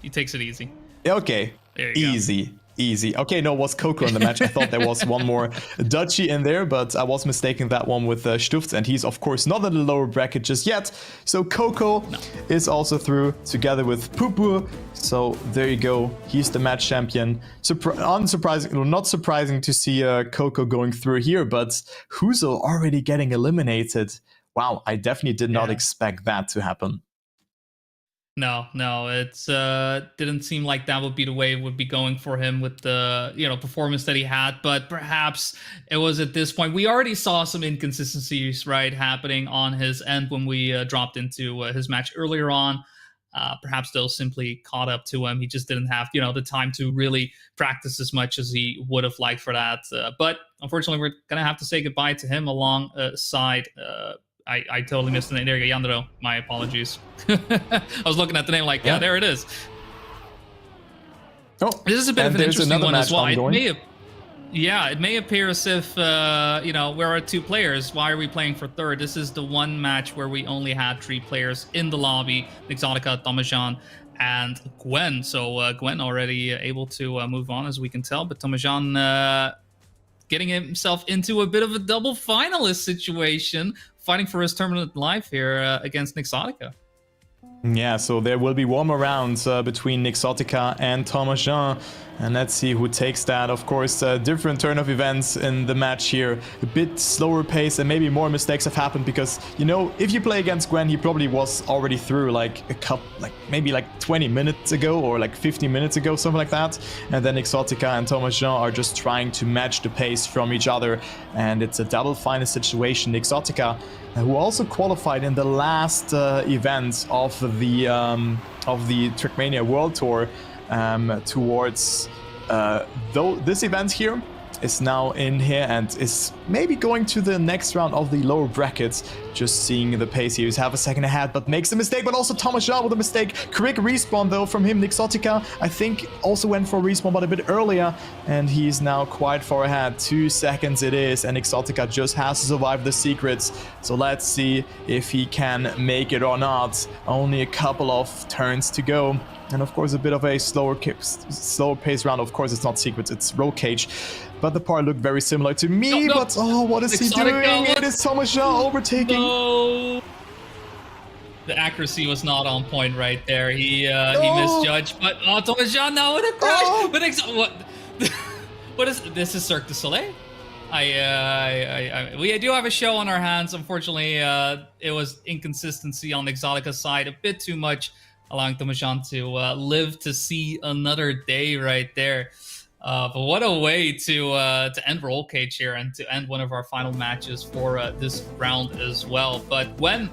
He takes it easy. Okay, easy. Okay, no, it was Coco in the match. I thought there was one more Dutchie in there, but I was mistaken that one with Stuft, and he's of course not in the lower bracket just yet. So Coco is also through together with Pupu. So there you go. He's the match champion. Unsurprising, well, not surprising to see Coco going through here, but Huso already getting eliminated. Wow, I definitely did not expect that to happen. No, it didn't seem like that would be the way it would be going for him with the performance that he had. But perhaps it was at this point. We already saw some inconsistencies, right, happening on his end when we dropped into his match earlier on. Perhaps those simply caught up to him. He just didn't have the time to really practice as much as he would have liked for that. But unfortunately, we're gonna have to say goodbye to him alongside. I totally missed the name. There you go, Yandro. My apologies. I was looking at the name like, there it is. Oh, this is a bit of an interesting one as well. Ongoing. It may appear as if, where are 2 players? Why are we playing for third? This is the one match where we only had 3 players in the lobby. Exotica, Tomajan, and Gwen. So Gwen already able to move on, as we can tell. But Tomajan getting himself into a bit of a double finalist situation, fighting for his tournament life here against Exotica. Yeah, so there will be one more rounds between Exotica and Tomajan. And let's see who takes that. Of course, different turn of events in the match here. A bit slower pace and maybe more mistakes have happened because, if you play against Gwen, he probably was already through maybe 20 minutes ago or 15 minutes ago, something like that. And then Exotica and Tomajan are just trying to match the pace from each other. And it's a double final situation. Exotica, who also qualified in the last event of the Trackmania World Tour, towards this event here is now in here and is maybe going to the next round of the lower brackets. Just seeing the pace here. He's half a second ahead, but makes a mistake. But also Tomajan with a mistake. Quick respawn though from him. Exotica, I think, also went for a respawn, but a bit earlier. And he's now quite far ahead. 2 seconds it is. And Exotica just has to survive the secrets. So let's see if he can make it or not. Only a couple of turns to go. And of course, a bit of a slower pace round. Of course, it's not secrets, it's roll cage. But the part looked very similar to me. No. But what is he doing? It is Tomajan overtaking. No. The accuracy was not on point right there. He misjudged. But Tomajan now with a crash. Oh. But what? What is this? Is Cirque du Soleil? We do have a show on our hands. Unfortunately, it was inconsistency on Exotica's side, a bit too much, allowing Tomajan to live to see another day right there. But what a way to end Roll Cage here and to end one of our final matches for this round as well. But when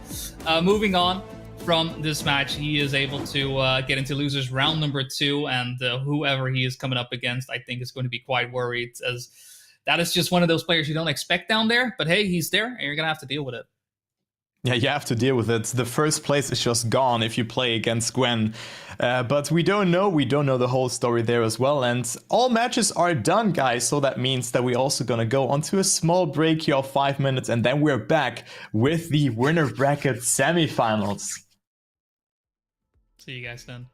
moving on from this match, he is able to get into losers round number 2, and whoever he is coming up against, I think, is going to be quite worried, as that is just one of those players you don't expect down there. But hey, he's there, and you're gonna have to deal with it. Yeah, you have to deal with it. The first place is just gone if you play against Gwen. But we don't know the whole story there as well. And all matches are done, guys. So that means that we're also going to go onto a small break here of 5 minutes. And then we're back with the winner bracket semifinals. See you guys then.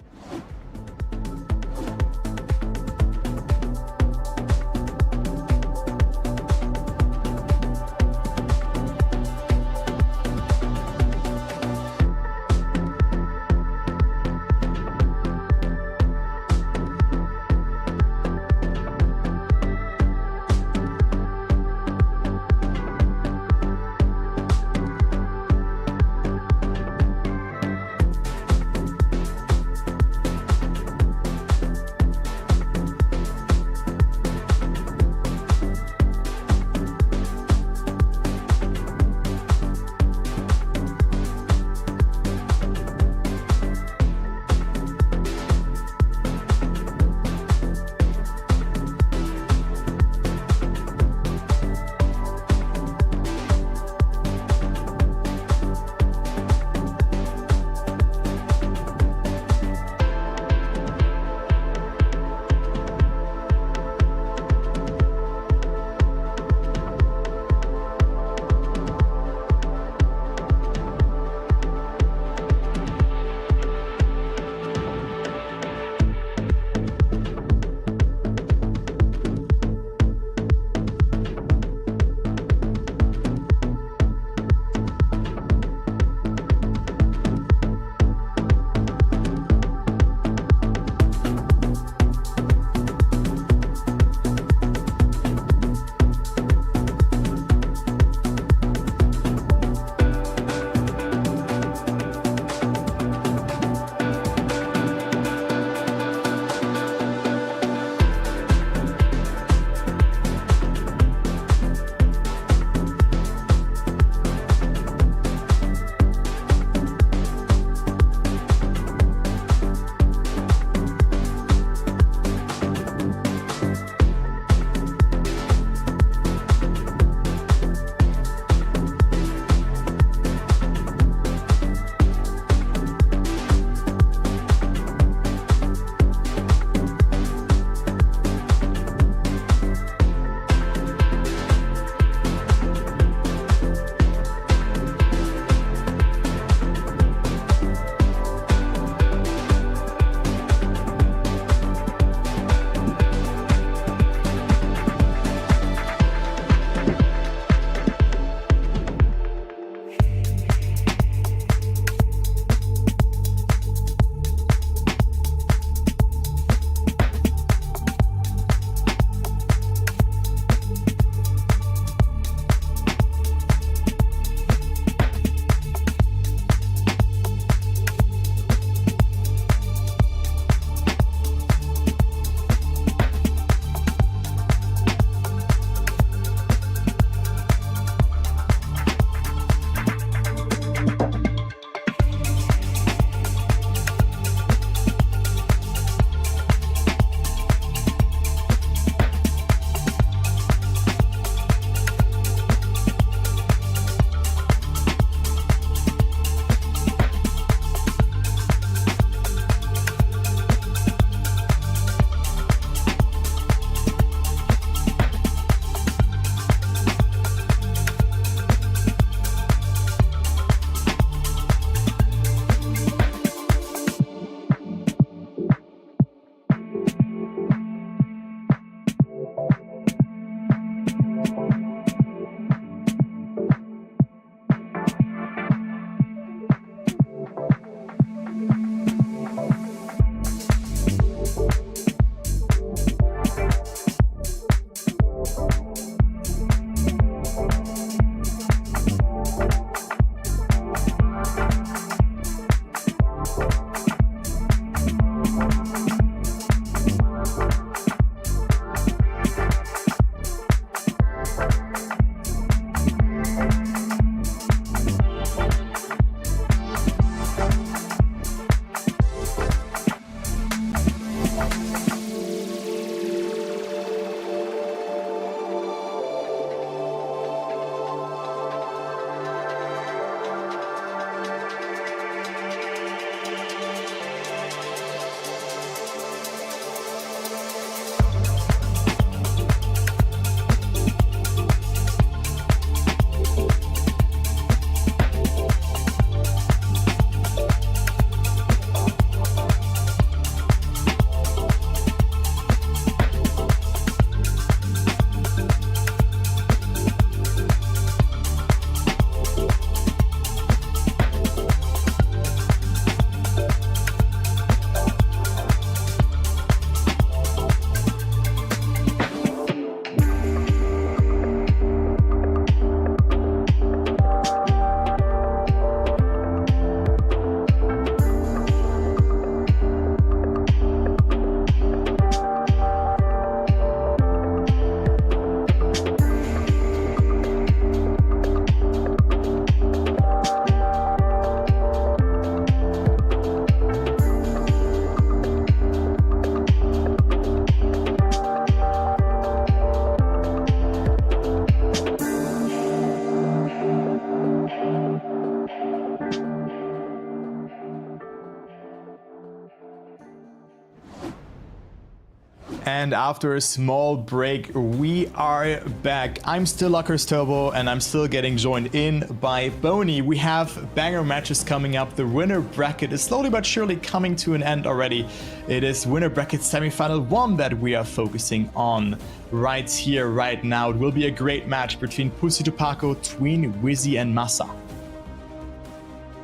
And after a small break, we are back. I'm still Luckers Turbo, and I'm still getting joined in by Boney. We have banger matches coming up. The winner bracket is slowly but surely coming to an end already. It is winner bracket semifinal 1 that we are focusing on right here, right now. It will be a great match between Pussy Tupaco, Tween, Wizzy, and Massa.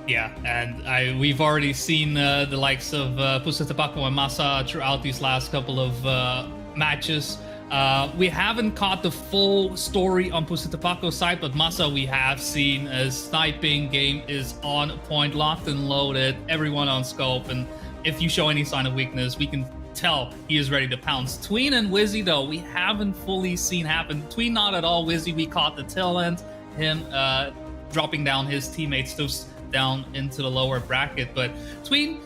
Yeah, and we've already seen the likes of Pusa Tapaco and Massa throughout these last couple of matches. We haven't caught the full story on Pusa Tapaco's side, but Massa we have seen his sniping game is on point, locked and loaded, everyone on scope, and if you show any sign of weakness, we can tell he is ready to pounce. Tween and Wizzy, though, we haven't fully seen happen. Tween not at all. Wizzy, we caught the tail end, him dropping down his teammates down into the lower bracket, but Tween,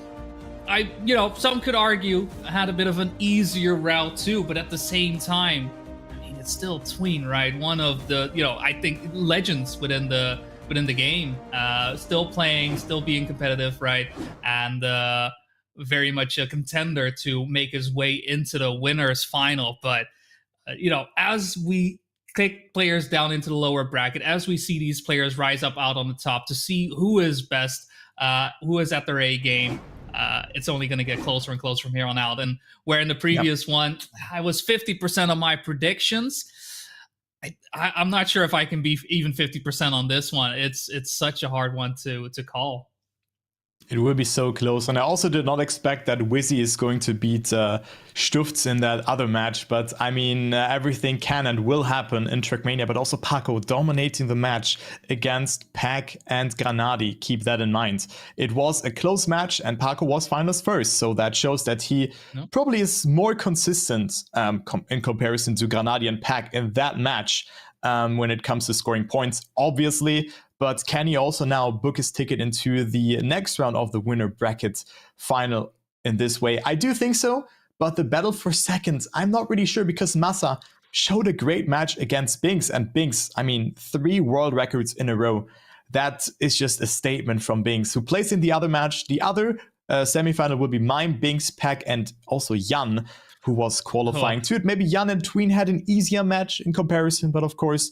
some could argue had a bit of an easier route too, but at the same time, I mean, it's still Tween, right? One of the, I think legends within the game, still playing, still being competitive, right? And very much a contender to make his way into the winners final. But as we kick players down into the lower bracket, as we see these players rise up out on the top to see who is best, who is at their A game, it's only going to get closer and closer from here on out. And where in the previous one, I was 50% on my predictions, I'm not sure if I can be even 50% on this one. It's such a hard one to call. It will be so close, and I also did not expect that Wizzy is going to beat Stufts in that other match, but I mean, everything can and will happen in Trackmania, but also Paco dominating the match against Pack and Granadi. Keep that in mind. It was a close match, and Paco was finals first, so that shows that he probably is more consistent in comparison to Granadi and Pack in that match when it comes to scoring points, obviously. But can he also now book his ticket into the next round of the winner bracket final in this way? I do think so, but the battle for second, I'm not really sure, because Massa showed a great match against Binks, and Binks, I mean, 3 world records in a row. That is just a statement from Binks, who plays in the other match. The other semifinal will be mine, Binks, Pack, and also Jan, who was qualifying to it. Maybe Jan and Tween had an easier match in comparison, but of course,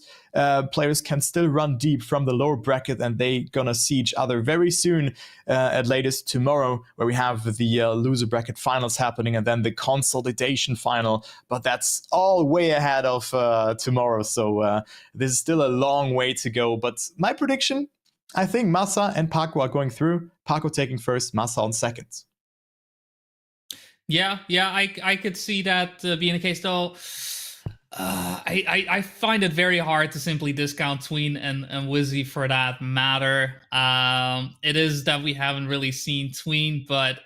players can still run deep from the lower bracket, and they gonna see each other very soon, at latest tomorrow, where we have the loser bracket finals happening, and then the consolidation final. But that's all way ahead of tomorrow, so this is still a long way to go. But my prediction, I think Massa and Paco are going through. Paco taking first, Massa on second. Yeah, I could see that being the case, though. I find it very hard to simply discount Tween and Wizzy for that matter. It is that we haven't really seen Tween, but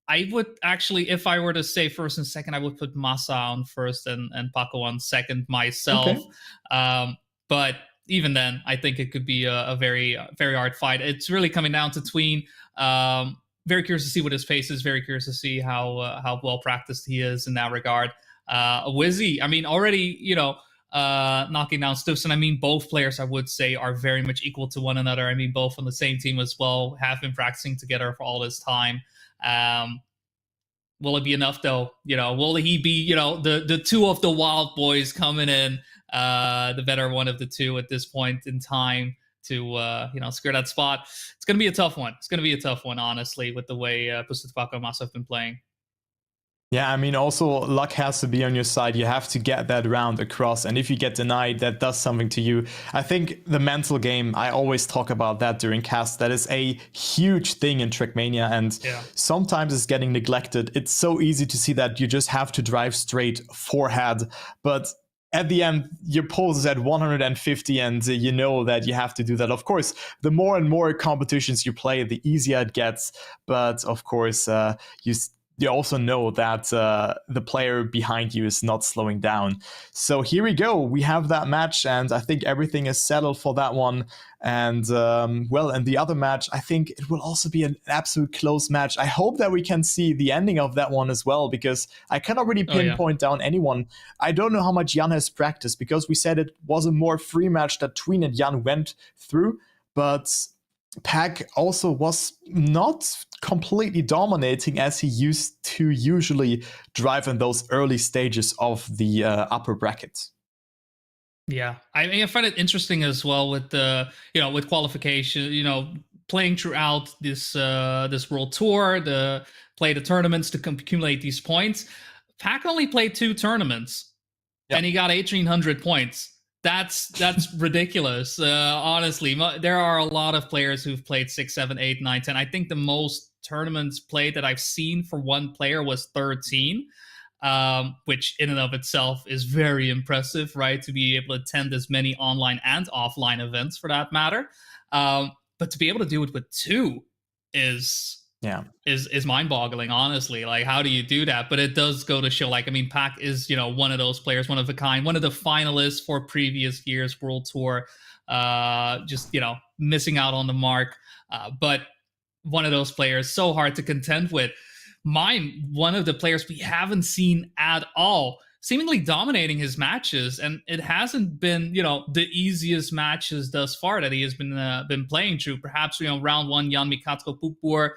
I would actually, if I were to say first and second, I would put Massa on first and Paco on second myself. Okay. But even then, I think it could be a very, very hard fight. It's really coming down to Tween. Very curious to see what his pace is. Very curious to see how well practiced he is in that regard. Wizzy, I mean, already knocking down Stufts, and I mean, both players I would say are very much equal to one another. I mean, both on the same team as well, have been practicing together for all this time. Will it be enough though? Will he be the two of the wild boys coming in, the better one of the two at this point in time, to secure that spot? It's going to be a tough one. It's going to be a tough one, honestly, with the way Pusa Tapaco and Massa have been playing. Yeah, I mean, also luck has to be on your side. You have to get that round across, and if you get denied, that does something to you. I think the mental game, I always talk about that during cast. That is a huge thing in Trackmania, and sometimes it's getting neglected. It's so easy to see that you just have to drive straight forehead, but at the end, your pulse is at 150, and you know that you have to do that. Of course, the more and more competitions you play, the easier it gets. But of course, you also know that the player behind you is not slowing down. So here we go. We have that match, and I think everything is settled for that one. And and the other match, I think it will also be an absolute close match. I hope that we can see the ending of that one as well, because I cannot really pinpoint down anyone. I don't know how much Jan has practiced, because we said it was a more free match that Tween and Jan went through, but Pack also was not completely dominating as he used to usually drive in those early stages of the upper brackets. Yeah, I mean, I find it interesting as well with the with qualification, playing throughout this world tour, play the tournaments to accumulate these points. Pack only played 2 tournaments, and he got 1,800 points. That's ridiculous. Honestly, there are a lot of players who've played 6, 7, 8, 9, 10. I think the most tournaments played that I've seen for one player was 13. Which in and of itself is very impressive, right? To be able to attend as many online and offline events for that matter. But to be able to do it with 2 is mind-boggling, honestly. Like, how do you do that? But it does go to show, like, I mean, Pac is, one of those players, one of a kind, one of the finalists for previous year's World Tour, just, missing out on the mark. But one of those players, so hard to contend with. One of the players we haven't seen at all, seemingly dominating his matches, and it hasn't been, the easiest matches thus far that he has been playing through. Perhaps, round 1, Jan Mikatko Pupur,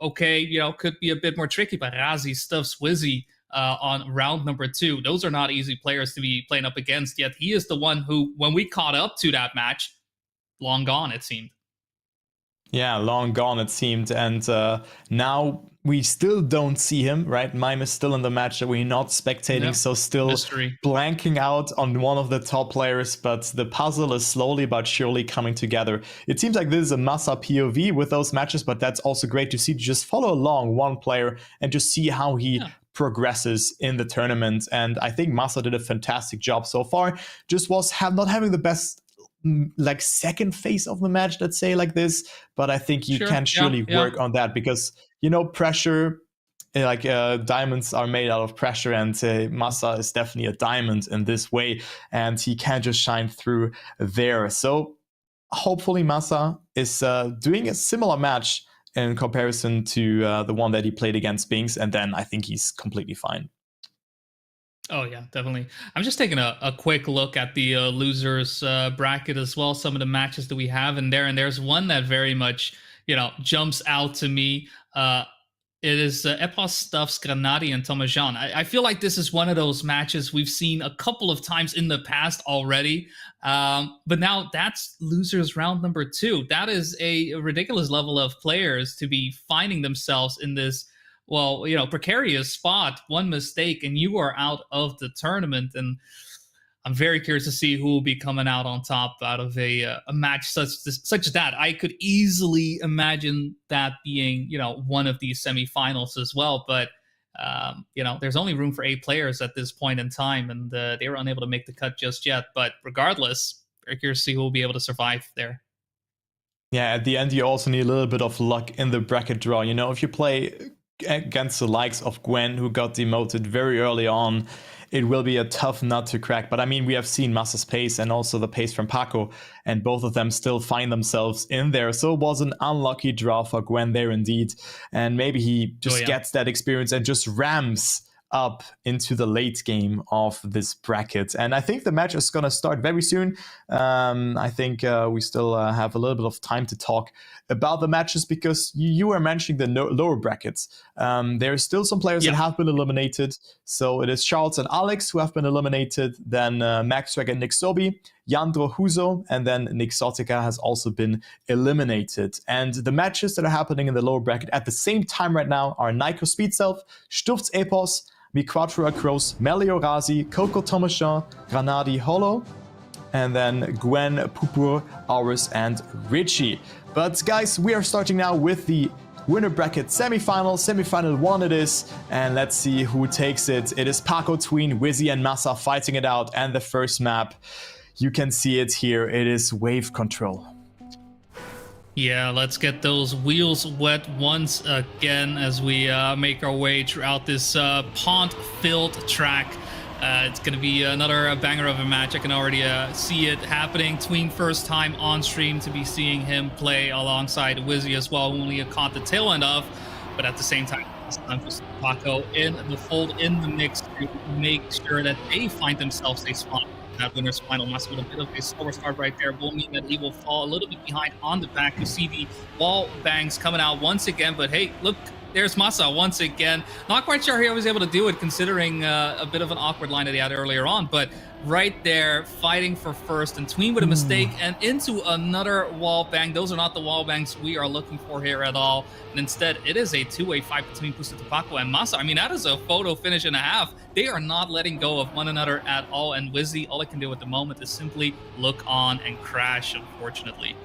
okay, could be a bit more tricky, but Razi stuffs Wizzy on round number 2. Those are not easy players to be playing up against, yet he is the one who, when we caught up to that match, long gone, it seemed. Yeah, long gone, it seemed. And now we still don't see him, right? Mime is still in the match that we're not spectating, so still mystery. Blanking out on one of the top players, but the puzzle is slowly but surely coming together. It seems like this is a Massa POV with those matches, but that's also great to see, to just follow along one player and just see how he progresses in the tournament. And I think Massa did a fantastic job so far. Just was not having the best like second phase of the match, let's say like this, but I think you can surely work on that, because pressure, like diamonds are made out of pressure, and Massa is definitely a diamond in this way, and he can just shine through there. So hopefully Massa is doing a similar match in comparison to the one that he played against Binks, and then I think he's completely fine. Oh, yeah, definitely. I'm just taking a quick look at the losers bracket as well, some of the matches that we have in there. And there's one that very much, jumps out to me. It is Epos Stuffs, Granadi, and Tomajan. I feel like this is one of those matches we've seen a couple of times in the past already. But now that's losers round number 2. That is a ridiculous level of players to be finding themselves in this, precarious spot. One mistake and you are out of the tournament. And I'm very curious to see who will be coming out on top out of a match such as that. I could easily imagine that being, one of these semifinals as well. But, there's only room for 8 players at this point in time, and they were unable to make the cut just yet. But regardless, very curious to see who will be able to survive there. Yeah, at the end, you also need a little bit of luck in the bracket draw. If you play against the likes of Gwen, who got demoted very early on, it will be a tough nut to crack. But I mean, we have seen Massa's pace and also the pace from Paco, and both of them still find themselves in there. So it was an unlucky draw for Gwen there indeed. And maybe he just gets that experience and just rams up into the late game of this bracket. And I think the match is going to start very soon. I think we still have a little bit of time to talk about the matches, because you were mentioning the lower brackets. There are still some players that have been eliminated. So it is Charles and Alex who have been eliminated. Then Maxwell and Nick Sobi, Yandro Huzo, and then Nick Sotica has also been eliminated. And the matches that are happening in the lower bracket at the same time right now are Nico Speedself, Stufts Epos, Miquatro Acros, Melio Razi, Coco Tomashan, Granadi Holo, and then Gwen, Pupur, Auris, and Richie. But guys, we are starting now with the winner bracket semifinal. Semifinal 1 it is, and let's see who takes it. It is Paco, Tween, Wizzy, and Massa fighting it out, and the first map, you can see it here, it is Wave Control. Yeah, let's get those wheels wet once again as we make our way throughout this pond-filled track. It's going to be another banger of a match. I can already see it happening. Tween first time on stream to be seeing him play alongside Wizzy as well, who only caught the tail end of. But at the same time, it's time for Paco in the fold, in the mix, to make sure that they find themselves a spot that winner's final. Massa with a bit of a slower start right there will mean that he will fall a little bit behind on the back. You see the wall bangs coming out once again, but hey, look, there's Massa once again. Not quite sure how he was able to do it, considering a bit of an awkward line that he had earlier on, but right there, fighting for first, and Tween with a mistake and into another wall bang. Those are not the wall bangs we are looking for here at all. And instead, it is a two-way fight between Pusitapako and Massa. I mean, that is a photo finish and a half. They are not letting go of one another at all. And Wizzy, all I can do at the moment is simply look on and crash, unfortunately.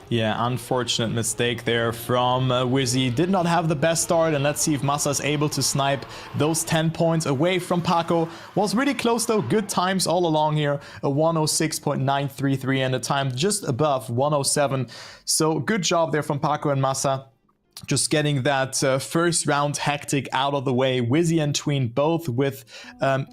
Yeah, unfortunate mistake there from Wizzy. Did not have the best start, and let's see if Massa is able to snipe those 10 points away from Paco. Was really close though, good times all along here. A 106.933 and a time just above 107. So good job there from Paco and Massa. Just getting that first round hectic out of the way. Wizzy and Tween both with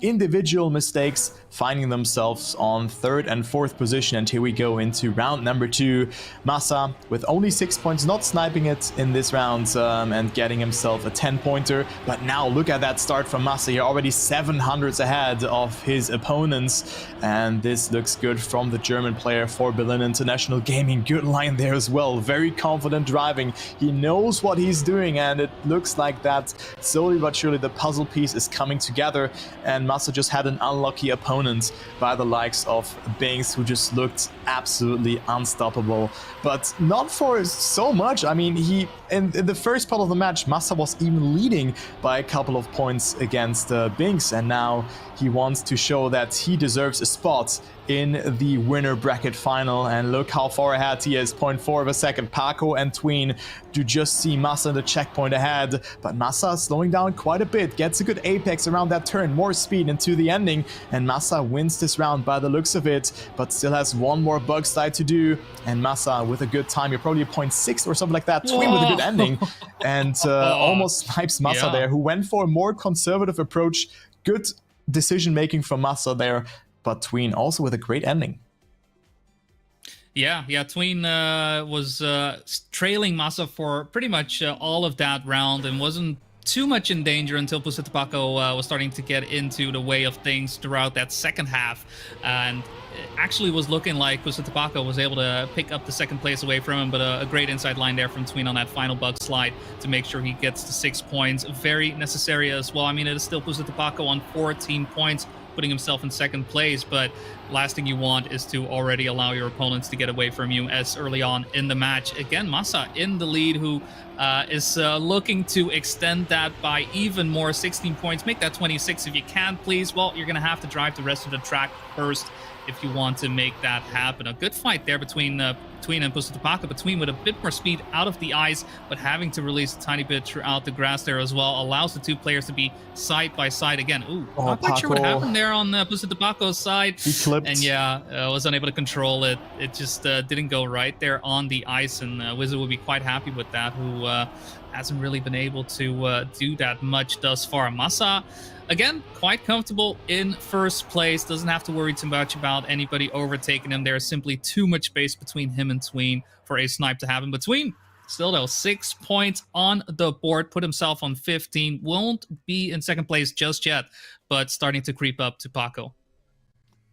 individual mistakes, finding themselves on 3rd and 4th position. And here we go into round number 2. Massa with only 6 points, not sniping it in this round and getting himself a 10-pointer. But now look at that start from Massa here, already 700s ahead of his opponents. And this looks good from the German player for Berlin International Gaming. Good line there as well, very confident driving. He knows what he's doing, and it looks like that slowly but surely the puzzle piece is coming together, and Massa just had an unlucky opponent by the likes of Binks, who just looked absolutely unstoppable. But not for so much. I mean, he in the first part of the match, Massa was even leading by a couple of points against Binks, and now he wants to show that he deserves a spot in the winner bracket final. And look how far ahead he is, 0.4 of a second. Paco and Tween do just see Massa in the checkpoint ahead, but Massa slowing down quite a bit, gets a good apex around that turn, more speed into the ending, and Massa wins this round by the looks of it, but still has one more bug slide to do. And Massa with a good time, you're probably a 0.6 or something like that. Tween with a good ending, and almost snipes Massa there, who went for a more conservative approach. Good decision making from Massa there, but Tween also with a great ending. Yeah, Tween was trailing Massa for pretty much all of that round and wasn't too much in danger until Pusitapako was starting to get into the way of things throughout that second half. And it actually was looking like Pusitapako was able to pick up the second place away from him, but a great inside line there from Tween on that final bug slide to make sure he gets to 6 points. Very necessary as well. I mean, it is still Pusitapako on 14 points, putting himself in second place, but last thing you want is to already allow your opponents to get away from you as early on in the match. Again, Massa in the lead, who is looking to extend that by even more, 16 points. Make that 26 if you can, please. Well, you're going to have to drive the rest of the track first if you want to make that happen. A good fight there between Tween and Pusitapako, but Tween with a bit more speed out of the ice, but having to release a tiny bit throughout the grass there as well, allows the two players to be side by side again. Ooh, not quite sure what happened there on Pusitapako's side. He clipped. And yeah, was unable to control it. It just didn't go right there on the ice, and Wizard will be quite happy with that, who hasn't really been able to do that much thus far. Massa, again, quite comfortable in first place. Doesn't have to worry too much about anybody overtaking him. There's simply too much space between him and Tween for a snipe to happen. But Tween, still though, 6 points on the board, put himself on 15. Won't be in second place just yet, but starting to creep up to Paco.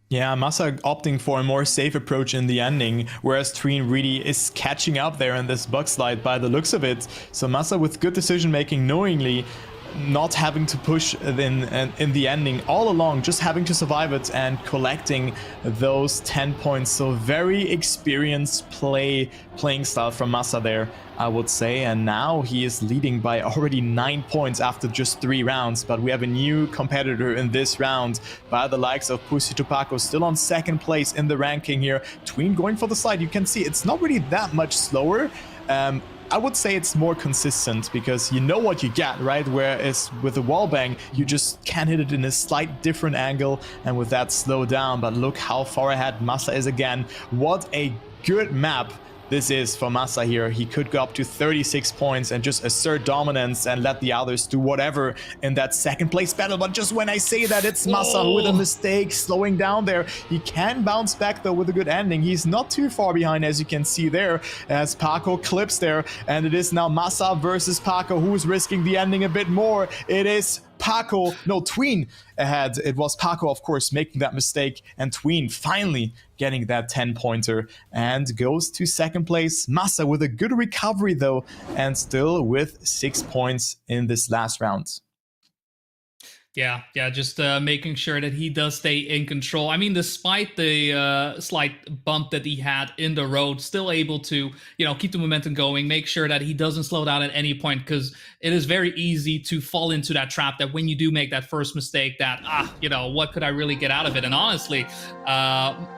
Yeah, Massa opting for a more safe approach in the ending, whereas Tween really is catching up there in this bug slide by the looks of it. So Massa with good decision making, knowingly not having to push in the ending all along, just having to survive it and collecting those 10 points. So very experienced playing style from Massa there, I would say. And now he is leading by already 9 points after just 3 rounds. But we have a new competitor in this round by the likes of Pusitapako, still on second place in the ranking here. Tween going for the slide. You can see it's not really that much slower. I would say it's more consistent because you know what you get, right? Whereas with the wallbang, you just can hit it in a slight different angle and with that slow down. But look how far ahead Massa is again. What a good map this is for Massa here. He could go up to 36 points and just assert dominance and let the others do whatever in that second place battle. But just when I say that, it's Massa who with a mistake, slowing down there. He can bounce back though with a good ending. He's not too far behind, as you can see there, as Paco clips there. And it is now Massa versus Paco, who's risking the ending a bit more. It is Tween ahead. It was Paco, of course, making that mistake, and Tween finally getting that 10-pointer and goes to second place. Massa with a good recovery though, and still with 6 points in this last round. Yeah, just making sure that he does stay in control. I mean, despite the slight bump that he had in the road, still able to, keep the momentum going, make sure that he doesn't slow down at any point, because it is very easy to fall into that trap that when you do make that first mistake that, what could I really get out of it? And honestly,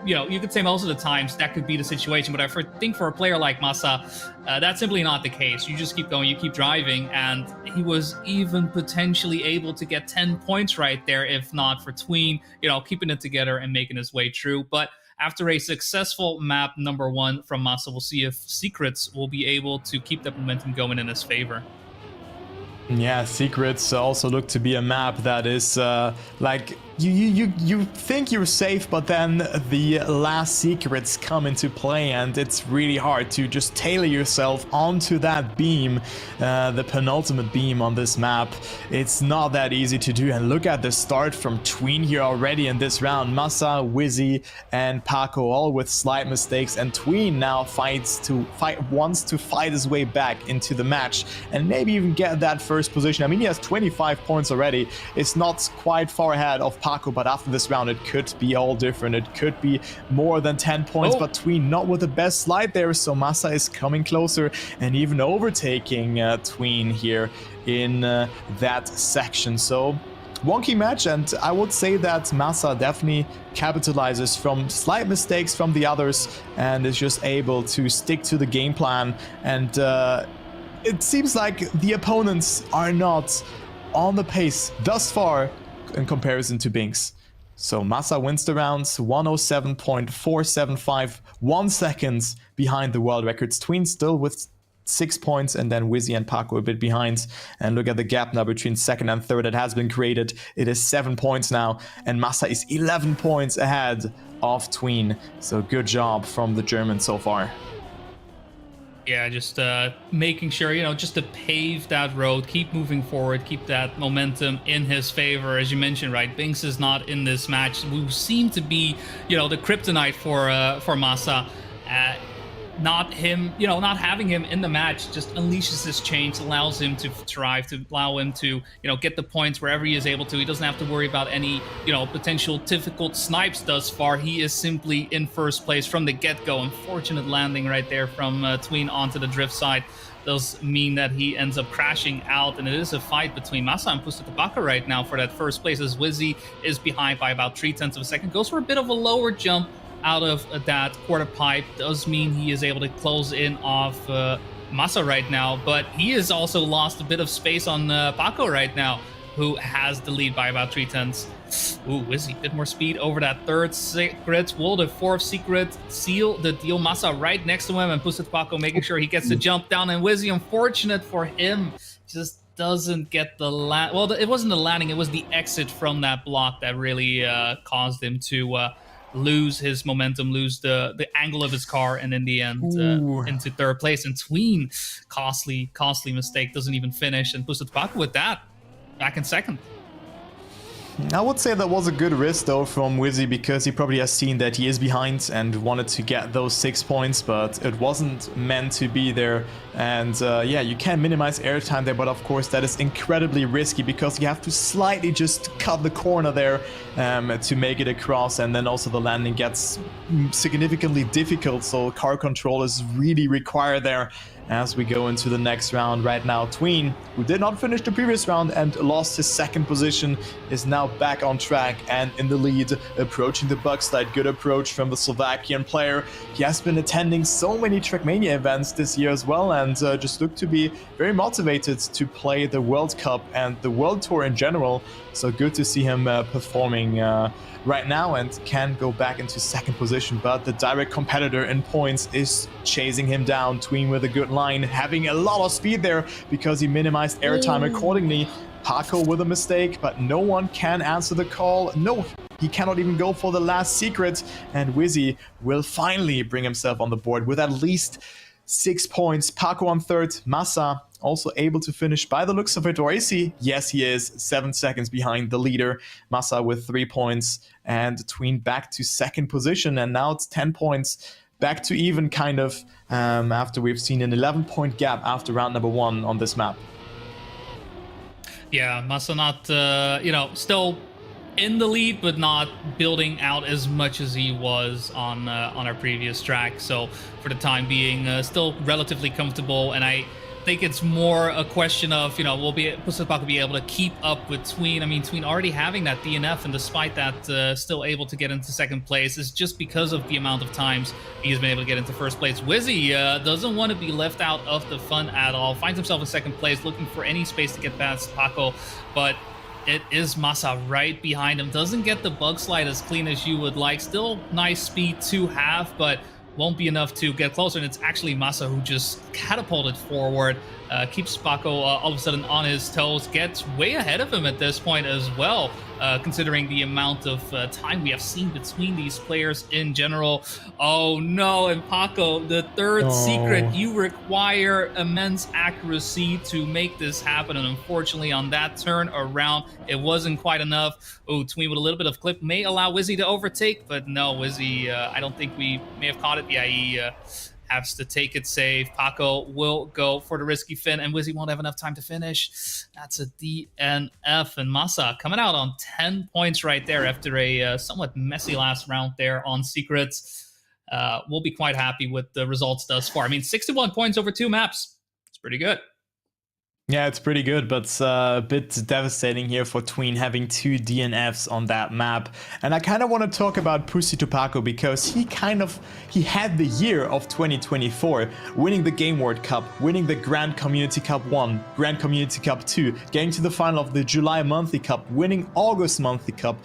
you could say most of the times that could be the situation, but I think for a player like Massa, that's simply not the case. You just keep going, you keep driving, and he was even potentially able to get 10 points right there, if not for Tween, keeping it together and making his way through. But after a successful map number 1 from Massa, we'll see if Secrets will be able to keep that momentum going in his favor. Yeah, Secrets also look to be a map that is like you think you're safe, but then the last secrets come into play, and it's really hard to just tailor yourself onto that beam, the penultimate beam on this map. It's not that easy to do, and look at the start from Tween here already in this round. Massa, Wizzy, and Paco all with slight mistakes, and Tween now wants to fight his way back into the match and maybe even get that first position. I mean, he has 25 points already. It's not quite far ahead of Paco, but after this round it could be all different. It could be more than 10 points, but Tween not with the best slide there, so Massa is coming closer and even overtaking Tween here in that section. So wonky match, and I would say that Massa definitely capitalizes from slight mistakes from the others and is just able to stick to the game plan. And it seems like the opponents are not on the pace thus far in comparison to Binks. So Massa wins the rounds, 107.475, 1 second behind the world records. Tween still with 6 points, and then Wizzy and Paco a bit behind. And look at the gap now between second and third that has been created. It is 7 points now, and Massa is 11 points ahead of Tween. So good job from the Germans so far. Yeah, just making sure, just to pave that road, keep moving forward, keep that momentum in his favor. As you mentioned, right, Binks is not in this match, who seem to be, the kryptonite for Massa. Not having him in the match just unleashes his change, allows him to thrive, to allow him to, get the points wherever he is able to. He doesn't have to worry about any, potential difficult snipes thus far. He is simply in first place from the get-go. Unfortunate landing right there from Tween onto the drift side does mean that he ends up crashing out, and it is a fight between Massa and Pusatapaka right now for that first place, as Wizzy is behind by about 0.3 of a second. Goes for a bit of a lower jump out of that quarter pipe. Does mean he is able to close in off Massa right now, but he has also lost a bit of space on Paco right now, who has the lead by about 0.3. Ooh, Wizzy, bit more speed over that third secret. Will the fourth secret seal the deal? Massa right next to him, and Pusatapaka making sure he gets the jump down, and Wizzy, unfortunate for him, just doesn't get the land. Well, it wasn't the landing, it was the exit from that block that really caused him to lose his momentum, lose the angle of his car, and in the end into third place. And Tween, costly mistake, doesn't even finish, and Pusatapaka with that back in second. I would say that was a good risk though from Wizzy, because he probably has seen that he is behind and wanted to get those 6 points, but it wasn't meant to be there. And yeah, you can minimize airtime there, but of course that is incredibly risky, because you have to slightly just cut the corner there to make it across, and then also the landing gets significantly difficult, so car control is really required there as we go into the next round. Right now, Tween, who did not finish the previous round and lost his second position, is now back on track and in the lead, approaching the bug slide. Good approach from the Slovakian player. He has been attending so many Trackmania events this year as well, and just looked to be very motivated to play the World Cup and the World Tour in general. So good to see him performing right now, and can go back into second position, but the direct competitor in points is chasing him down. Tween with a good line, having a lot of speed there because he minimized airtime accordingly. Paco with a mistake, but no one can answer the call. No, he cannot even go for the last secret, and Wizzy will finally bring himself on the board with at least 6 points. Paco on third, Massa also able to finish by the looks of it, or is he? Yes, he is. 7 seconds behind the leader, Massa with 3 points, and Tween back to second position, and now it's 10 points back to even, kind of, after we've seen an 11-point gap after round number 1 on this map. Yeah, Massa not, still in the lead, but not building out as much as he was on our previous track. So for the time being, still relatively comfortable, and I think it's more a question of, Pussypack will be able to keep up with Tween. I mean, Tween already having that DNF, and despite that, still able to get into second place is just because of the amount of times he's been able to get into first place. Wizzy doesn't want to be left out of the fun at all. Finds himself in second place, looking for any space to get past Paco, but it is Massa right behind him. Doesn't get the bug slide as clean as you would like. Still nice speed to have, but won't be enough to get closer, and it's actually Massa who just catapulted forward, keeps Paco all of a sudden on his toes, gets way ahead of him at this point as well, considering the amount of time we have seen between these players in general. Oh no, and Paco, the third secret, you require immense accuracy to make this happen, and unfortunately on that turn around, it wasn't quite enough. Oh, Tween with a little bit of clip may allow Wizzy to overtake, but no, Wizzy, I don't think we may have caught it. Yeah, he has to take it safe. Paco will go for the risky fin, and Wizzy won't have enough time to finish. That's a DNF, and Massa coming out on 10 points right there after a somewhat messy last round there on secrets. We'll be quite happy with the results thus far. I mean, 61 points over 2 maps. It's pretty good. Yeah, it's pretty good, but a bit devastating here for Tween having 2 DNFs on that map. And I kind of want to talk about Pussy to Paco, because he had the year of 2024, winning the Game World Cup, winning the Grand Community Cup 1, Grand Community Cup 2, getting to the final of the July Monthly Cup, winning August Monthly Cup,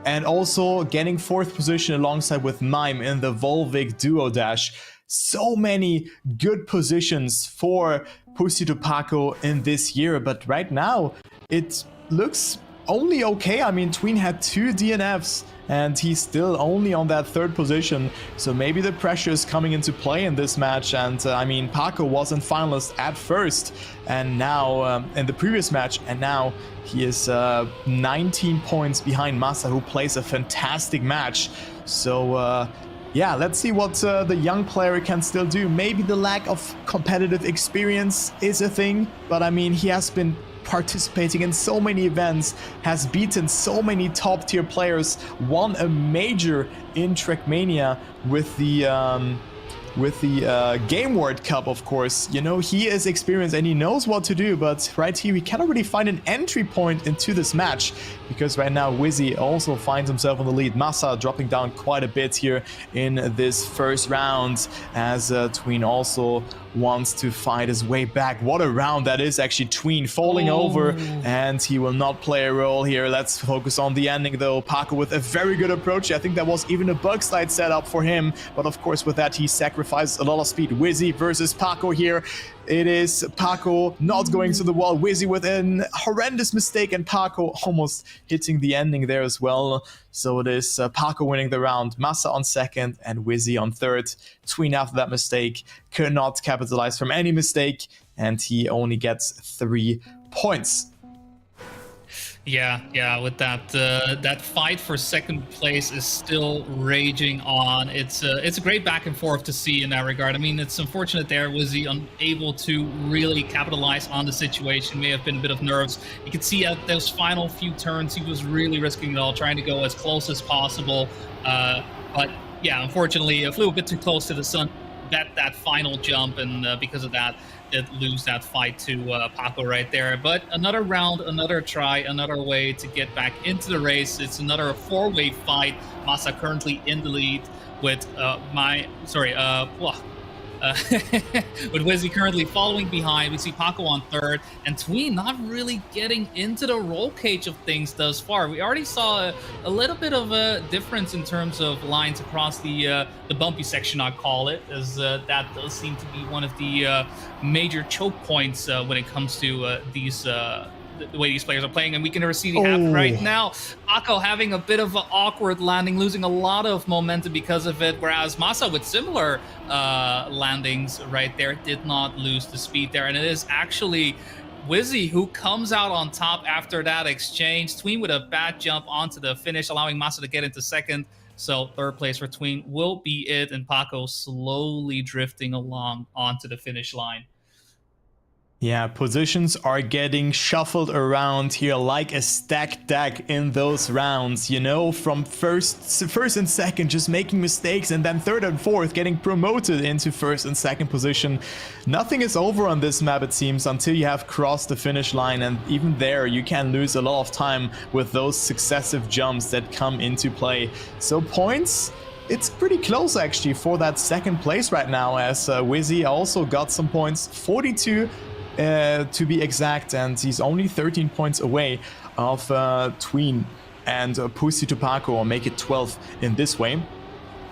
and also getting 4th position alongside with Mime in the Volvic Duo Dash. So many good positions for Pussy to Paco in this year, but right now it looks only okay. I mean, Tween had 2 DNFs and he's still only on that 3rd position, so maybe the pressure is coming into play in this match. And I mean, Paco wasn't finalist at first, and now in the previous match, and now he is 19 points behind Massa, who plays a fantastic match. So yeah, let's see what the young player can still do. Maybe the lack of competitive experience is a thing, but I mean, he has been participating in so many events, has beaten so many top tier players, won a major in Trackmania with the Game World Cup, of course. You know, he is experienced and he knows what to do, but right here we cannot really find an entry point into this match, because right now Wizzy also finds himself on the lead. Massa dropping down quite a bit here in this first round, as Tween also wants to fight his way back. What a round that is, actually. Tween falling over, and he will not play a role here. Let's focus on the ending though. Paco with a very good approach. I think that was even a bug slide setup for him, but of course with that he sacrificed a lot of speed. Wizzy versus Paco here. It is Paco not going to the wall. Wizzy with an horrendous mistake, and Paco almost hitting the ending there as well. So it is Paco winning the round, Massa on 2nd, and Wizzy on 3rd. Tween after that mistake could not capitalize from any mistake, and he only gets 3 points. Yeah, with that that fight for second place is still raging on. It's a great back and forth to see in that regard. I mean, it's unfortunate there was he unable to really capitalize on the situation. May have been a bit of nerves. You could see at those final few turns he was really risking it all, trying to go as close as possible. But yeah, unfortunately, flew a bit too close to the sun. That final jump, and because of that, did lose that fight to Paco right there. But another round, another try, another way to get back into the race. It's another 4-way fight. Massa currently in the lead with with Wizzy currently following behind. We see Paco on 3rd, and Tween not really getting into the roll cage of things thus far. We already saw a little bit of a difference in terms of lines across the bumpy section, I'd call it, as that does seem to be one of the major choke points when it comes to these the way these players are playing, and we can see the happen right now. Paco having a bit of an awkward landing, losing a lot of momentum because of it, whereas Massa with similar landings right there did not lose the speed there, and it is actually Wizzy who comes out on top after that exchange. Tween with a bad jump onto the finish, allowing Massa to get into second. So third place for Tween will be it, and Paco slowly drifting along onto the finish line. Yeah, positions are getting shuffled around here like a stacked deck in those rounds, you know, from first and second just making mistakes, and then third and fourth getting promoted into first and second position. Nothing is over on this map, it seems, until you have crossed the finish line, and even there you can lose a lot of time with those successive jumps that come into play. So points, it's pretty close actually for that second place right now, as Wizzy also got some points, 42 to be exact, and he's only 13 points away of Tween and Pussy to Paco, or make it 12 in this way.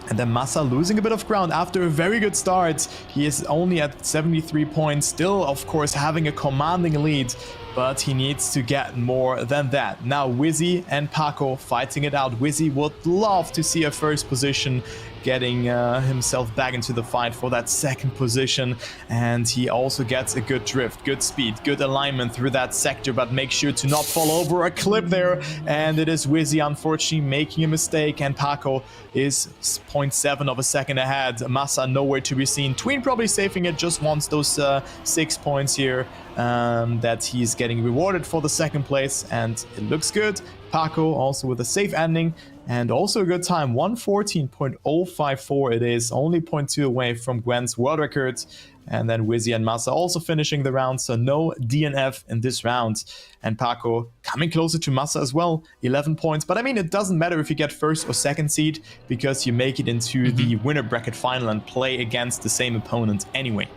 And then Massa losing a bit of ground after a very good start. He is only at 73 points, still of course having a commanding lead, but he needs to get more than that. Now Wizzy and Paco fighting it out. Wizzy would love to see a first position, getting himself back into the fight for that second position, and he also gets a good drift, good speed, good alignment through that sector, but make sure to not fall over a clip there. And it is Wizzy unfortunately making a mistake, and Paco is 0.7 of a second ahead. Massa nowhere to be seen. Tween probably saving it, just wants those 6 points here that he's getting rewarded for the second place, and it looks good. Paco also with a safe ending, and also a good time, 114.054 it is, only 0.2 away from Gwen's world record. And then Wizzy and Massa also finishing the round, so no DNF in this round. And Paco coming closer to Massa as well, 11 points. But I mean, it doesn't matter if you get first or second seed, because you make it into the winner bracket final and play against the same opponent anyway.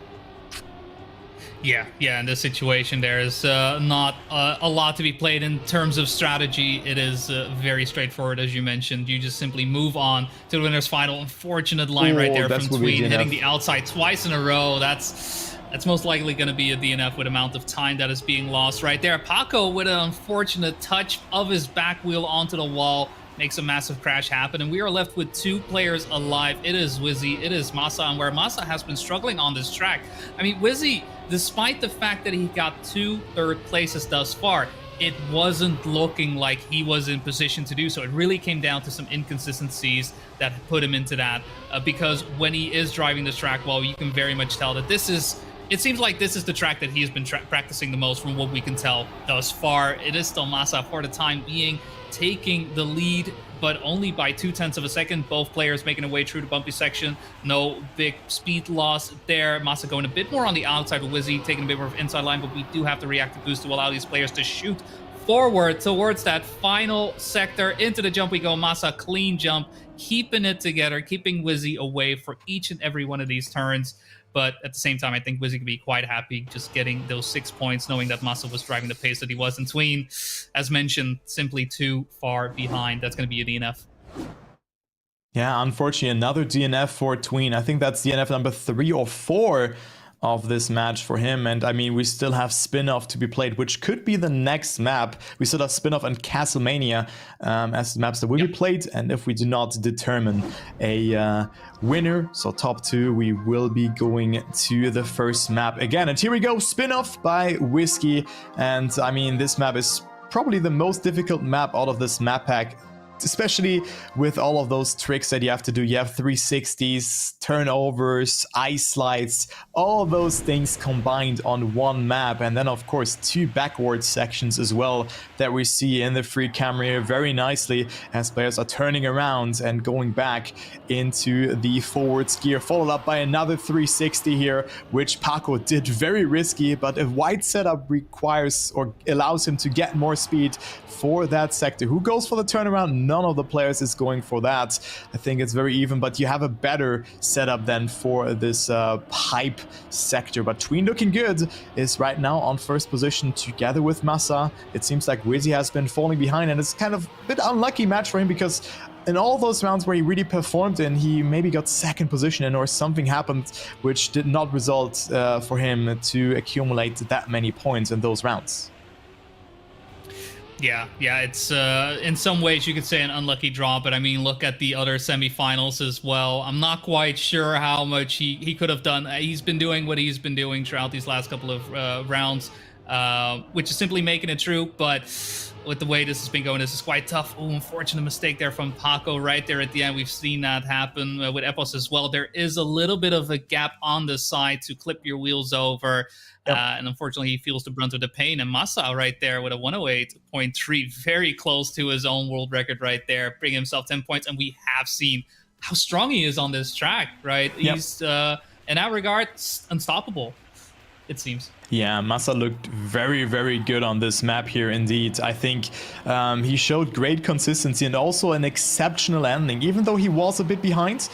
Yeah, in this situation, there is not a lot to be played in terms of strategy. It is very straightforward, as you mentioned. You just simply move on to the winner's final. Unfortunate line right there from Tween, hitting the outside twice in a row. That's most likely going to be a DNF with amount of time that is being lost right there. Paco with an unfortunate touch of his back wheel onto the wall makes a massive crash happen, and we are left with 2 players alive. It is Wizzy, it is Massa, and where Massa has been struggling on this track. I mean, Wizzy, despite the fact that he got 2 third places thus far, it wasn't looking like he was in position to do so. It really came down to some inconsistencies that put him into that, because when he is driving this track well, you can very much tell that it seems like this is the track that he has been practicing the most from what we can tell thus far. It is still Massa for the time being, taking the lead, but only by 0.2 of a second. Both players making their way through the bumpy section. No big speed loss there. Massa going a bit more on the outside with Wizzy, taking a bit more of inside line, but we do have the reactive boost to allow these players to shoot forward towards that final sector. Into the jump we go. Massa, clean jump, keeping it together, keeping Wizzy away for each and every one of these turns. But at the same time, I think Wizzy could be quite happy just getting those 6 points, knowing that Massa was driving the pace that he was. And Tween, as mentioned, simply too far behind. That's going to be a DNF. Yeah, unfortunately, another DNF for Tween. I think that's DNF number 3 or 4 of this match for him. And I mean, we still have Spin-Off to be played, which could be the next map. We still have Spin-Off and Castlemania as the maps that will be played. And if we do not determine a winner, so top 2, we will be going to the first map again. And here we go, Spin-Off by Whiskey. And I mean, this map is probably the most difficult map out of this map pack, especially with all of those tricks that you have to do. You have 360s, turnovers, ice slides, all those things combined on one map. And then of course 2 backward sections as well that we see in the free camera here very nicely, as players are turning around and going back into the forwards gear, followed up by another 360 here, which Paco did very risky, but a wide setup requires or allows him to get more speed for that sector. Who goes for the turnaround? None of the players is going for that. I think it's very even, but you have a better setup than for this pipe sector. But Tween looking good, is right now on first position together with Massa. It seems like Wizzy has been falling behind, and it's kind of a bit unlucky match for him, because in all those rounds where he really performed in, he maybe got second position in, or something happened which did not result for him to accumulate that many points in those rounds. Yeah, it's in some ways you could say an unlucky draw, but I mean, look at the other semifinals as well. I'm not quite sure how much he could have done. He's been doing what he's been doing throughout these last couple of rounds, which is simply making it true. But with the way this has been going, this is quite tough. Oh, unfortunate mistake there from Paco right there at the end. We've seen that happen with Epos as well. There is a little bit of a gap on the side to clip your wheels over. Yep. And unfortunately, he feels the brunt of the pain. And Massa right there with a 108.3, very close to his own world record right there, bringing himself 10 points. And we have seen how strong he is on this track, right? Yep. He's, in that regard, unstoppable, it seems. Yeah, Massa looked very, very good on this map here indeed. I think he showed great consistency and also an exceptional ending. Even though he was a bit behind,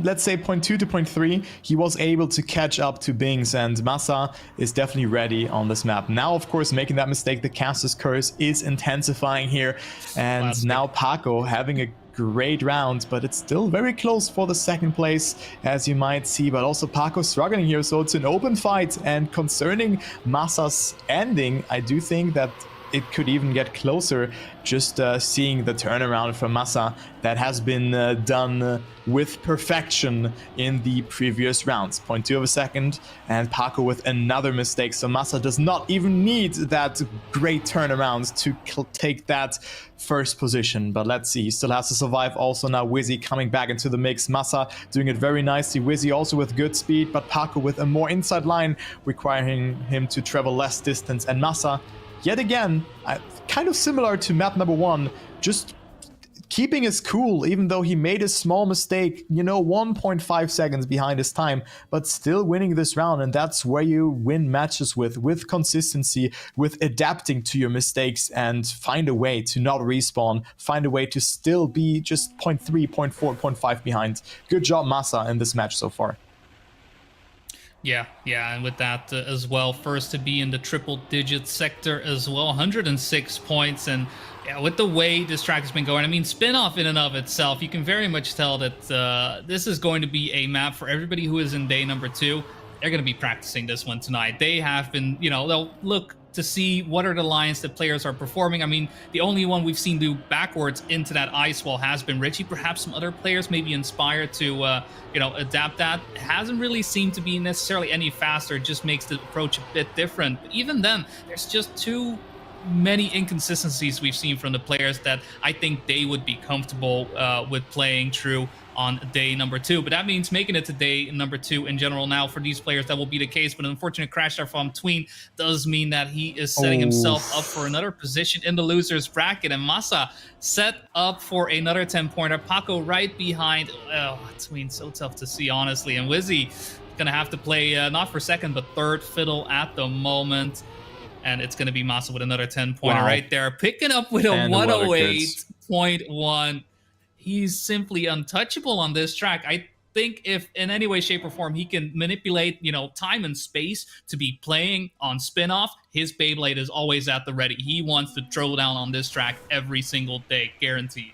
let's say 0.2 to 0.3, he was able to catch up to Bings, and Massa is definitely ready on this map. Now, of course, making that mistake, the caster's curse is intensifying here. And now Paco having a great round, but it's still very close for the second place, as you might see. But also Paco struggling here, so it's an open fight. And concerning Massa's ending, I do think that it could even get closer, just seeing the turnaround from Massa that has been done with perfection in the previous rounds. 0.2 of a second, and Paco with another mistake. So Massa does not even need that great turnaround to take that first position. But let's see, he still has to survive. Also now Wizzy coming back into the mix. Massa doing it very nicely. Wizzy also with good speed, but Paco with a more inside line, requiring him to travel less distance. And Massa, yet again, kind of similar to map number 1, just keeping his cool, even though he made a small mistake, 1.5 seconds behind his time, but still winning this round. And that's where you win matches with consistency, with adapting to your mistakes, and find a way to not respawn, find a way to still be just 0.3, 0.4, 0.5 behind. Good job, Massa, in this match so far. Yeah, and with that as well, first to be in the triple-digit sector as well, 106 points. And yeah, with the way this track has been going, I mean, Spinoff in and of itself, you can very much tell that this is going to be a map for everybody who is in day number 2. They're going to be practicing this one tonight. They have been, they'll look to see what are the lines that players are performing. I mean, the only one we've seen do backwards into that ice wall has been Richie. Perhaps some other players may be inspired to, adapt that. It hasn't really seemed to be necessarily any faster. It just makes the approach a bit different. But even then, there's just too many inconsistencies we've seen from the players that I think they would be comfortable with playing through on day number 2. But that means making it to day number 2 in general. Now for these players, that will be the case. But an unfortunate crash there from Tween does mean that he is setting himself up for another position in the loser's bracket. And Massa set up for another 10-pointer. Paco right behind. Oh, Tween, so tough to see, honestly. And Wizzy gonna have to play not for second, but third fiddle at the moment. And it's gonna be Massa with another 10-pointer right there. Picking up with a 108.1. He's simply untouchable on this track. I think if in any way, shape, or form he can manipulate, time and space to be playing on Spinoff, his Beyblade is always at the ready. He wants to throw down on this track every single day, guaranteed.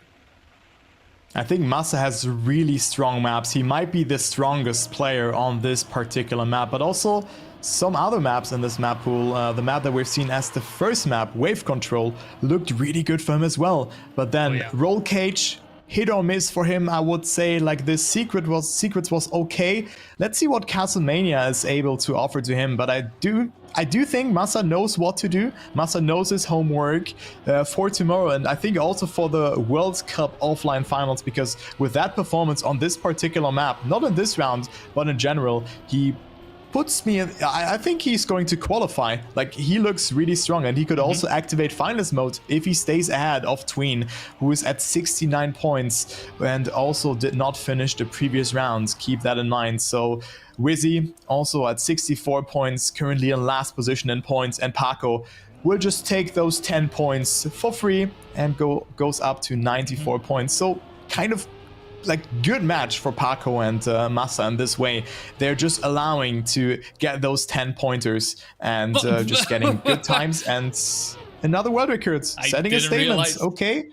I think Massa has really strong maps. He might be the strongest player on this particular map, but also some other maps in this map pool. The map that we've seen as the first map, Wave Control, looked really good for him as well. But then Roll Cage, hit or miss for him, I would say. Like, this Secrets was okay. Let's see what Castlemania is able to offer to him. But I do think Massa knows what to do. Massa knows his homework for tomorrow, and I think also for the World Cup offline finals, because with that performance on this particular map, not in this round, but in general, he puts me in, I think he's going to qualify. Like, he looks really strong, and he could also activate finalist mode if he stays ahead of Tween, who is at 69 points and also did not finish the previous rounds. Keep that in mind. So Wizzy also at 64 points, currently in last position in points, and Paco will just take those 10 points for free and goes up to 94 points. So kind of like good match for Paco and Massa in this way. They're just allowing to get those 10 pointers and just getting good times and another world record, setting a statement. Okay.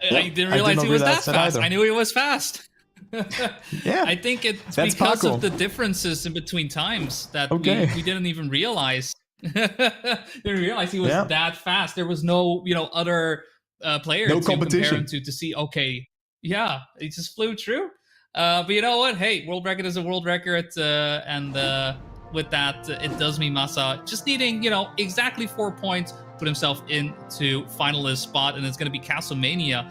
I didn't realize he was that fast. Either. I knew he was fast. Yeah, I think it's that's because Paco. of the differences in between times that we didn't even realize. Didn't realize he was that fast. There was no, other player no to competition compare him to see. Okay, yeah, he just flew through. But you know what? Hey, world record is a world record, and with that, it does mean Masa just needing, exactly 4 points, put himself into finalist spot, and it's going to be Castlemania,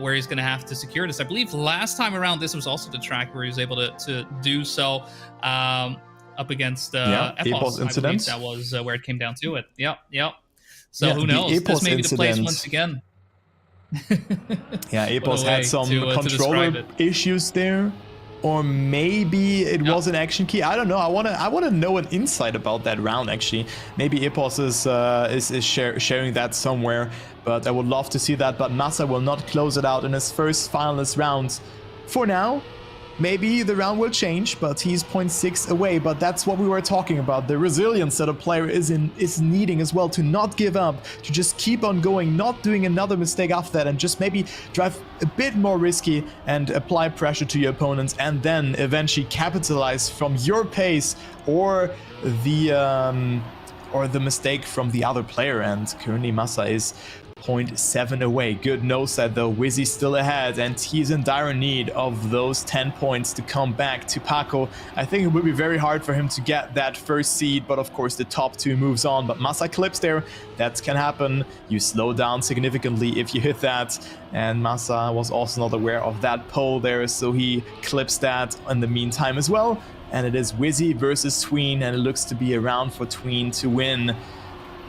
where he's going to have to secure this. I believe last time around, this was also the track where he was able to do so. Up against Epos incident. That was where it came down to it. Yep. So who knows? This may be the place once again. Yeah, Epos had some controller issues there, or maybe it was an action key. I don't know. I wanna know an insight about that round actually. Maybe Epos is sharing that somewhere, but I would love to see that. But Masa will not close it out in his first finalist round for now. Maybe the round will change, but he's 0.6 away. But that's what we were talking about. The resilience that a player is needing as well, to not give up, to just keep on going, not doing another mistake after that, and just maybe drive a bit more risky and apply pressure to your opponents, and then eventually capitalize from your pace or the mistake from the other player. And currently Masa is 0.7 away. Good knows that though. Wizzy's still ahead, and he's in dire need of those 10 points to come back to Paco. I think it will be very hard for him to get that first seed, but of course the top two moves on. But Masa clips there. That can happen. You slow down significantly if you hit that, and Masa was also not aware of that pole there, so he clips that in the meantime as well. And it is Wizzy versus Tween, and it looks to be a round for Tween to win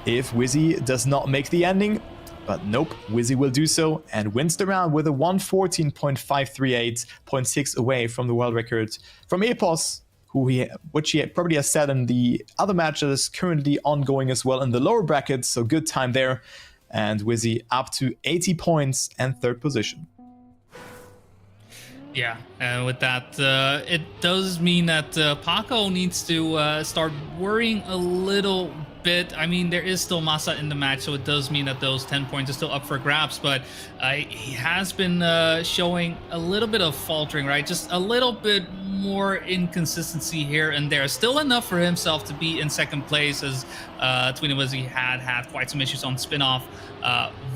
if Wizzy does not make the ending. But nope, Wizzy will do so and wins the round with a 114.538, 0.6 away from the world record from Epos, which he probably has set in the other matches currently ongoing as well in the lower brackets. So good time there. And Wizzy up to 80 points and third position. Yeah, and with that, it does mean that Paco needs to start worrying a little bit. I mean, there is still Masa in the match, so it does mean that those 10 points are still up for grabs, but he has been showing a little bit of faltering, right? Just a little bit more inconsistency here and there. Still enough for himself to be in second place, as Tween and Wizzy had quite some issues on spin-off.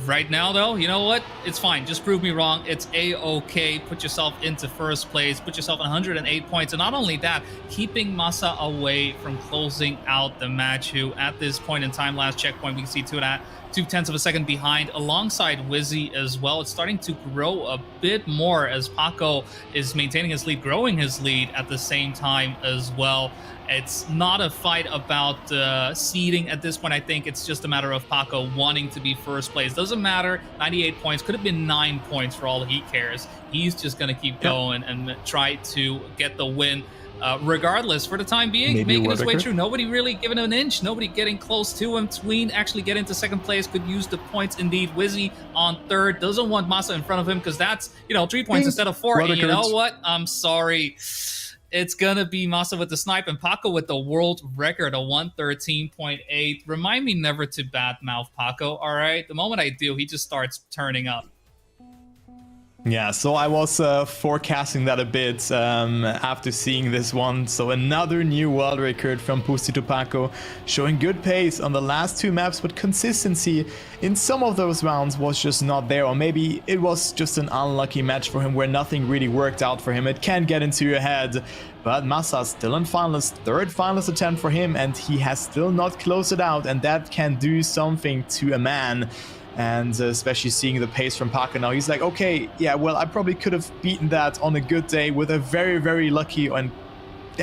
Right now, though, you know what? It's fine. Just prove me wrong. It's A-okay. Put yourself into first place. Put yourself 108 points. And not only that, keeping Masa away from closing out the match, who at this point in time, last checkpoint, we can see 2/10 of a second behind, alongside Wizzy as well. It's starting to grow a bit more as Paco is maintaining his lead, growing his lead at the same time as well. It's not a fight about seeding at this point. I think it's just a matter of Paco wanting to be first place. Doesn't matter. 98 points. Could have been 9 points for all he cares. He's just going to keep going and try to get the win. Regardless, for the time being, maybe making his way through. Nobody really giving him an inch. Nobody getting close to him. Tween actually get into second place. Could use the points indeed. Wizzy on third. Doesn't want Masa in front of him because that's, 3 points instead of 4. And you know what? I'm sorry. It's going to be Masa with the snipe and Paco with the world record, a 113.8. Remind me never to badmouth Paco, all right? The moment I do, he just starts turning up. Yeah, so I was forecasting that a bit after seeing this one. So another new world record from Pusti to Paco, showing good pace on the last 2 maps, but consistency in some of those rounds was just not there. Or maybe it was just an unlucky match for him where nothing really worked out for him. It can get into your head. But Masa still in finalist, third finalist attempt for him, and he has still not closed it out, and that can do something to a man. And especially seeing the pace from Paco now, he's like, okay, yeah, well, I probably could have beaten that on a good day with a very, very lucky and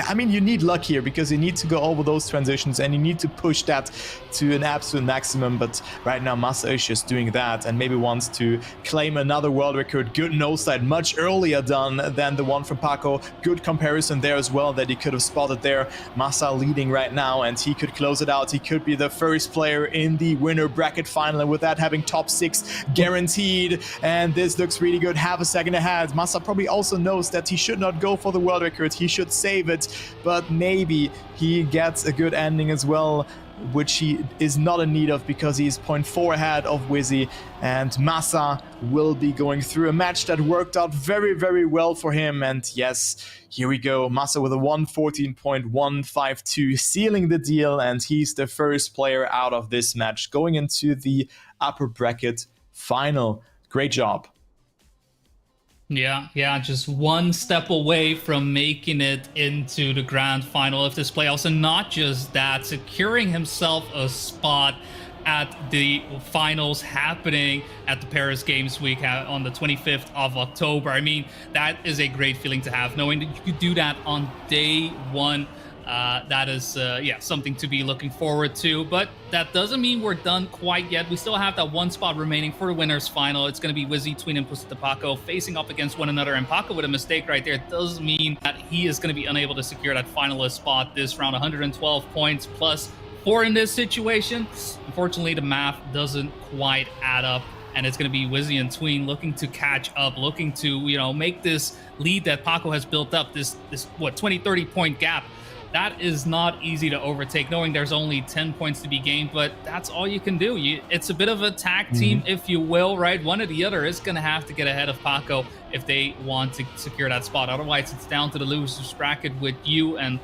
I mean, you need luck here because you need to go over those transitions and you need to push that to an absolute maximum. But right now, Masa is just doing that and maybe wants to claim another world record. Good nose side, much earlier done than the one from Paco. Good comparison there as well that he could have spotted there. Masa leading right now and he could close it out. He could be the first player in the winner bracket final and with that having top 6 guaranteed. And this looks really good. Half a second ahead. Masa probably also knows that he should not go for the world record. He should save it. But maybe he gets a good ending as well. which he is not in need of because he's 0.4 ahead of Wizzy, and Massa will be going through a match that worked out very, very well for him. And yes, here we go, Massa with a 114.152 sealing the deal, and he's the first player out of this match going into the upper bracket final. Great job. Yeah, just one step away from making it into the grand final of this playoffs, and not just that, securing himself a spot at the finals happening at the Paris Games Week on the 25th of October. I mean, that is a great feeling to have, knowing that you could do that on day one. That is, something to be looking forward to. But that doesn't mean we're done quite yet. We still have that one spot remaining for the winners final. It's going to be Wizzy, Tween, and Paco facing up against one another. And Paco with a mistake right there does mean that he is going to be unable to secure that finalist spot this round. 112 points plus 4 in this situation. Unfortunately, the math doesn't quite add up. And it's going to be Wizzy and Tween looking to catch up, looking to, make this lead that Paco has built up, this 20, 30 point gap. That is not easy to overtake, knowing there's only 10 points to be gained, but that's all you can do. It's a bit of a tag team, if you will, right? One or the other is going to have to get ahead of Paco if they want to secure that spot. Otherwise, it's down to the losers bracket with you, and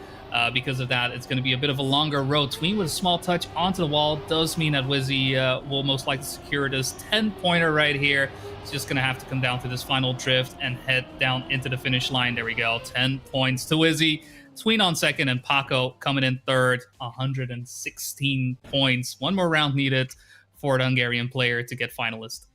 because of that, it's going to be a bit of a longer road. Tween with a small touch onto the wall does mean that Wizzy will most likely secure this 10-pointer right here. It's just going to have to come down to this final drift and head down into the finish line. There we go, 10 points to Wizzy. Tween on second, and Paco coming in third, 116 points. One more round needed for the Hungarian player to get finalist.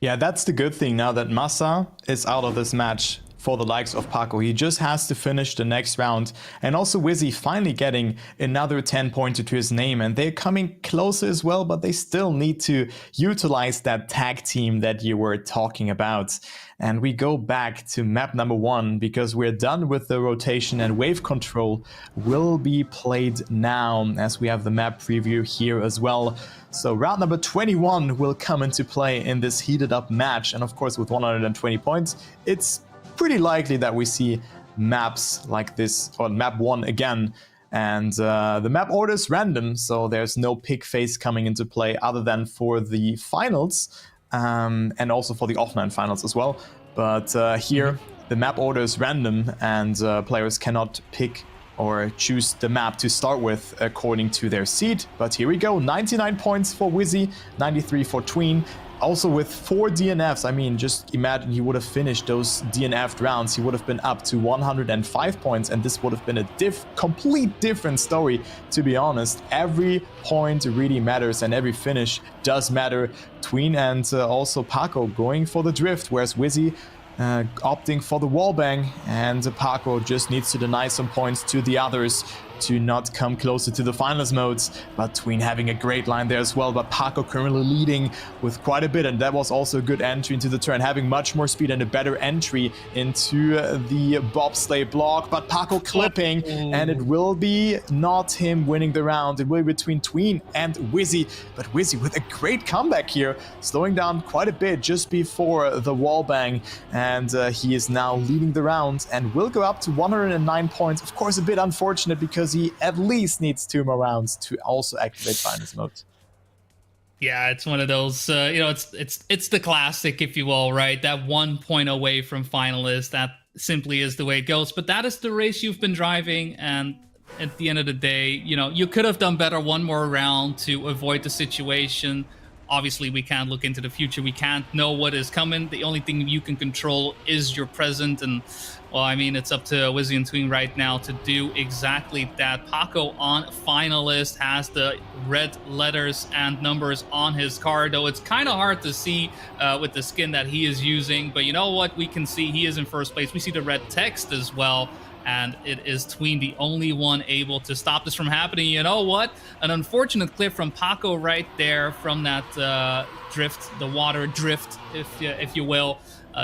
Yeah, that's the good thing now that Massa is out of this match for the likes of Paco. He just has to finish the next round. And also Wizzy finally getting another 10-pointer to his name. And they're coming closer as well, but they still need to utilize that tag team that you were talking about. And we go back to map number 1 because we're done with the rotation, and wave control will be played now as we have the map preview here as well. So round number 21 will come into play in this heated up match. And of course, with 120 points, it's pretty likely that we see maps like this, or map 1 again. And the map order is random, so there's no pick phase coming into play other than for the finals, and also for the offline finals as well. But here, the map order is random, and players cannot pick or choose the map to start with according to their seed. But here we go, 99 points for Wizzy, 93 for Tween. Also with 4 DNFs, I mean, just imagine he would have finished those DNF'd rounds. He would have been up to 105 points, and this would have been a complete different story, to be honest. Every point really matters, and every finish does matter. Tween and also Paco going for the drift, whereas Wizzy opting for the wallbang, and Paco just needs to deny some points to the others to not come closer to the finals modes. But Tween having a great line there as well, but Paco currently leading with quite a bit, and that was also a good entry into the turn, having much more speed and a better entry into the bobsleigh block. But Paco clipping, and it will be not him winning the round. It will be between Tween and Wizzy, but Wizzy with a great comeback here, slowing down quite a bit just before the wallbang, and he is now leading the round and will go up to 109 points. Of course, a bit unfortunate because he at least needs 2 more rounds to also activate finals mode. Yeah, it's one of those, it's the classic, if you will, right? That 1 point away from finalist, that simply is the way it goes. But that is the race you've been driving, and at the end of the day, you could have done better one more round to avoid the situation. Obviously, we can't look into the future. We can't know what is coming. The only thing you can control is your present. And, well, I mean, it's up to Wizzy and Tween right now to do exactly that. Paco on finalist has the red letters and numbers on his card, though it's kind of hard to see with the skin that he is using. But you know what? We can see he is in first place. We see the red text as well. And it is Tween, the only one able to stop this from happening. You know what? An unfortunate clip from Paco right there from that drift, the water drift, if you will,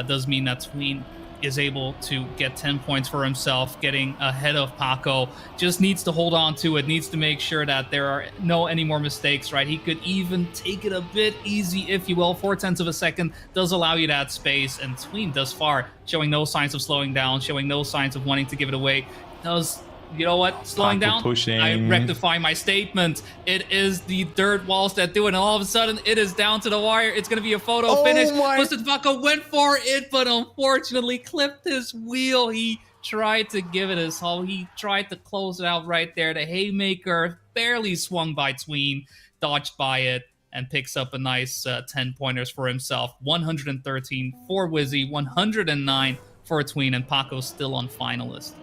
does mean that Tween is able to get 10 points for himself, getting ahead of Paco. Just needs to hold on to it, needs to make sure that there are any more mistakes, right? He could even take it a bit easy, if you will. 0.4 of a second does allow you that space, and Tween thus far showing no signs of slowing down, showing no signs of wanting to give it away. Does you know what? Slowing Paco down. pushing. I rectify my statement. It is the dirt walls that do it, and all of a sudden, it is down to the wire. It's gonna be a photo finish. Busted Paco went for it, but unfortunately clipped his wheel. He tried to give it his all. He tried to close it out right there. The haymaker barely swung by Tween, dodged by it, and picks up a nice 10 pointers for himself. 113 for Wizzy, 109 for Tween, and Paco's still on finalist.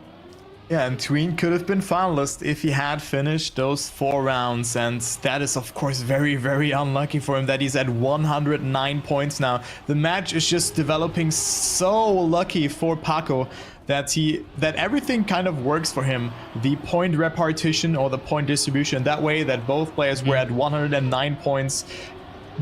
Yeah, and Tween could have been finalist if he had finished those 4 rounds, and that is of course very, very unlucky for him that he's at 109 points now. The match is just developing so lucky for Paco that everything kind of works for him. The point repartition or the point distribution, that way that both players were at 109 points,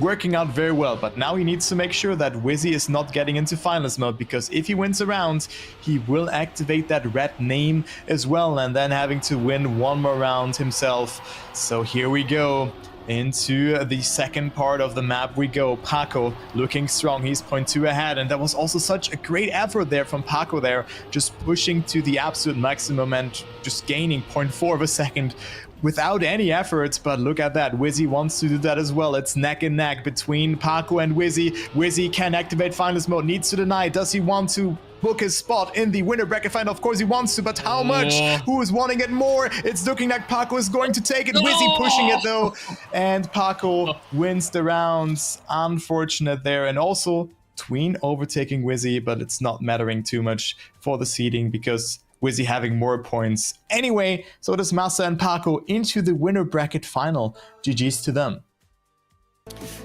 working out very well. But now he needs to make sure that Wizzy is not getting into finalist mode, because if he wins a round, he will activate that red name as well, and then having to win 1 more round himself. So here we go. Into the second part of the map we go. Paco looking strong. He's 0.2 ahead, and that was also such a great effort there from Paco there, just pushing to the absolute maximum and just gaining 0.4 of a second without any efforts. But look at that, Wizzy wants to do that as well. It's neck and neck between Paco and Wizzy. Wizzy can activate finalist mode, needs to deny. Does he want to book his spot in the winner bracket final? Of course he wants to, but how much? Who is wanting it more? It's looking like Paco is going to take it. Wizzy pushing it though, and Paco wins the rounds. Unfortunate there. And also Tween overtaking Wizzy, but it's not mattering too much for the seeding because Wizzy having more points. Anyway, so does Massa and Paco into the winner bracket final. GG's to them.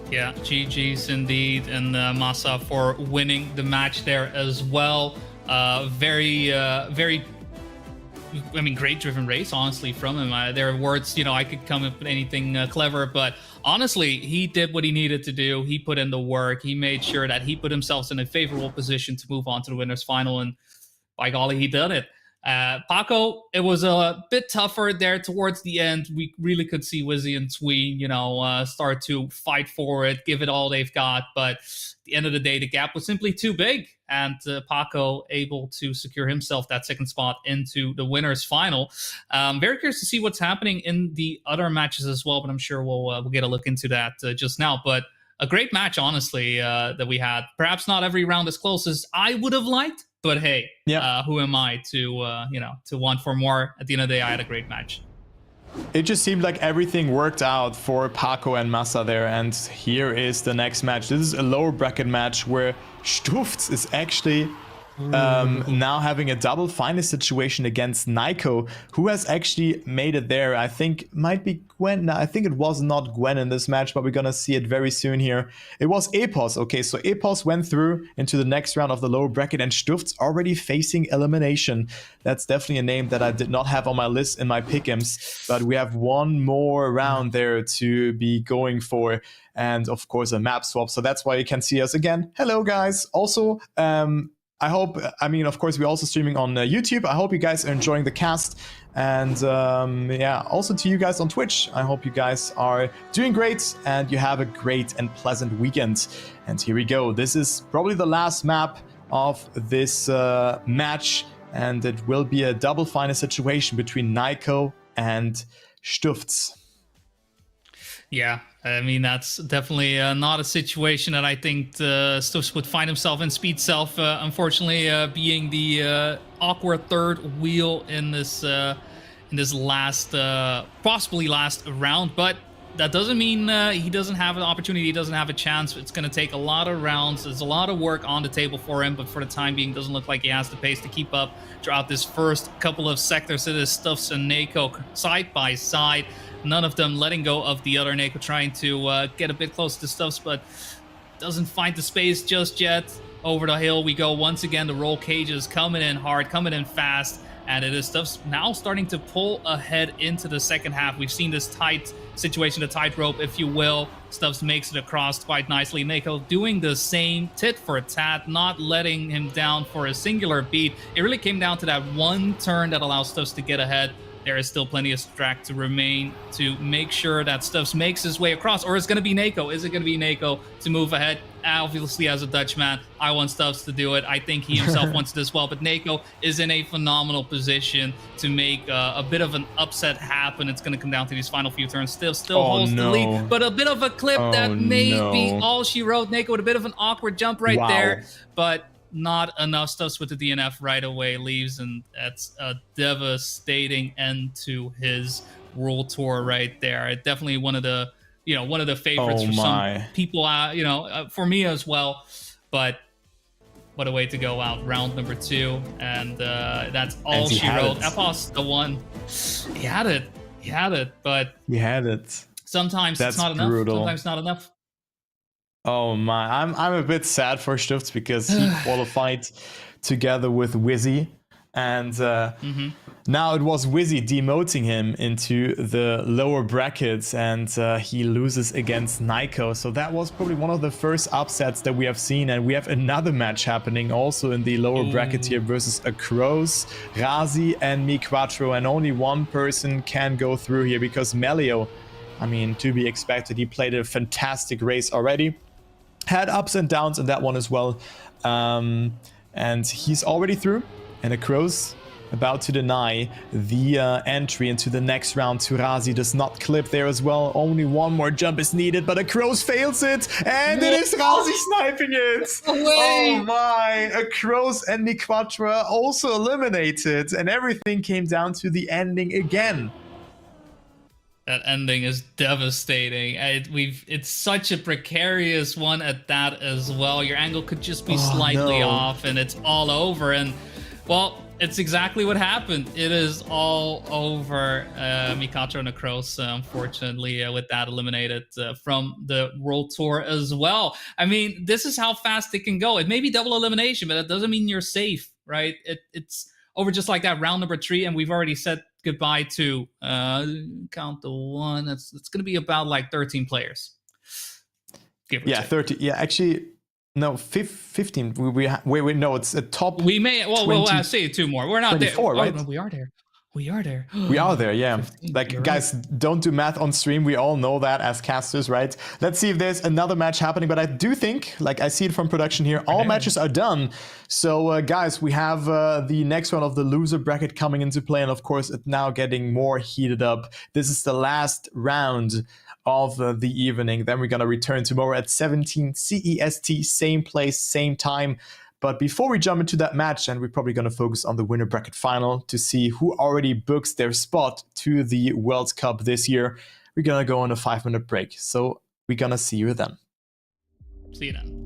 Yeah, GG's indeed, and Massa for winning the match there as well. Very, I mean, great driven race, honestly, from him. There are words, I could come up with anything clever, but honestly, he did what he needed to do. He put in the work. He made sure that he put himself in a favorable position to move on to the winners final, and by golly, he did it. Paco, it was a bit tougher there towards the end. We really could see Wizzy and Tween, start to fight for it, give it all they've got. But at the end of the day, the gap was simply too big. And Paco able to secure himself that second spot into the winners final. Very curious to see what's happening in the other matches as well. But I'm sure we'll get a look into that just now. But a great match, honestly, that we had. Perhaps not every round as close as I would have liked. But hey, who am I to want for more? At the end of the day, I had a great match. It just seemed like everything worked out for Paco and Massa there. And here is the next match. This is a lower bracket match where Stufts is actually now having a double final situation against Nico, who has actually made it there. I think might be Gwen. No, I think it was not Gwen in this match, but we're gonna see it very soon here. It was Epos. Okay, so Epos went through into the next round of the lower bracket, and Stufts already facing elimination. That's definitely a name that I did not have on my list in my pick'ems, but we have 1 more round there to be going for, and of course a map swap. So that's why you can see us again. Hello guys. Also, I hope, of course, we're also streaming on YouTube. I hope you guys are enjoying the cast. And also to you guys on Twitch. I hope you guys are doing great and you have a great and pleasant weekend. And here we go. This is probably the last map of this match. And it will be a double final situation between Nico and Stufts. Yeah, I mean, that's definitely not a situation that I think Stufts would find himself in. Speed Self, unfortunately, being the awkward third wheel in this last, possibly last round. But that doesn't mean he doesn't have an opportunity, he doesn't have a chance. It's going to take a lot of rounds. There's a lot of work on the table for him, but for the time being, doesn't look like he has the pace to keep up throughout this first couple of sectors. It is Stufts and Nako side by side. None of them letting go of the other. Nako trying to get a bit close to Stufts, but doesn't find the space just yet. Over the hill we go once again. The roll cages coming in hard, coming in fast, and it is Stufts now starting to pull ahead into the second half. We've seen this tight situation, the tightrope, if you will. Stufts makes it across quite nicely. Nako doing the same, tit for tat, not letting him down for a singular beat. It really came down to that one turn that allows Stufts to get ahead. There is still plenty of track to remain to make sure that Stufts makes his way across. Or is it going to be Nako? Is it going to be Nako to move ahead? obviously, as a Dutchman, I want Stubbs to do it. I think he himself wants it as well. But Nako is in a phenomenal position to make a bit of an upset happen. It's going to come down to these final few turns. Still holds the lead, but a bit of a clip that may be all she wrote. Nako with a bit of an awkward jump right there, but not enough. Stubbs with the DNF right away, leaves, and that's a devastating end to his World Tour right there. Definitely one of the favorites for some people, for me as well. But what a way to go out. Round number 2, and that's all she wrote. Epos, the one. He had it, but he had it. Sometimes that's it's not enough. brutal. Sometimes not enough. Oh my, I'm a bit sad for Stubbs because he qualified together with Wizzy, and now it was Wizzy demoting him into the lower brackets, and he loses against Niko. So that was probably one of the first upsets that we have seen, and we have another match happening also in the lower bracket here versus Across, Razi, and Mi Quattro, and only one person can go through here because Melio, I mean, to be expected, he played a fantastic race already. Had ups and downs in that one as well. And he's already through. And Across about to deny the entry into the next round. Turazi does not clip there as well. Only one more jump is needed, but Across fails it. And it is Razi sniping it. Oh my. Across and Mi Quattro also eliminated. And everything came down to the ending again. That ending is devastating. It's such a precarious one at that as well. Your angle could just be slightly off and it's all over. And, well, it's exactly what happened. It is all over. Mi Quattro and Across, unfortunately, with that eliminated from the World Tour as well. I mean, this is how fast it can go. It may be double elimination, but it doesn't mean you're safe, right? It's over just like that. Round number 3, and we've already said goodbye to count the one. It's going to be about like 13 players. Yeah, 30. Yeah, actually, no, 15. Wait, no, it's a top. We may. We'll say 2 more. We're not there. Right? Oh, no, we are there. We are there. We are there, yeah. 15, like, guys, don't do math on stream. We all know that as casters, right? Let's see if there's another match happening. But I do think, like I see it from production here, all matches are done. So, guys, we have the next round of the loser bracket coming into play. And, of course, it's now getting more heated up. This is the last round of the evening. Then we're going to return tomorrow at 17 CEST, same place, same time. But before we jump into that match, and we're probably going to focus on the winner bracket final to see who already books their spot to the World Cup this year, we're going to go on a 5-minute break. So we're going to see you then. See you then.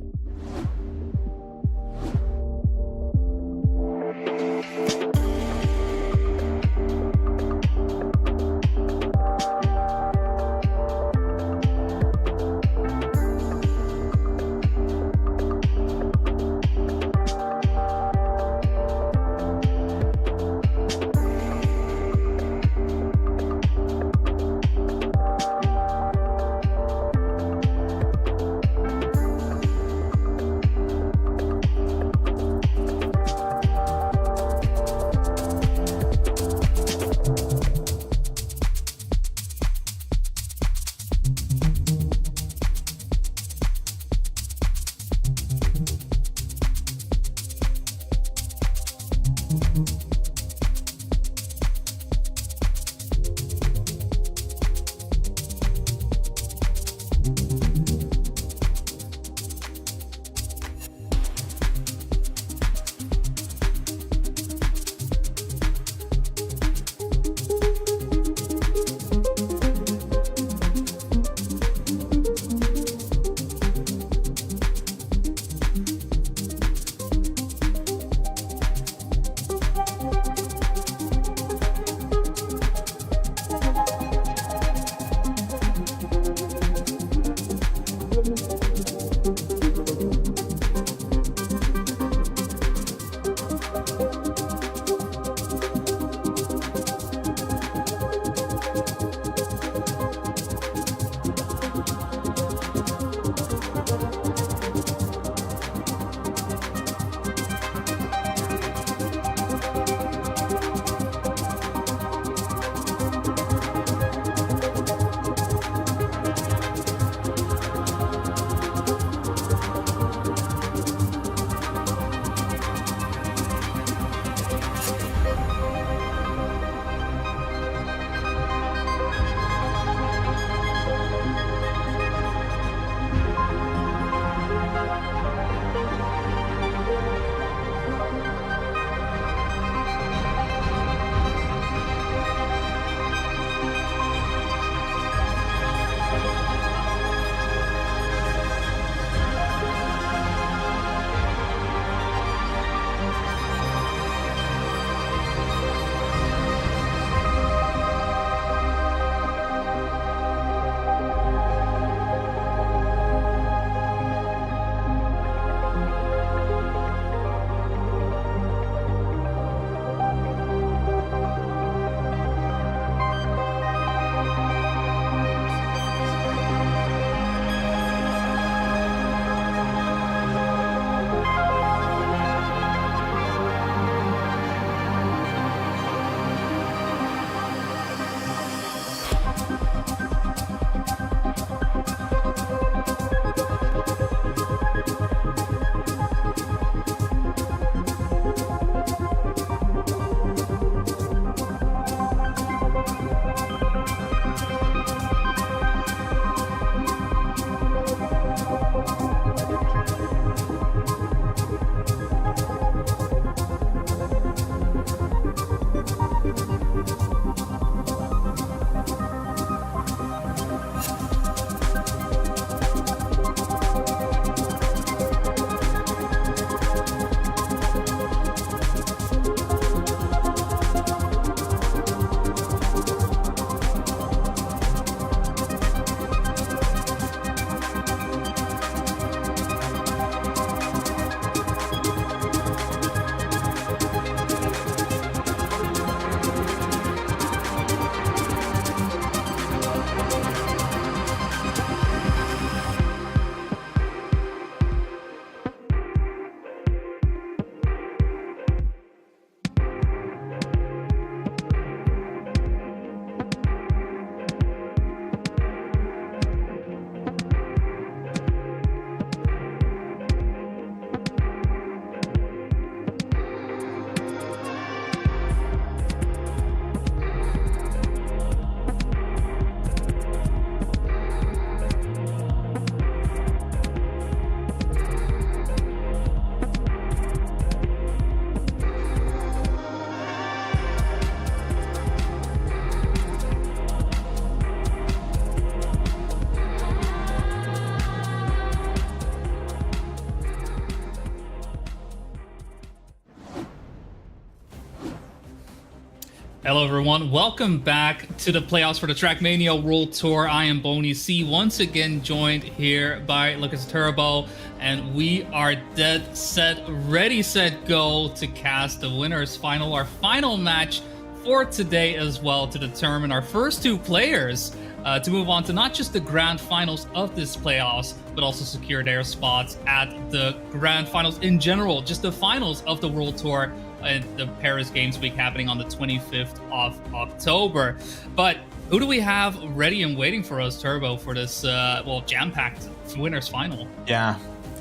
Hello, everyone. Welcome back to the playoffs for the Trackmania World Tour. I am Boney C, once again joined here by Lucas Turbo, and we are dead set, ready, set, go to cast the winners final, our final match for today as well, to determine our first two players to move on to not just the grand finals of this playoffs, but also secure their spots at the grand finals in general, just the finals of the World Tour and the Paris Games Week happening on the 25th of October. But who do we have ready and waiting for us, Turbo, for this, jam-packed winners final? Yeah,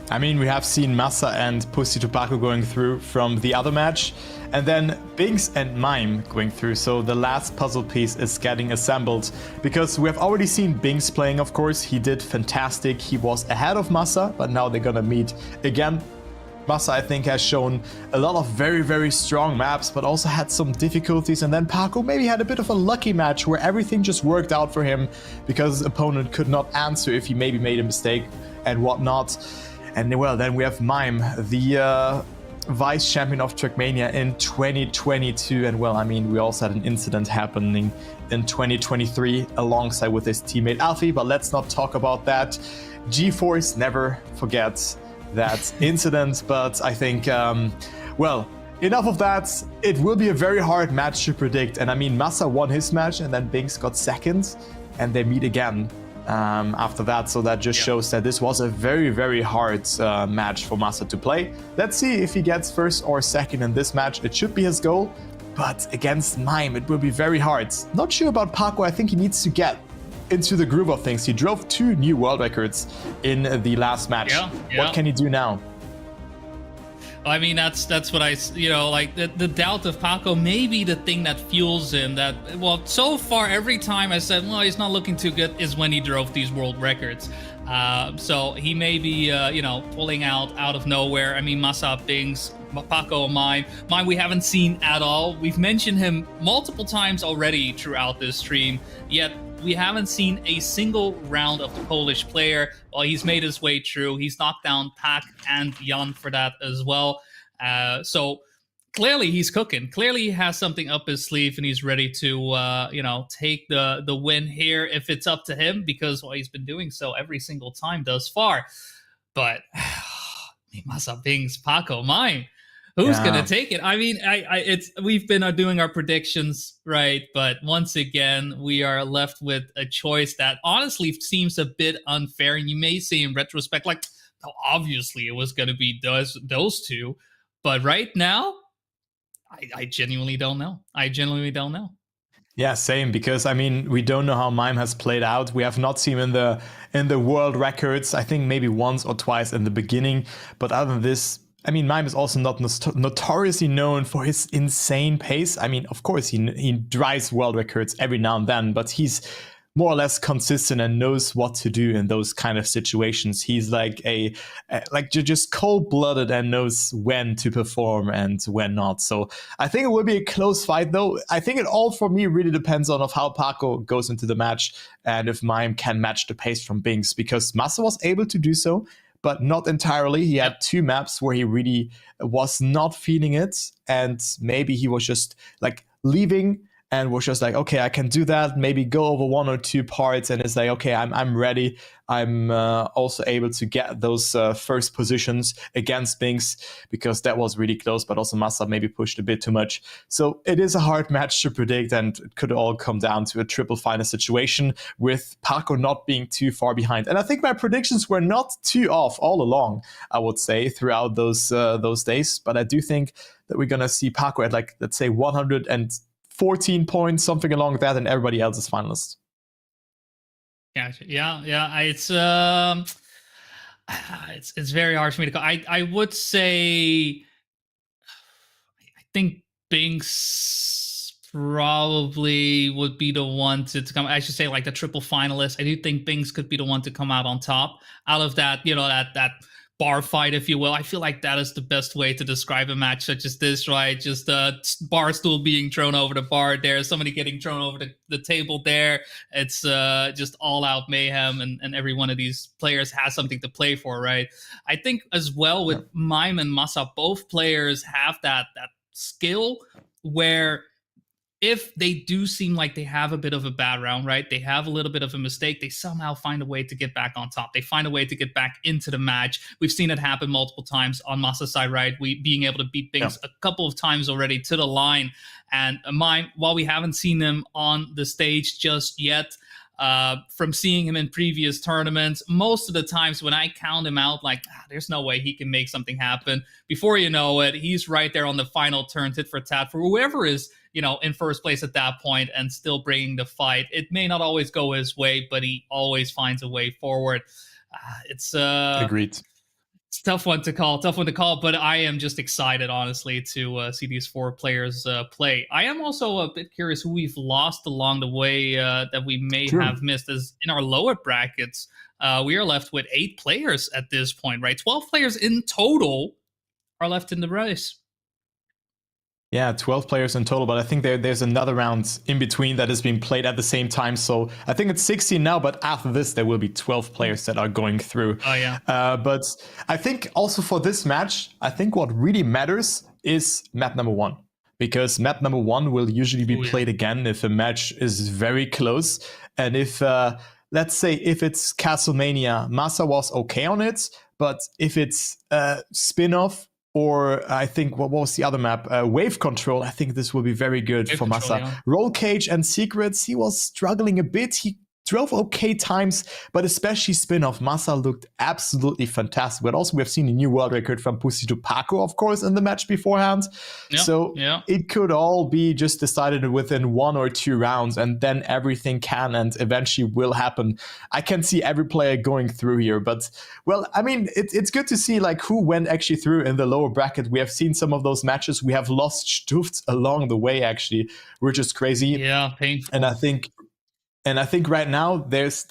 I mean, we have seen Massa and Pussy Tobacco going through from the other match, and then Binks and Mime going through, so the last puzzle piece is getting assembled, because we have already seen Binks playing, of course. He did fantastic, he was ahead of Massa, but now they're gonna meet again. Massa, I think, has shown a lot of very, very strong maps, but also had some difficulties. And then Paco maybe had a bit of a lucky match where everything just worked out for him because his opponent could not answer if he maybe made a mistake and whatnot. And well, then we have Mime, the vice champion of Trackmania in 2022. And well, I mean, we also had an incident happening in 2023 alongside with his teammate Alfie, but let's not talk about that. G-Force never forgets that incident, but I think, well, enough of that. It will be a very hard match to predict, and I mean, Massa won his match, and then Binks got second, and they meet again after that, so that just shows that this was a very, very hard match for Massa to play. Let's see if he gets first or second in this match. It should be his goal, but against Mime, it will be very hard. Not sure about Paco. I think he needs to get into the groove of things. He drove 2 new world records in the last match. What can he do now? I mean, that's what I, like the doubt of Paco may be the thing that fuels him. That, well, so far, every time I said, well, he's not looking too good, is when he drove these world records. So he may be, pulling out of nowhere. I mean, Massa, Binks, Paco, Mime, we haven't seen at all. We've mentioned him multiple times already throughout this stream, yet we haven't seen a single round of the Polish player. Well, he's made his way through. He's knocked down Pak and Jan for that as well. So clearly he's cooking. Clearly he has something up his sleeve, and he's ready to, take the win here if it's up to him, because, well, he's been doing so every single time thus far. But Massa, Binks, Paco, Mime. Who's gonna take it? I mean, we've been doing our predictions, right? But once again, we are left with a choice that honestly seems a bit unfair. And you may see in retrospect, like, oh, obviously it was gonna be those two. But right now, I genuinely don't know. Yeah, same, because I mean, we don't know how Mime has played out. We have not seen him in the world records. I think maybe once or twice in the beginning, but other than this, I mean, Mime is also not notoriously known for his insane pace. I mean, of course, he drives world records every now and then, but he's more or less consistent and knows what to do in those kind of situations. He's like just cold-blooded and knows when to perform and when not. So I think it will be a close fight, though. I think it all for me really depends on how Paco goes into the match and if Mime can match the pace from Binks, because Massa was able to do so, but not entirely. He had 2 maps where he really was not feeling it, and maybe he was just like leaving and was just like, okay, I can do that, maybe go over 1 or 2 parts, and it's like, okay, I'm ready. I'm also able to get those first positions against Binks, because that was really close, but also Massa maybe pushed a bit too much. So it is a hard match to predict, and it could all come down to a triple final situation with Paco not being too far behind. And I think my predictions were not too off all along, I would say, throughout those days. But I do think that we're going to see Paco at, like, let's say 114 points, something along that, and everybody else is finalists. Gotcha. Yeah. It's very hard for me to go. I would say, I think Binks probably would be the one to come. I should say, like, the triple finalist. I do think Binks could be the one to come out on top out of that, that bar fight, if you will. I feel like that is the best way to describe a match such as this, right? Just a bar stool being thrown over the bar there, somebody getting thrown over the table there. It's just all out mayhem, and every one of these players has something to play for, right? I think as well with Mime and Massa, both players have that skill where if they do seem like they have a bit of a bad round, right? They have a little bit of a mistake. They somehow find a way to get back on top. They find a way to get back into the match. We've seen it happen multiple times on Masa's side, right? We being able to beat Binks a couple of times already to the line. And Mime, while we haven't seen him on the stage just yet, from seeing him in previous tournaments, most of the times when I count him out, like, there's no way he can make something happen. Before you know it, he's right there on the final turn, tit for tat, for whoever is, in first place at that point and still bringing the fight. It may not always go his way, but he always finds a way forward. It's Agreed. It's a tough one to call, but I am just excited, honestly, to see these 4 players play. I am also a bit curious who we've lost along the way that we may have missed. As in our lower brackets, we are left with 8 players at this point, right? 12 players in total are left in the race. Yeah, 12 players in total, but I think there's another round in between that is being played at the same time. So I think it's 16 now, but after this, there will be 12 players that are going through. Oh, yeah. But I think also for this match, I think what really matters is map number 1. Because map number 1 will usually be played again if a match is very close. And if, let's say, if it's Castlemania, Masa was okay on it, but if it's spin-off, or I think, what was the other map? Wave Control. I think this will be very good for Masa. Yeah. Roll Cage and Secrets, he was struggling a bit. He drove okay times, but especially spin-off. Masa looked absolutely fantastic. But also we have seen a new world record from Pussy to Paco, of course, in the match beforehand. So it could all be just decided within 1 or 2 rounds, and then everything can and eventually will happen. I can see every player going through here, but, well, I mean, it's good to see like who went actually through in the lower bracket. We have seen some of those matches. We have lost Stuft along the way, actually, which is crazy. Yeah, painful. And I think right now there's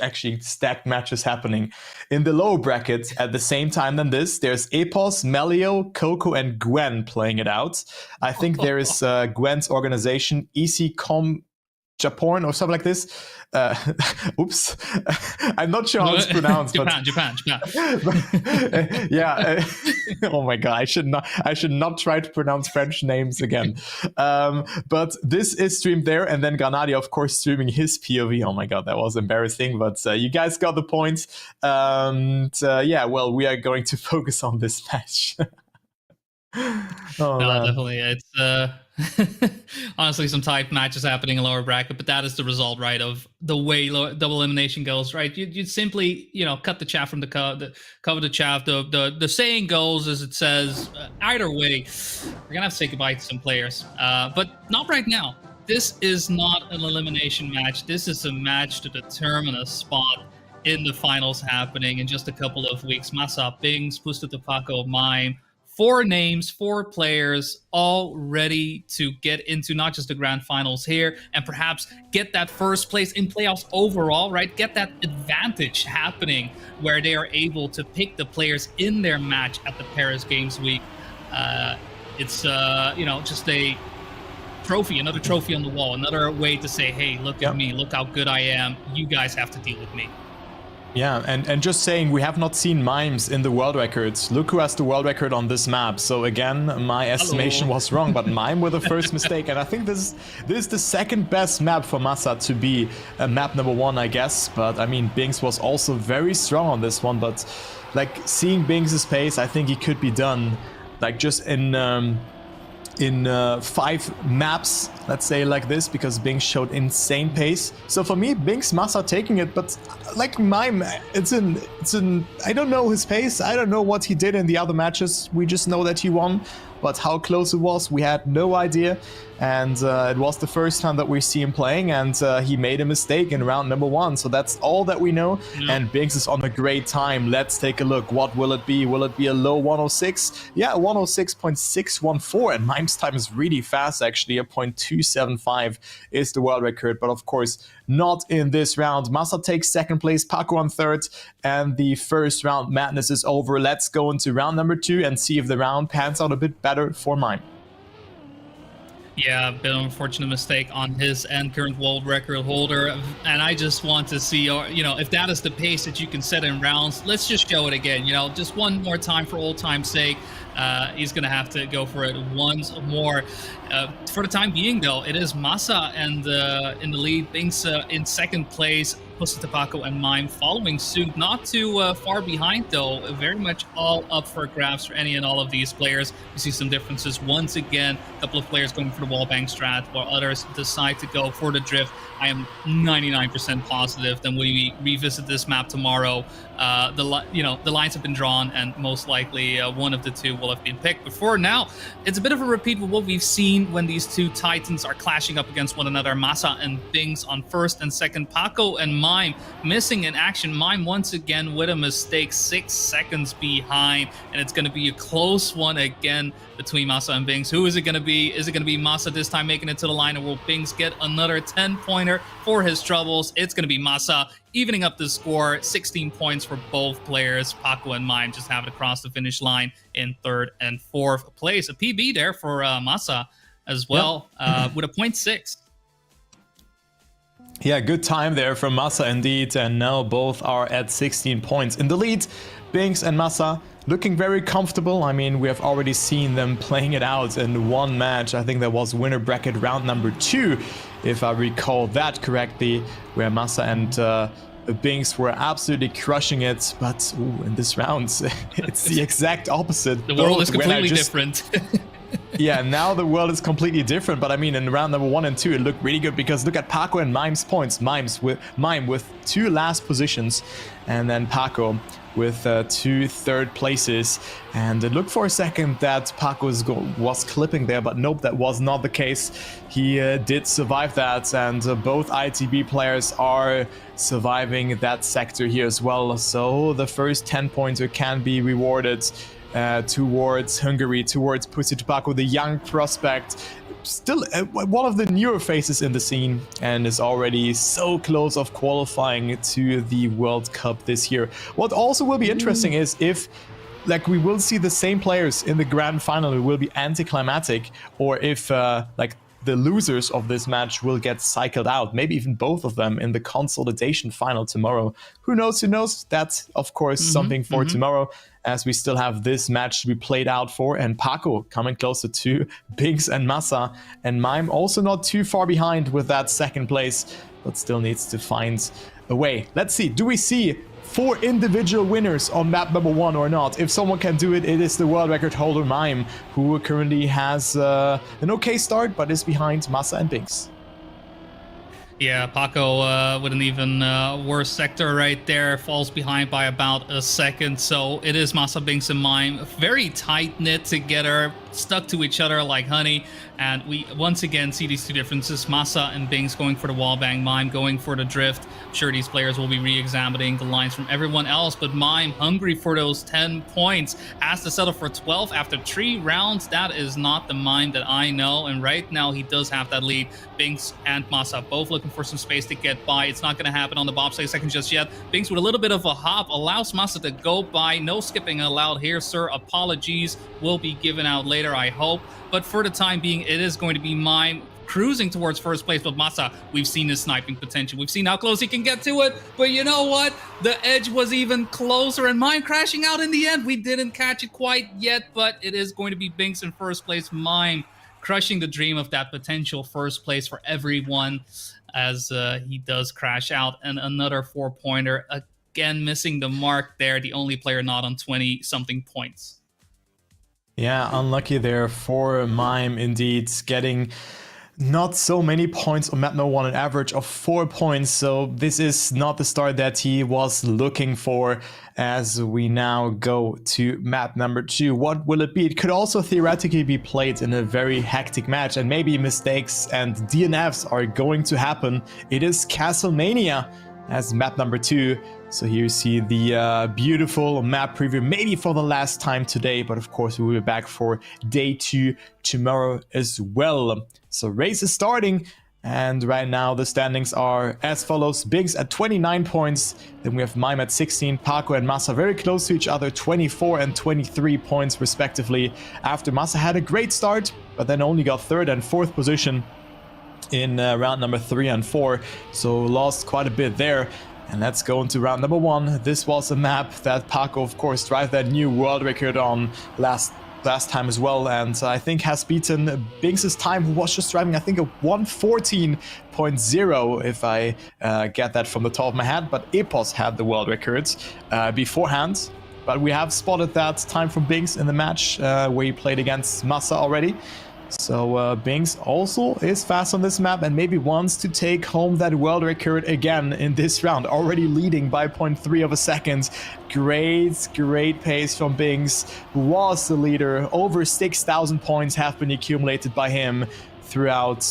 actually stacked matches happening in the lower brackets at the same time than this. There's Epos, Melio, Coco, and Gwen playing it out. I think there is Gwen's organization, ECCom Japan or something like this. Oops, I'm not sure how it's pronounced. Japan. Yeah. Oh my god, I should not try to pronounce French names again. But this is streamed there, and then Granadia, of course, streaming his POV. Oh my god, that was embarrassing, but you guys got the point. Yeah, well, we are going to focus on this match. Definitely. It's honestly some tight matches happening in lower bracket, but that is the result, right, of the way double elimination goes, right? You'd simply, cut the chaff from cover the chaff. The saying goes, as it says, either way, we're gonna have to say goodbye to some players, but not right now. This is not an elimination match. This is a match to determine a spot in the finals happening in just a couple of weeks. Masa, Bings, Pusta Paco, Mime. 4 names, 4 players, all ready to get into not just the grand finals here and perhaps get that first place in playoffs overall, right? Get that advantage happening where they are able to pick the players in their match at the Paris Games Week. It's, just a trophy, another trophy on the wall, another way to say, hey, look at me, look how good I am. You guys have to deal with me. Yeah, and just saying, we have not seen Mimes in the world records. Look who has the world record on this map. So again, my estimation was wrong, but Mime with the first mistake. And I think this is the second best map for Masa to be map number 1, I guess. But I mean, Binks was also very strong on this one. But like seeing Binks' pace, I think he could be done like just in 5 maps, let's say like this, because Binks showed insane pace. So for me, Binks, Masa taking it, but like Mime, it's in I don't know his pace. I don't know what he did in the other matches. We just know that he won, but how close it was, we had no idea. And it was the first time that we see him playing, and he made a mistake in round number 1. So that's all that we know. And Binks is on a great time. Let's take a look. What will it be? Will it be a low 106? Yeah, 106.614. And Mime's time is really fast, actually. A 0.275 is the world record. But of course, not in this round. Masa takes second place, Paco on third, and the first round madness is over. Let's go into round number 2 and see if the round pans out a bit better for Mime. Yeah, a bit of an unfortunate mistake on his end, current world record holder. And I just want to see, if that is the pace that you can set in rounds, let's just show it again, just one more time for old time's sake. he's going to have to go for it once more. For the time being, though, it is Massa and in the lead. Binks in second place. Pussy Paco and Mime following suit. Not too far behind, though. Very much all up for grabs for any and all of these players. You see some differences. Once again, a couple of players going for the wallbang strat, while others decide to go for the drift. I am 99% positive that when we revisit this map tomorrow, the lines have been drawn, and most likely one of the two will have been picked. But for now, it's a bit of a repeat of what we've seen when these two titans are clashing up against one another. Massa and Binks on first and second. Paco and Mime missing in action. Mime once again with a mistake, 6 seconds behind, and it's going to be a close one again between Massa and Binks. Who is it going to be? Is it going to be Massa this time making it to the line, or will Binks get another 10-pointer for his troubles? It's going to be Massa evening up the score. 16 points for both players. Paco and Mime just have it across the finish line in third and fourth place. A PB there for Massa as well, with a 0.6. Yeah, good time there from Massa indeed, and now both are at 16 points in the lead. Binks and Massa looking very comfortable. I mean, we have already seen them playing it out in one match. I think that was winner bracket round number 2, if I recall that correctly, where Massa and Binks were absolutely crushing it. But in this round, it's the exact opposite. The world is completely different. Yeah, now the world is completely different, but I mean, in round number 1 and 2, it looked really good, because look at Paco and Mime's points. Mime with 2 last positions, and then Paco with 2 third places. And it looked for a second that Paco was clipping there, but nope, that was not the case. He did survive that, and both ITB players are surviving that sector here as well. So the first 10-pointer can be rewarded towards Hungary, towards Pussy Paco, the young prospect, still one of the newer faces in the scene, and is already so close of qualifying to the World Cup this year. What also will be interesting is if we will see the same players in the grand final, it will be anticlimactic, or if the losers of this match will get cycled out, maybe even both of them in the consolidation final tomorrow. Who knows? That's, of course, something for tomorrow, as we still have this match to be played out for. And Paco coming closer to Binks and Massa, and Mime also not too far behind with that second place, but still needs to find a way. Let's see. Do we see 4 individual winners on map number 1 or not? If someone can do it, it is the world record holder Mime, who currently has an okay start, but is behind Massa and Binks. Yeah, Paco with an even worse sector right there, falls behind by about a second. So it is Massa, Binks, and Mime, very tight-knit together, stuck to each other like honey. And we once again see these two differences. Massa and Binks going for the wallbang, Mime going for the drift. I'm sure these players will be re-examining the lines from everyone else, but Mime hungry for those 10 points. Has to settle for 12 after 3 rounds. That is not the Mime that I know, and right now he does have that lead. Binks and Massa both looking for some space to get by. It's not going to happen on the bobsleigh second just yet. Binks with a little bit of a hop allows Massa to go by. No skipping allowed here, sir. Apologies will be given out later, I hope. But for the time being, it is going to be Mime cruising towards first place. But Massa, we've seen his sniping potential. We've seen how close he can get to it. But you know what? The edge was even closer, and Mime crashing out in the end. We didn't catch it quite yet, but it is going to be Binks in first place. Mime crushing the dream of that potential first place for everyone, as he does crash out. And another 4-pointer, again missing the mark there. The only player not on 20-something points. Yeah, unlucky there for Mime indeed, getting not so many points on map number 1, an average of 4 points. So this is not the start that he was looking for, as we now go to map number 2. What will it be? It could also theoretically be played in a very hectic match, and maybe mistakes and DNFs are going to happen. It is Castlemania as map number 2. So here you see the beautiful map preview, maybe for the last time today, but of course we will be back for day 2 tomorrow as well. So race is starting, and right now the standings are as follows. Binks at 29 points, then we have Mime at 16, Paco and Massa very close to each other, 24 and 23 points respectively, after Massa had a great start, but then only got 3rd and 4th position in round number 3 and 4, so lost quite a bit there. And let's go into round number 1. This was a map that Paco, of course, drive that new world record on last last time as well, and I think has beaten Binks' time, who was just driving, I think, a 1:14.0, if I get that from the top of my head. But Epos had the world records beforehand. But we have spotted that time from Binks in the match where he played against Massa already. So Binks also is fast on this map and maybe wants to take home that world record again in this round, already leading by 0.3 of a second. Great pace from Binks, who was the leader. Over 6,000 points have been accumulated by him throughout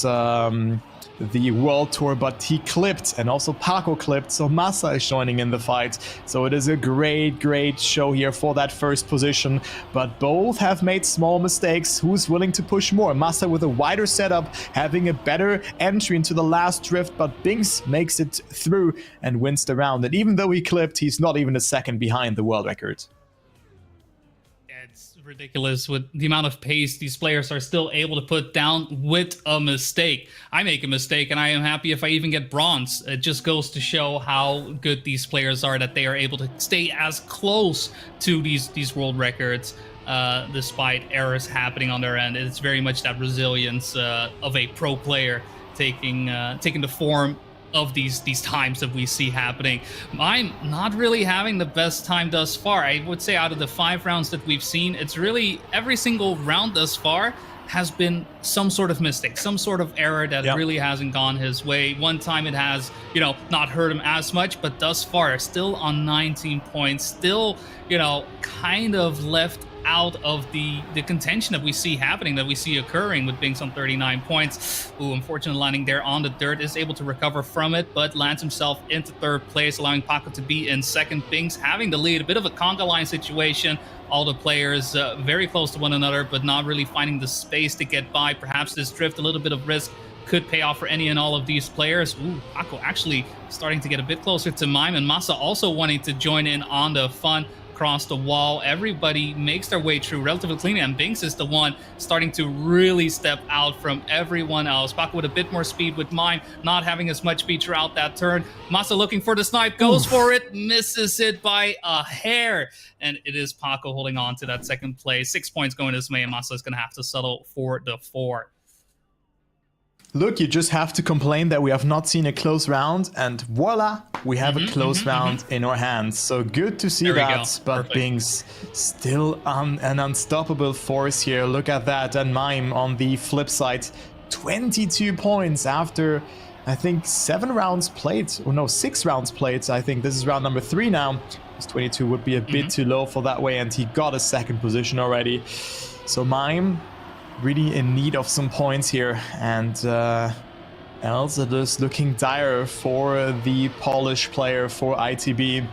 the World Tour, but he clipped, and also Paco clipped, so Massa is joining in the fight. So it is a great show here for that first position, but both have made small mistakes. Who's willing to push more? Massa with a wider setup, having a better entry into the last drift, but Binks makes it through and wins the round. And even though he clipped, he's not even a second behind the world record. It's ridiculous with the amount of pace these players are still able to put down with a mistake. I make a mistake and I am happy if I even get bronze. It just goes to show how good these players are, that they are able to stay as close to these world records despite errors happening on their end. It's very much that resilience of a pro player taking the form of these times that we see happening. I'm not really having the best time thus far. I would say out of the 5 rounds that we've seen, it's really every single round thus far has been some sort of mistake, some sort of error that really hasn't gone his way. One time it has, not hurt him as much, but thus far still on 19 points, still, kind of left out of the contention that we see happening, that we see occurring with Binks on 39 points. Ooh, unfortunate landing there on the dirt, is able to recover from it, but lands himself into 3rd place, allowing Paco to be in 2nd. Binks having the lead, a bit of a conga line situation. All the players very close to one another, but not really finding the space to get by. Perhaps this drift, a little bit of risk, could pay off for any and all of these players. Ooh, Paco actually starting to get a bit closer to Mime, and Massa also wanting to join in on the fun. Across the wall, everybody makes their way through relatively cleanly, and Binks is the one starting to really step out from everyone else. Paco with a bit more speed, with Mime not having as much speed throughout that turn. Massa looking for the snipe, goes for it, misses it by a hair, and it is Paco holding on to that 2nd place. 6 points going his way, and Massa is going to have to settle for the 4. Look, you just have to complain that we have not seen a close round, and voila, we have a close round in our hands. So good to see that, but Perfect. Binks still an unstoppable force here. Look at that, and Mime on the flip side, 22 points after, I think, 7 rounds played, or no, 6 rounds played. I think this is round number 3 now. This 22 would be a bit too low for that way, and he got a 2nd position already. So Mime really in need of some points here, and else it is looking dire for the Polish player for ITB.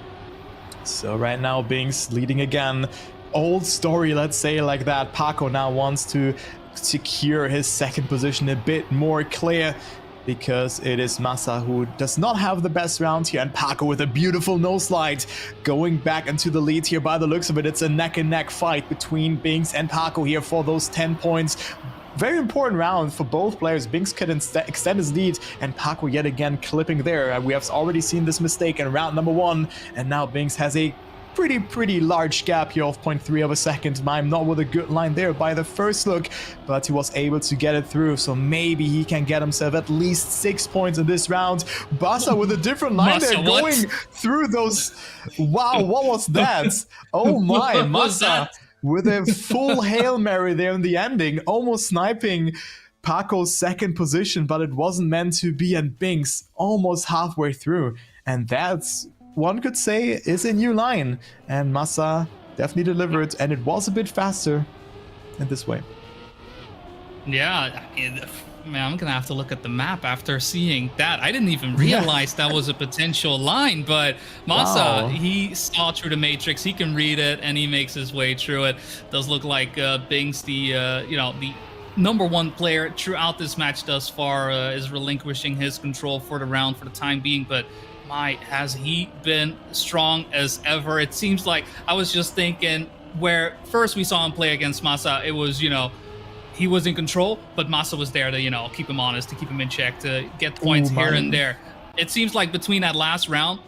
So right now Binks leading again. Old story, let's say like that. Paco now wants to secure his 2nd position a bit more clear, because it is Massa who does not have the best round here, and Paco with a beautiful no slide going back into the lead here. By the looks of it, it's a neck-and-neck fight between Binks and Paco here for those 10 points. Very important round for both players. Binks could extend his lead, and Paco yet again clipping there. We have already seen this mistake in round number 1, and now Binks has a pretty large gap here of 0.3 of a second. Mime not with a good line there by the first look, but he was able to get it through, so maybe he can get himself at least 6 points in this round. Bassa with a different line there, going through those. Wow, what was that? Oh my, Massa with a full Hail Mary there in the ending, almost sniping Paco's 2nd position, but it wasn't meant to be, and Binks almost halfway through, and that's, one could say, is a new line, and Massa definitely delivered, and it was a bit faster in this way. Yeah, man, I'm gonna have to look at the map after seeing that. I didn't even realize that was a potential line, but Massa, he saw through the matrix, he can read it, and he makes his way through it. Does look like Binks, the number 1 player throughout this match thus far, is relinquishing his control for the round for the time being, but has he been strong as ever. It seems like, I was just thinking, where first we saw him play against Massa, it was, he was in control, but Massa was there to, keep him honest, to keep him in check, to get points here and there. It seems like between that last round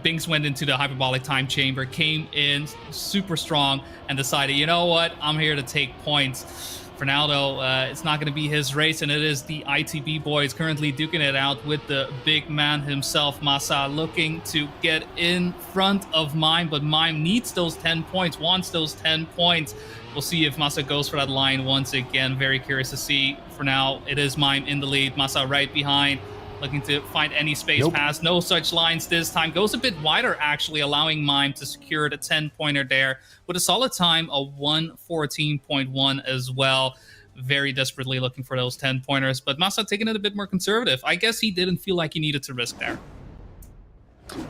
Binks went into the hyperbolic time chamber, came in super strong, and decided, you know what, I'm here to take points. For now, though, it's not going to be his race, and it is the ITB boys currently duking it out with the big man himself, Masa, looking to get in front of Mime, but Mime needs those 10 points, wants those 10 points. We'll see if Masa goes for that line once again. Very curious to see. For now, it is Mime in the lead, Masa right behind, looking to find any space pass. No such lines this time. Goes a bit wider, actually, allowing Mime to secure the 10-pointer there with a solid time of 1:14.1 as well. Very desperately looking for those 10-pointers, but Masa taking it a bit more conservative. I guess he didn't feel like he needed to risk there.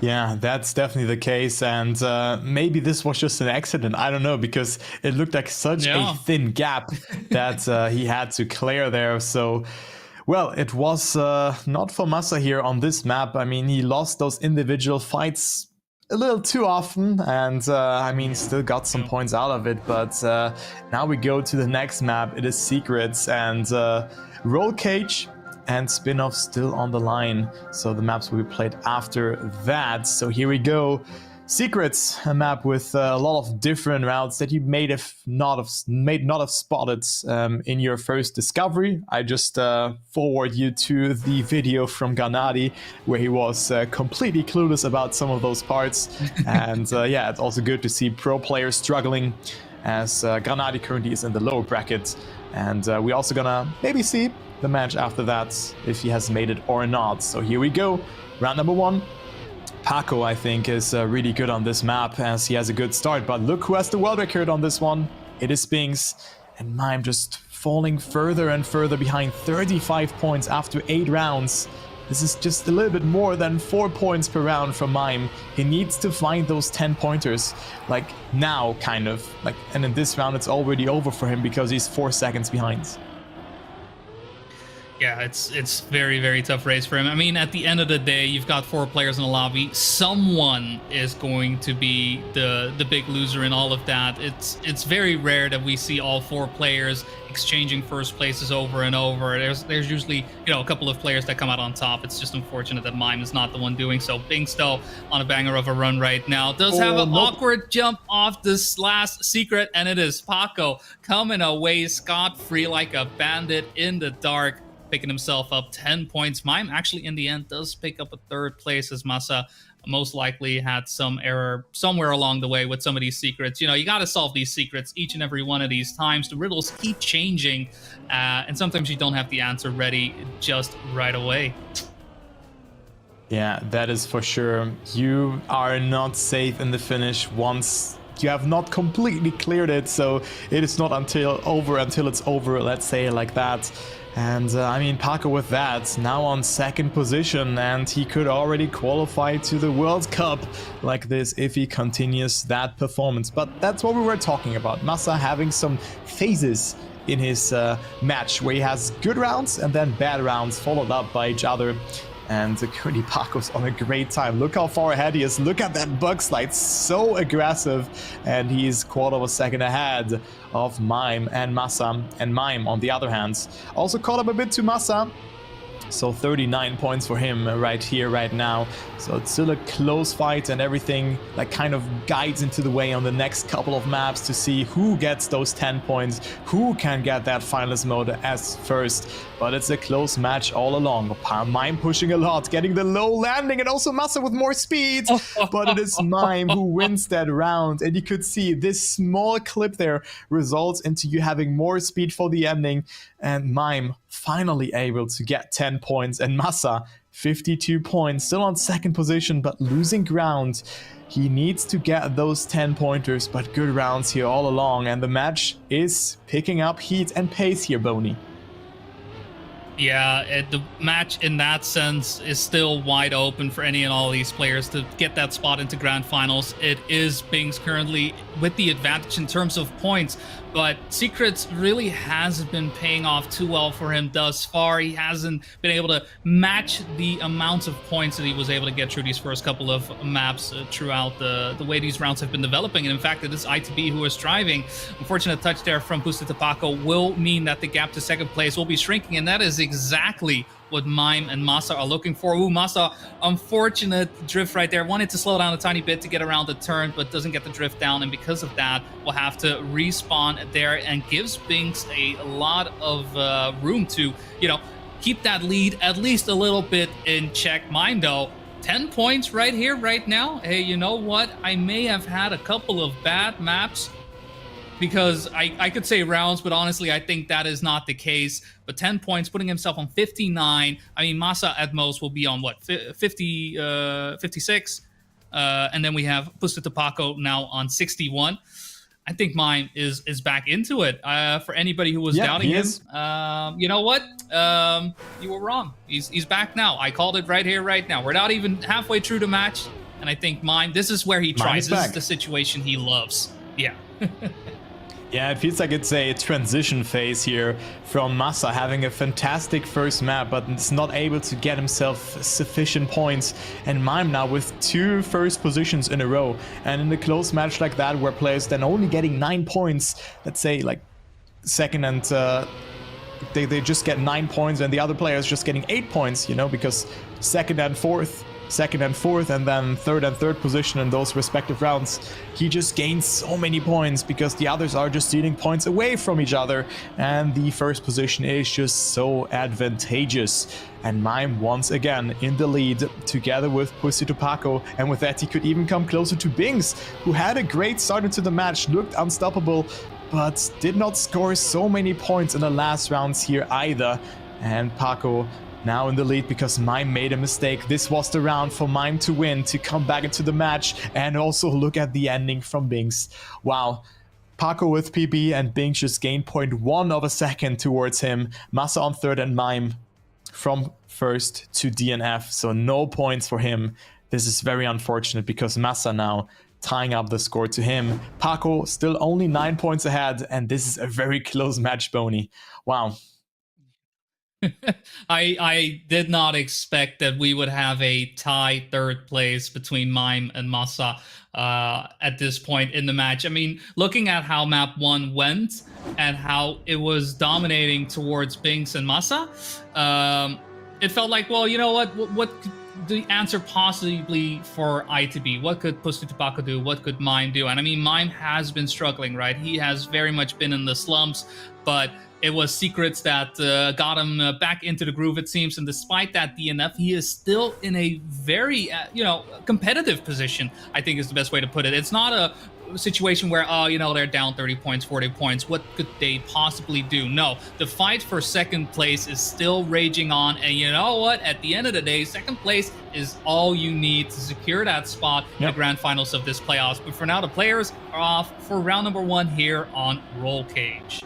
Yeah, that's definitely the case, and maybe this was just an accident. I don't know, because it looked like such a thin gap that he had to clear there. So, well, it was not for Masa here on this map. I mean, he lost those individual fights a little too often, and I mean, still got some points out of it. But now we go to the next map. It is Secrets, and Roll Cage and Spin-Off still on the line. So the maps will be played after that. So here we go. Secrets, a map with a lot of different routes that you may not have spotted in your first discovery. I just forward you to the video from Granadi, where he was completely clueless about some of those parts. And yeah, it's also good to see pro players struggling, as Granadi currently is in the lower bracket. And we're also gonna maybe see the match after that, if he has made it or not. So here we go, round number 1. Paco, I think, is really good on this map, as he has a good start, but look who has the world record on this one. It is Binks, and Mime just falling further and further behind. 35 points after 8 rounds. This is just a little bit more than 4 points per round from Mime. He needs to find those 10 pointers, like now, kind of. And in this round, it's already over for him because he's 4 seconds behind. Yeah, it's very, very tough race for him. I mean, at the end of the day, you've got 4 players in the lobby. Someone is going to be the big loser in all of that. It's very rare that we see all 4 players exchanging first places over and over. There's usually, you know, a couple of players that come out on top. It's just unfortunate that Mime is not the one doing so. Binks, though, on a banger of a run right now. Does have an awkward jump off this last secret, and it is Paco coming away scot-free like a bandit in the dark, picking himself up 10 points. Mime actually in the end does pick up a 3rd place, as Masa most likely had some error somewhere along the way with some of these secrets. You know, you got to solve these secrets each and every one of these times. The riddles keep changing, and sometimes you don't have the answer ready just right away. Yeah, that is for sure. You are not safe in the finish once you have not completely cleared it, so it is not until it's over, let's say it like that. And I mean, Paco with that, now on 2nd position, and he could already qualify to the World Cup like this if he continues that performance. But that's what we were talking about. Masa having some phases in his match where he has good rounds and then bad rounds followed up by each other. And currently Paco's on a great time. Look how far ahead he is. Look at that bug slide. So aggressive. And he's 1/4 second ahead of Mime and Masa. And Mime, on the other hand, also caught up a bit to Masa. So 39 points for him right here, right now. So it's still a close fight, and everything like kind of guides into the way on the next couple of maps to see who gets those 10 points, who can get that finalist mode as first. But it's a close match all along. Mime pushing a lot, getting the low landing, and also Masa with more speed. But it is Mime who wins that round. And you could see this small clip there results into you having more speed for the ending. And Mime finally able to get 10 points. And Masa, 52 points, still on 2nd position, but losing ground. He needs to get those 10 pointers, but good rounds here all along. And the match is picking up heat and pace here, Boney. Yeah, the match in that sense is still wide open for any and all of these players to get that spot into grand finals. It is Binks currently with the advantage in terms of points, but Secrets really hasn't been paying off too well for him thus far. He hasn't been able to match the amounts of points that he was able to get through these first couple of maps throughout the way these rounds have been developing. And in fact, it is ITB who is driving. Unfortunate touch there from Boosted to Paco will mean that the gap to 2nd place will be shrinking, and that is exactly what Mime and Masa are looking for. Ooh, Masa, unfortunate drift right there. Wanted to slow down a tiny bit to get around the turn, but doesn't get the drift down. And because of that, will have to respawn there and gives Binks a lot of room to, keep that lead at least a little bit in check. Mime, though, 10 points right here, right now. Hey, you know what? I may have had a couple of bad maps because I could say rounds, but honestly, I think that is not the case. But 10 points, putting himself on 59. I mean, Masa at most will be on what, 56? And then we have Pusta Paco now on 61. I think Mime is back into it. For anybody who was doubting him, you know what? You were wrong. He's back now. I called it right here, right now. We're not even halfway through the match, and I think Mime, this is where he tries. This is the situation he loves. Yeah. Yeah, it feels like it's a transition phase here from Masa having a fantastic first map, but it's not able to get himself sufficient points. And Mime now with 2 first positions in a row. And in a close match like that, where players then only getting 9 points, let's say like second and they just get 9 points and the other players just getting 8 points, because second and fourth, and then third and third position in those respective rounds, he just gains so many points because the others are just stealing points away from each other, and the first position is just so advantageous. And Mime once again in the lead together with Pussy Paco, and with that he could even come closer to Binks, who had a great start into the match, looked unstoppable, but did not score so many points in the last rounds here either. And Paco now in the lead because Mime made a mistake. This was the round for Mime to win, to come back into the match, and also look at the ending from Binks. Wow. Paco with PB and Binks just gained 0.1 of a second towards him. Masa on third and Mime from first to DNF, so no points for him. This is very unfortunate because Masa now tying up the score to him. Paco still only 9 points ahead, and this is a very close match, Boney. Wow. I did not expect that we would have a tie third place between Mime and Masa at this point in the match. I mean, looking at how map 1 went and how it was dominating towards Binks and Masa, it felt like, well, you know what could the answer possibly for I to be? What could Pussy Paco do? What could Mime do? And I mean, Mime has been struggling, right? He has very much been in the slumps, but it was secrets that got him back into the groove, it seems. And despite that DNF, he is still in a very, competitive position, I think is the best way to put it. It's not a situation where, they're down 30 points, 40 points. What could they possibly do? No, the fight for second place is still raging on. And you know what? At the end of the day, second place is all you need to secure that spot in the grand finals of this playoffs. But for now, the players are off for round number 1 here on Roll Cage.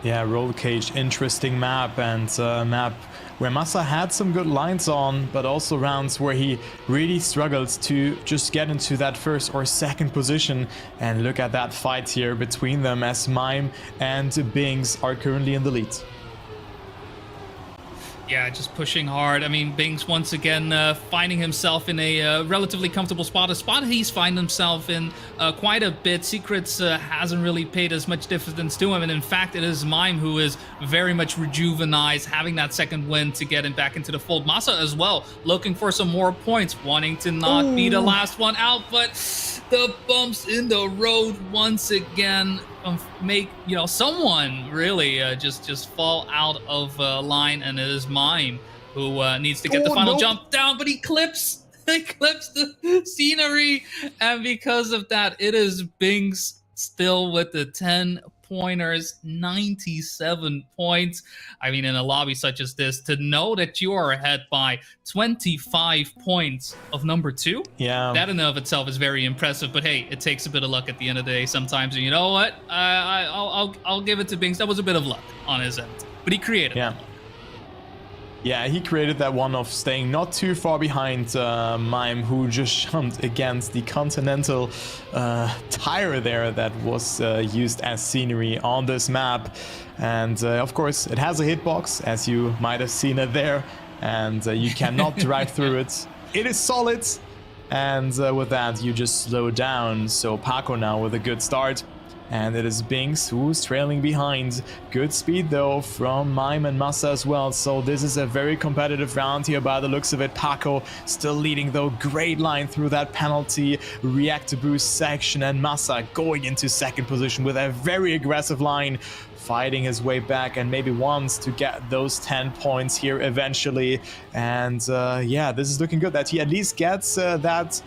Yeah, Roll Cage, interesting map, and map where Masa had some good lines on, but also rounds where he really struggled to just get into that first or second position. And look at that fight here between them as Mime and Binks are currently in the lead. Yeah, just pushing hard. I mean, Binks once again finding himself in a relatively comfortable spot. A spot he's found himself in quite a bit. Secrets hasn't really paid as much difference to him. And in fact, it is Mime who is very much rejuvenized, having that second win to get him back into the fold. Masa as well, looking for some more points, wanting to not be the last one out. But the bumps in the road once again make someone really just fall out of line, and it is Mime who needs to get the final jump down, but he clips the scenery, and because of that, it is Binks still with the 10 pointers, 97 points. I mean, in a lobby such as this, to know that you are ahead by 25 points of number 2, that in and of itself is very impressive. But hey, it takes a bit of luck at the end of the day sometimes. And you know what? I'll give it to Binks. That was a bit of luck on his end, but he created it. Yeah, he created that one of staying not too far behind Mime, who just jumped against the Continental tire there that was used as scenery on this map. And of course, it has a hitbox, as you might have seen it there, and you cannot drive through it. It is solid, and with that, you just slow down. So Paco now with a good start. and it is Binks who's trailing behind. Good speed though from Mime and Massa as well, so this is a very competitive round here by the looks of it. Paco still leading though, great line through that penalty reactor boost section, and Massa going into second position with a very aggressive line, fighting his way back and maybe wants to get those 10 points here eventually. And yeah, this is looking good that he at least gets that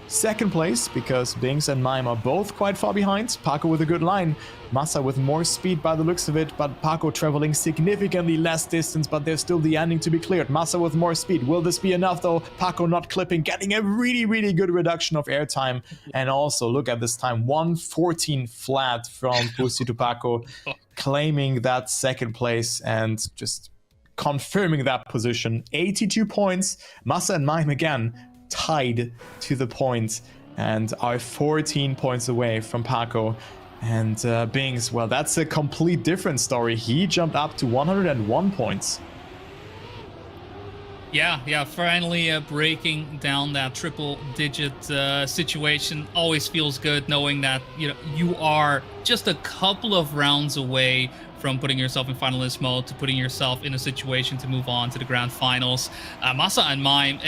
second place, because Binks and Mime are both quite far behind. Paco with a good line, Massa with more speed by the looks of it, but Paco traveling significantly less distance, but there's still the ending to be cleared. Massa with more speed. Will this be enough though? Paco not clipping, getting a really good reduction of airtime. And also look at this time, 1:14 flat from Pussy to Paco, claiming that second place and just confirming that position. 82 points. Massa and Mime again tied to the point and are 14 points away from Paco. And Binks, well, that's a complete different story. He jumped up to 101 points. Yeah, finally breaking down that triple-digit situation. Always feels good knowing that, you know, you are just a couple of rounds away from putting yourself in finalist mode to putting yourself in a situation to move on to the grand finals. Massa and Mime,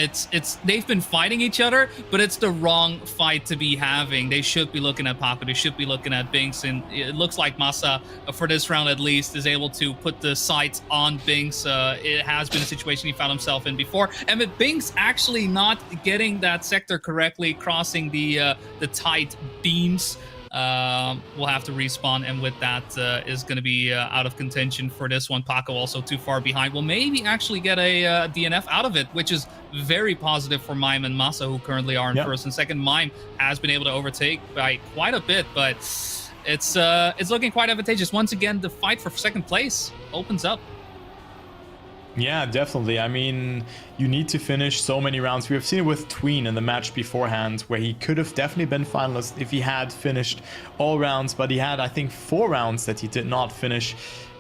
they've been fighting each other, but it's the wrong fight to be having. They should be looking at Paco, they should be looking at Binks, and it looks like Massa, for this round at least, is able to put the sights on Binks. It has been a situation he found himself in before, and with Binks actually not getting that sector correctly, crossing the tight beams, we'll have to respawn, and with that is going to be out of contention for this one. Paco also too far behind. Will maybe actually get a DNF out of it, which is very positive for Mime and Massa, who currently are in first and second. Mime has been able to overtake by quite a bit, but it's looking quite advantageous. Once again, the fight for second place opens up. Yeah, definitely. I mean, you need to finish so many rounds. We have seen it with Tween in the match beforehand, where he could have definitely been finalist if he had finished all rounds, but he had, I think, 4 rounds that he did not finish.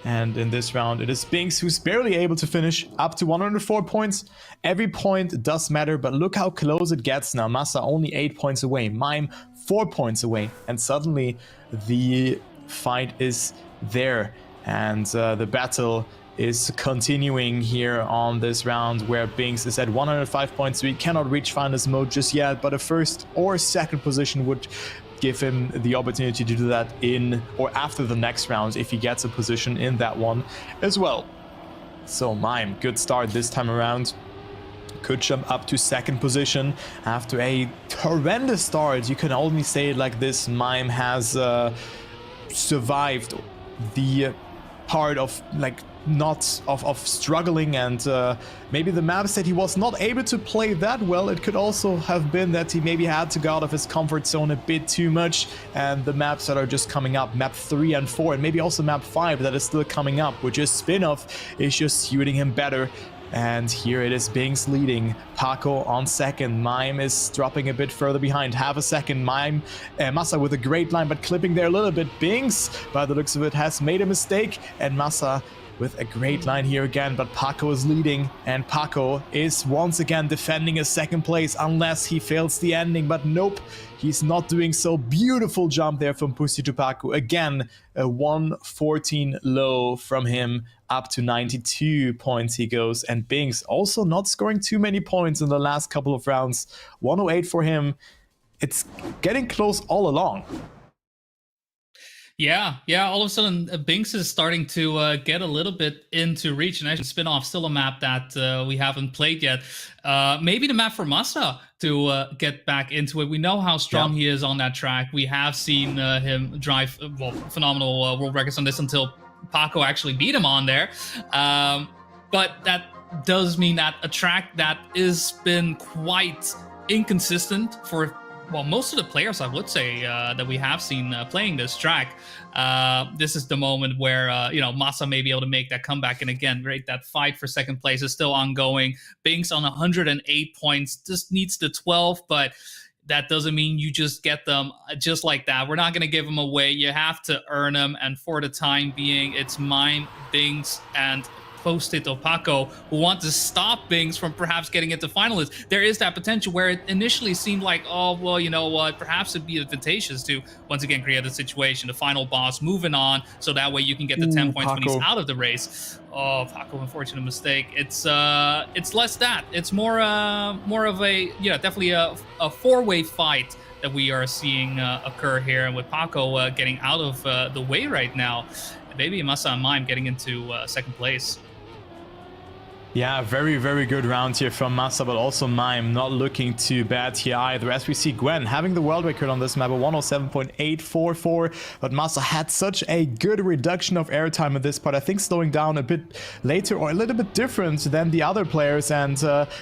And in this round, it is Binks who's barely able to finish, up to 104 points. Every point does matter, but look how close it gets now. Massa only 8 points away, Mime 4 points away, and suddenly the fight is there. And the battle is continuing here on this round, where Binks is at 105 points, so he cannot reach finalist mode just yet, but a first or second position would give him the opportunity to do that in or after the next round if he gets a position in that one as well. So Mime, good start this time around. Could jump up to second position after a horrendous start. You can only say it like this: Mime has survived the part of not of struggling, and maybe the maps that he was not able to play that well. It could also have been that he maybe had to go out of his comfort zone a bit too much, and the maps that are just coming up, map 3 and 4, and maybe also map 5 that is still coming up, which is spin-off, is just suiting him better. And here it is, Binks leading, Paco on second, Mime is dropping a bit further behind, half a second. Mime, Massa with a great line, but clipping there a little bit. Binks, by the looks of it, has made a mistake, and Massa with a great line here again, but Paco is leading, and Paco is once again defending his second place unless he fails the ending, but nope, he's not doing so. Beautiful jump there from Pussy to Paco. Again, a 114 low from him, up to 92 points he goes, and Binks also not scoring too many points in the last couple of rounds. 108 for him. It's getting close all along. Yeah, all of a sudden Binks is starting to get a little bit into reach, and actually Spin-Off still a map that we haven't played yet. Maybe the map for Massa to get back into it. We know how strong he is on that track. We have seen him drive phenomenal world records on this until Paco actually beat him on there. But that does mean that a track that has been quite inconsistent for most of the players, I would say, that we have seen playing this track. This is the moment where, Massa may be able to make that comeback. And again, right, that fight for second place is still ongoing. Binks on 108 points, just needs the 12, but that doesn't mean you just get them just like that. We're not going to give them away. You have to earn them. And for the time being, it's Mime, Binks, and posted to Paco, who want to stop Bings from perhaps getting into finalists. There is that potential where it initially seemed like, oh, well, you know what, perhaps it'd be advantageous to once again create a situation, the final boss moving on, so that way you can get the 10 points when he's Paco. out of the race. Oh, Paco, unfortunate mistake. It's less that. It's more of a, definitely a four-way fight that we are seeing occur here, and with Paco getting out of the way right now, maybe Masa and Mime getting into second place. Yeah, very, very good round here from Masa, but also Mime not looking too bad here either. As we see Gwen having the world record on this map at 107.844, but Masa had such a good reduction of airtime in this part. I think slowing down a bit later or a little bit different than the other players, and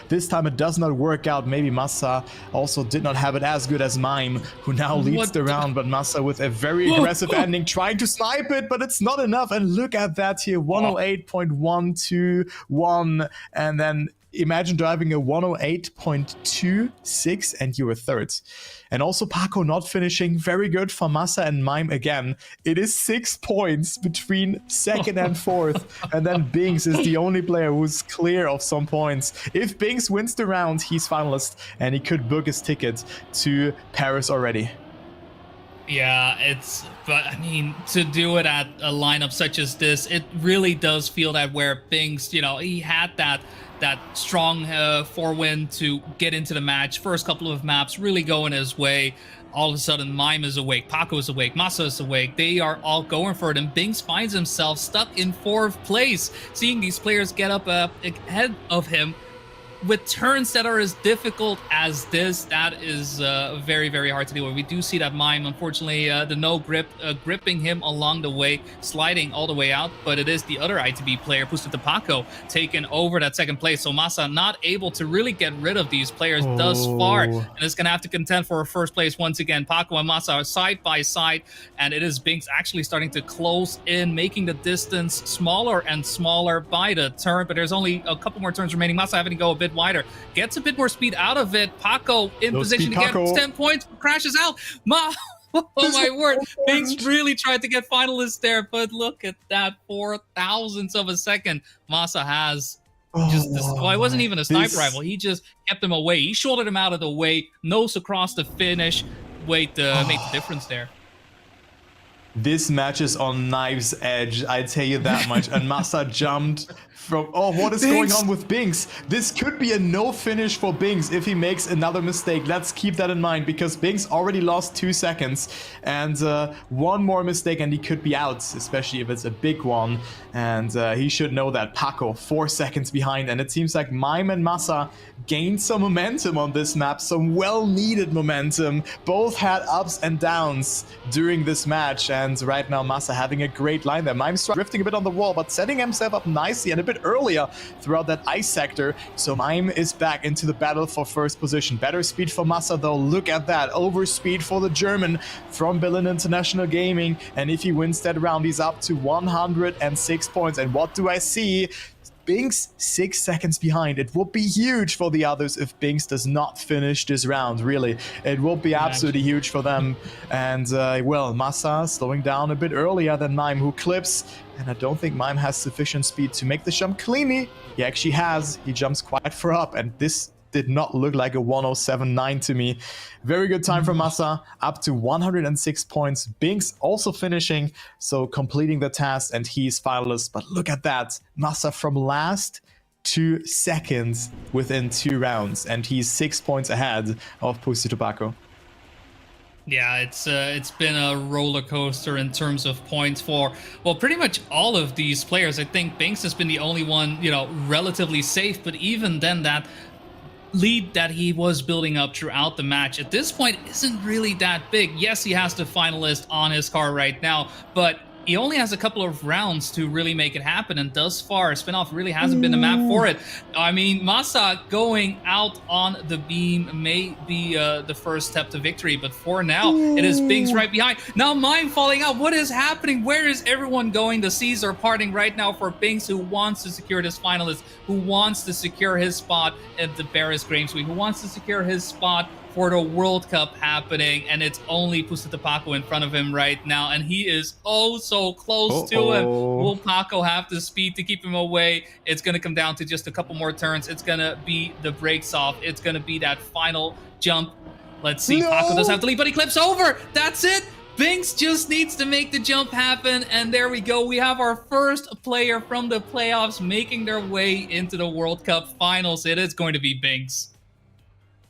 this time it does not work out. Maybe Masa also did not have it as good as Mime, who now leads the round, but Masa with a very aggressive ending, trying to snipe it, but it's not enough. And look at that here, 108.121. And then imagine driving a 108.26 and you were third. And also Paco not finishing. Very good for Masa and Mime again. It is 6 points between second and fourth. And then Bings is the only player who's clear of some points. If Bings wins the round, he's finalist and he could book his ticket to Paris already. Yeah, but I mean, to do it at a lineup such as this, it really does feel that where Bings, he had that strong forewin to get into the match. First couple of maps really going his way. All of a sudden, Mime is awake, Paco is awake, Masa is awake. They are all going for it, and Bings finds himself stuck in fourth place, seeing these players get up ahead of him with turns that are as difficult as this. That is very, very hard to deal with. We do see that Mime, unfortunately, the no grip, gripping him along the way, sliding all the way out, but it is the other ITB player, Pusted to Paco, taking over that second place. So Masa not able to really get rid of these players thus far, and is going to have to contend for a first place once again. Paco and Masa are side by side, and it is Bings actually starting to close in, making the distance smaller and smaller by the turn, but there's only a couple more turns remaining. Masa having to go a bit wider, gets a bit more speed out of it. Paco in position to get 10 points, crashes out. Oh my word, Bings really tried to get finalists there, but look at that, 4,000ths of a second. Masa has it wasn't even a sniper rifle. He just kept him away. He shouldered him out of the way, nose across the finish. Made the difference there. This match is on knife's edge, I tell you that much. And Masa jumped from... Oh, what is going on with Bings? This could be a no finish for Bings if he makes another mistake. Let's keep that in mind, because Bings already lost 2 seconds. And one more mistake and he could be out, especially if it's a big one. And he should know that. Paco, 4 seconds behind. And it seems like Mime and Masa gained some momentum on this map, some well-needed momentum. Both had ups and downs during this match, and right now Masa having a great line there. Mime's drifting a bit on the wall, but setting himself up nicely and a bit earlier throughout that ice sector. So Mime is back into the battle for first position. Better speed for Masa though. Look at that. Overspeed for the German from Berlin International Gaming. And if he wins that round, he's up to 106 points. And what do I see? Bings 6 seconds behind. It would be huge for the others if Bings does not finish this round, really. It will be absolutely huge for them. And, well, Masa slowing down a bit earlier than Mime, who clips. And I don't think Mime has sufficient speed to make the jump cleanly. He actually has. He jumps quite far up, and this did not look like a 107.9 to me. Very good time from Masa, up to 106 points. Bings also finishing, so completing the task, and he's finalist. But look at that, Masa from last to second within 2 rounds, and he's 6 points ahead of Pussy Tobacco. Yeah, it's been a roller coaster in terms of points for, well, pretty much all of these players. I think Bings has been the only one, relatively safe, but even then that lead that he was building up throughout the match at this point isn't really that big. Yes, he has the finalist on his car right now, but he only has a couple of rounds to really make it happen, and thus far, Spinoff really hasn't been the map for it. I mean, Masa going out on the beam may be the first step to victory, but for now, it is Bings right behind. Now Mime falling out. What is happening? Where is everyone going? The seas are parting right now for Bings, who wants to secure this finalist, who wants to secure his spot at the Paris Games Week, who wants to secure his spot for the World Cup happening, and it's only Pusita Paco in front of him right now, and he is oh so close to him. Will Paco have the speed to keep him away? It's going to come down to just a couple more turns. It's going to be the brakes off. It's going to be that final jump. Let's see. No! Paco does have to lead, but he clips over. That's it. Binks just needs to make the jump happen, and there we go. We have our first player from the playoffs making their way into the World Cup finals. It is going to be Binks.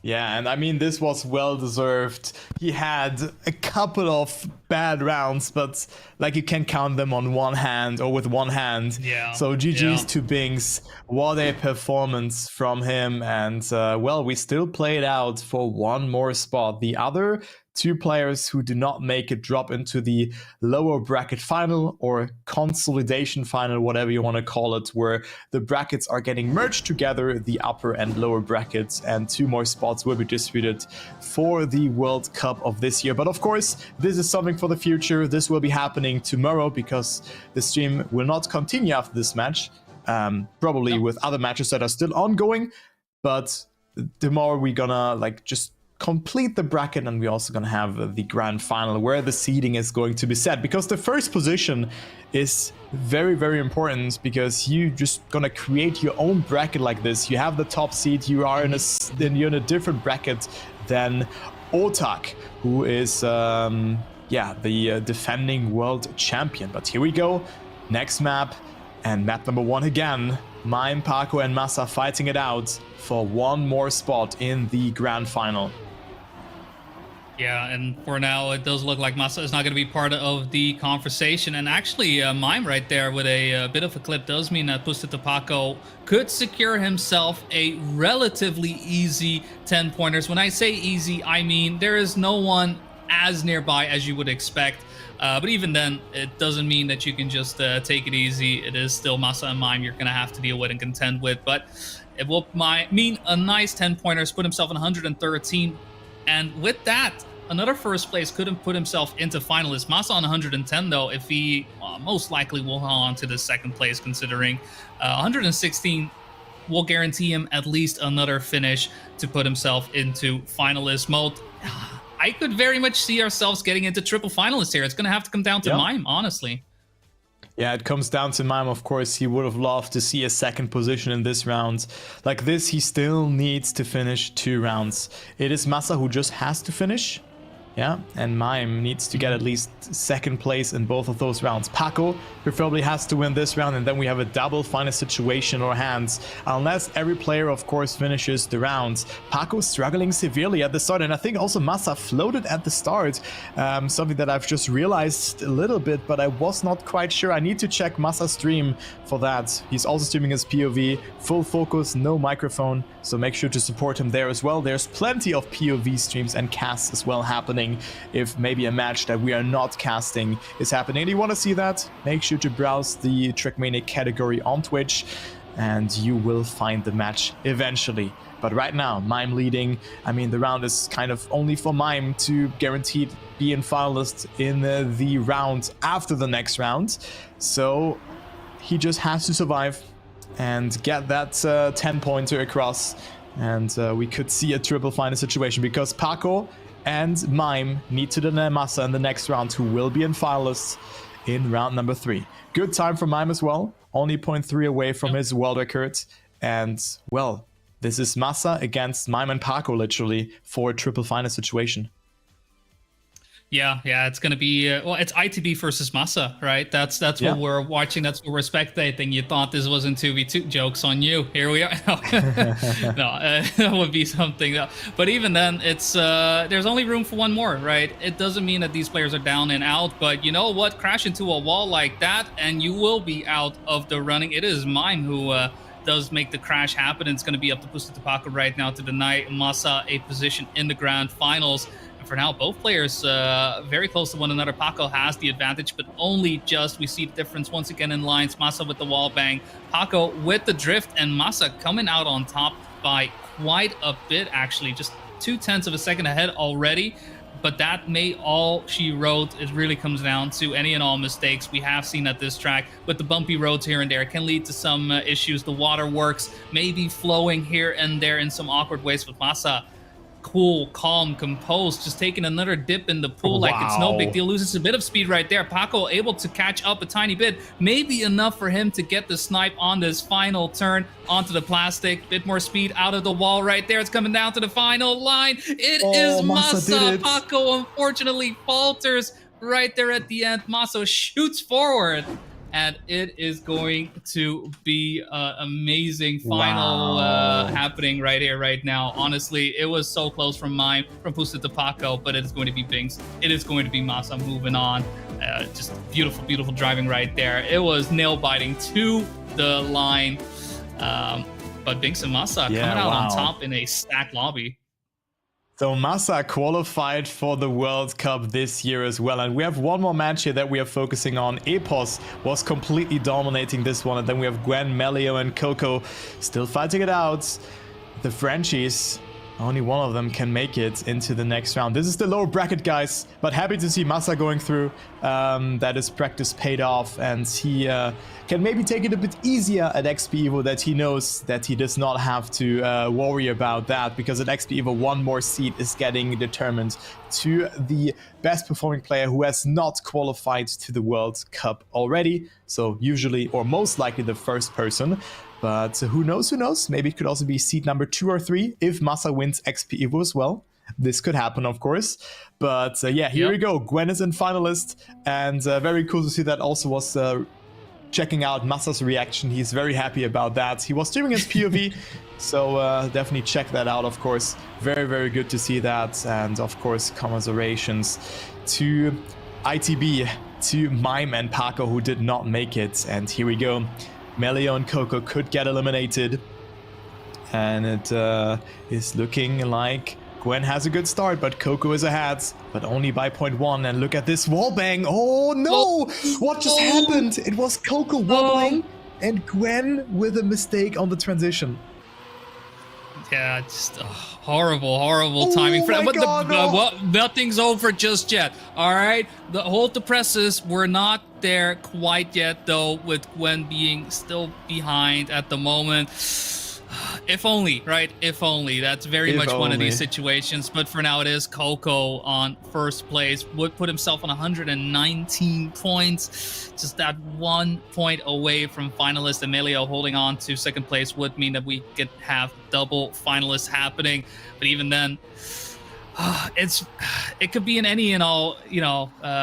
Yeah, and I mean, this was well-deserved. He had a couple of bad rounds, but like you can count them on one hand or with one hand. Yeah. So GG's to Binks. What a performance from him. And well, we still played out for one more spot. The other two players who do not make it drop into the lower bracket final or consolidation final, whatever you want to call it, where the brackets are getting merged together, the upper and lower brackets, and two more spots will be distributed for the World Cup of this year. But of course, this is something for the future. This will be happening tomorrow because the stream will not continue after this match, probably with other matches that are still ongoing. But tomorrow we're gonna like just complete the bracket, and we're also going to have the grand final where the seeding is going to be set, because the first position is very, very important, because you just going to create your own bracket like this. You have the top seed, you're in a different bracket than Otak, who is the defending world champion. But here we go, next map, and map number 1 again. Mime, Paco and Massa fighting it out for one more spot in the grand final. Yeah, and for now, it does look like Massa is not going to be part of the conversation. And actually, Mime right there with a bit of a clip does mean that Pusita Paco could secure himself a relatively easy 10-pointers. When I say easy, I mean there is no one as nearby as you would expect. But even then, it doesn't mean that you can just take it easy. It is still Massa and Mime you're going to have to deal with and contend with. But it will mean a nice 10-pointers, put himself in 113. And with that, another first place could have put himself into finalists. Massa on 110, though, if he most likely will hold on to the second place, considering 116 will guarantee him at least another finish to put himself into finalist mode. I could very much see ourselves getting into triple finalists here. It's going to have to come down to Mime, honestly. Yeah, it comes down to Mime, of course. He would have loved to see a second position in this round. Like this, he still needs to finish 2 rounds. It is Massa who just has to finish. Yeah, and Mime needs to get at least second place in both of those rounds. Paco preferably has to win this round, and then we have a double final situation on our hands. Unless every player, of course, finishes the rounds. Paco struggling severely at the start, and I think also Massa floated at the start. Something that I've just realized a little bit, but I was not quite sure. I need to check Massa's stream for that. He's also streaming his POV, full focus, no microphone, so make sure to support him there as well. There's plenty of POV streams and casts as well happening if maybe a match that we are not casting is happening. And you want to see that? Make sure to browse the Trackmania category on Twitch and you will find the match eventually. But right now, Mime leading. I mean, the round is kind of only for Mime to guaranteed be in finalist in the round after the next round. So he just has to survive and get that 10-pointer across. And we could see a triple final situation, because Paco and Mime need to deny Massa in the next round, who will be in finalists in round number 3. Good time for Mime as well, only 0.3 away from his world record. And well, this is Massa against Mime and Paco literally for a triple final situation. Yeah, it's going to be, well, it's ITB versus Massa, right? That's what we're watching. That's what we're spectating. You thought this wasn't 2v2. Joke's on you. Here we are. That would be something. But even then, it's there's only room for one more, right? It doesn't mean that these players are down and out, but you know what? Crash into a wall like that, and you will be out of the running. It is Mime who does make the crash happen. It's going to be up to Pusita Paco right now to deny Massa a position in the grand finals. For now, both players very close to one another. Paco has the advantage, but only just. We see the difference once again in lines. Massa with the wall bang, Paco with the drift, and Massa coming out on top by quite a bit, actually. Just 0.2 of a second ahead already. But that may all she wrote. It really comes down to any and all mistakes we have seen at this track. With the bumpy roads here and there, it can lead to some issues. The waterworks may be flowing here and there in some awkward ways, but Massa cool, calm, composed, just taking another dip in the pool like it's no big deal. Loses a bit of speed right there. Paco able to catch up a tiny bit, maybe enough for him to get the snipe on this final turn onto the plastic. Bit more speed out of the wall right there. It's coming down to the final line. It is Massa. Paco unfortunately falters right there at the end. Massa shoots forward. And it is going to be an amazing final happening right here, right now. Honestly, it was so close from Pusta to Paco, but it is going to be Binks. It is going to be Massa moving on. Just beautiful, beautiful driving right there. It was nail-biting to the line. But Binks and Massa coming out on top in a stacked lobby. So Massa qualified for the World Cup this year as well. And we have one more match here that we are focusing on. Epos was completely dominating this one. And then we have Gwen, Melio, and Coco still fighting it out. The Frenchies, only one of them can make it into the next round. This is the lower bracket, guys. But happy to see Massa going through. That his practice paid off. And he can maybe take it a bit easier at XP Evo, that he knows that he does not have to worry about that, because at XP Evo 1 more seed is getting determined to the best performing player who has not qualified to the World Cup already. So usually, or most likely, the first person. But who knows, maybe it could also be seed number 2 or 3 if Massa wins XP Evo as well. This could happen, of course. But yeah, here we go. Gwen is in finalist, and very cool to see that also was checking out Massa's reaction. He's very happy about that. He was streaming his POV, so definitely check that out, of course. Very, very good to see that. And of course, commiserations to ITB, to Mime and Paco, who did not make it. And here we go. Melio and Coco could get eliminated. And it is looking like Gwen has a good start, but Coco is ahead, but only by 0.1. And look at this wallbang. Oh no! What just happened? It was Coco wobbling and Gwen with a mistake on the transition. Yeah, just horrible timing for that. But nothing's over just yet. All right, hold the presses. We're not there quite yet, though, with Gwen being still behind at the moment. If only, right? If only. That's very much one of these situations. But for now, it is Coco on first place. Would put himself on 119 points. Just that 1 point away from finalist. Emilio holding on to second place would mean that we could have double finalists happening. But even then, it could be in any and all,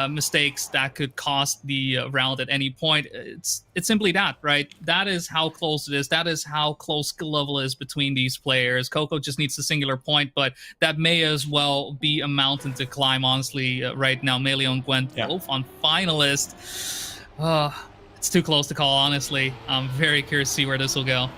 mistakes that could cost the round at any point. It's simply that, right? That is how close it is. That is how close skill level is between these players. Coco just needs a singular point, but that may as well be a mountain to climb, honestly, right now. Melio and Gwen both on finalist. It's too close to call, honestly. I'm very curious to see where this will go.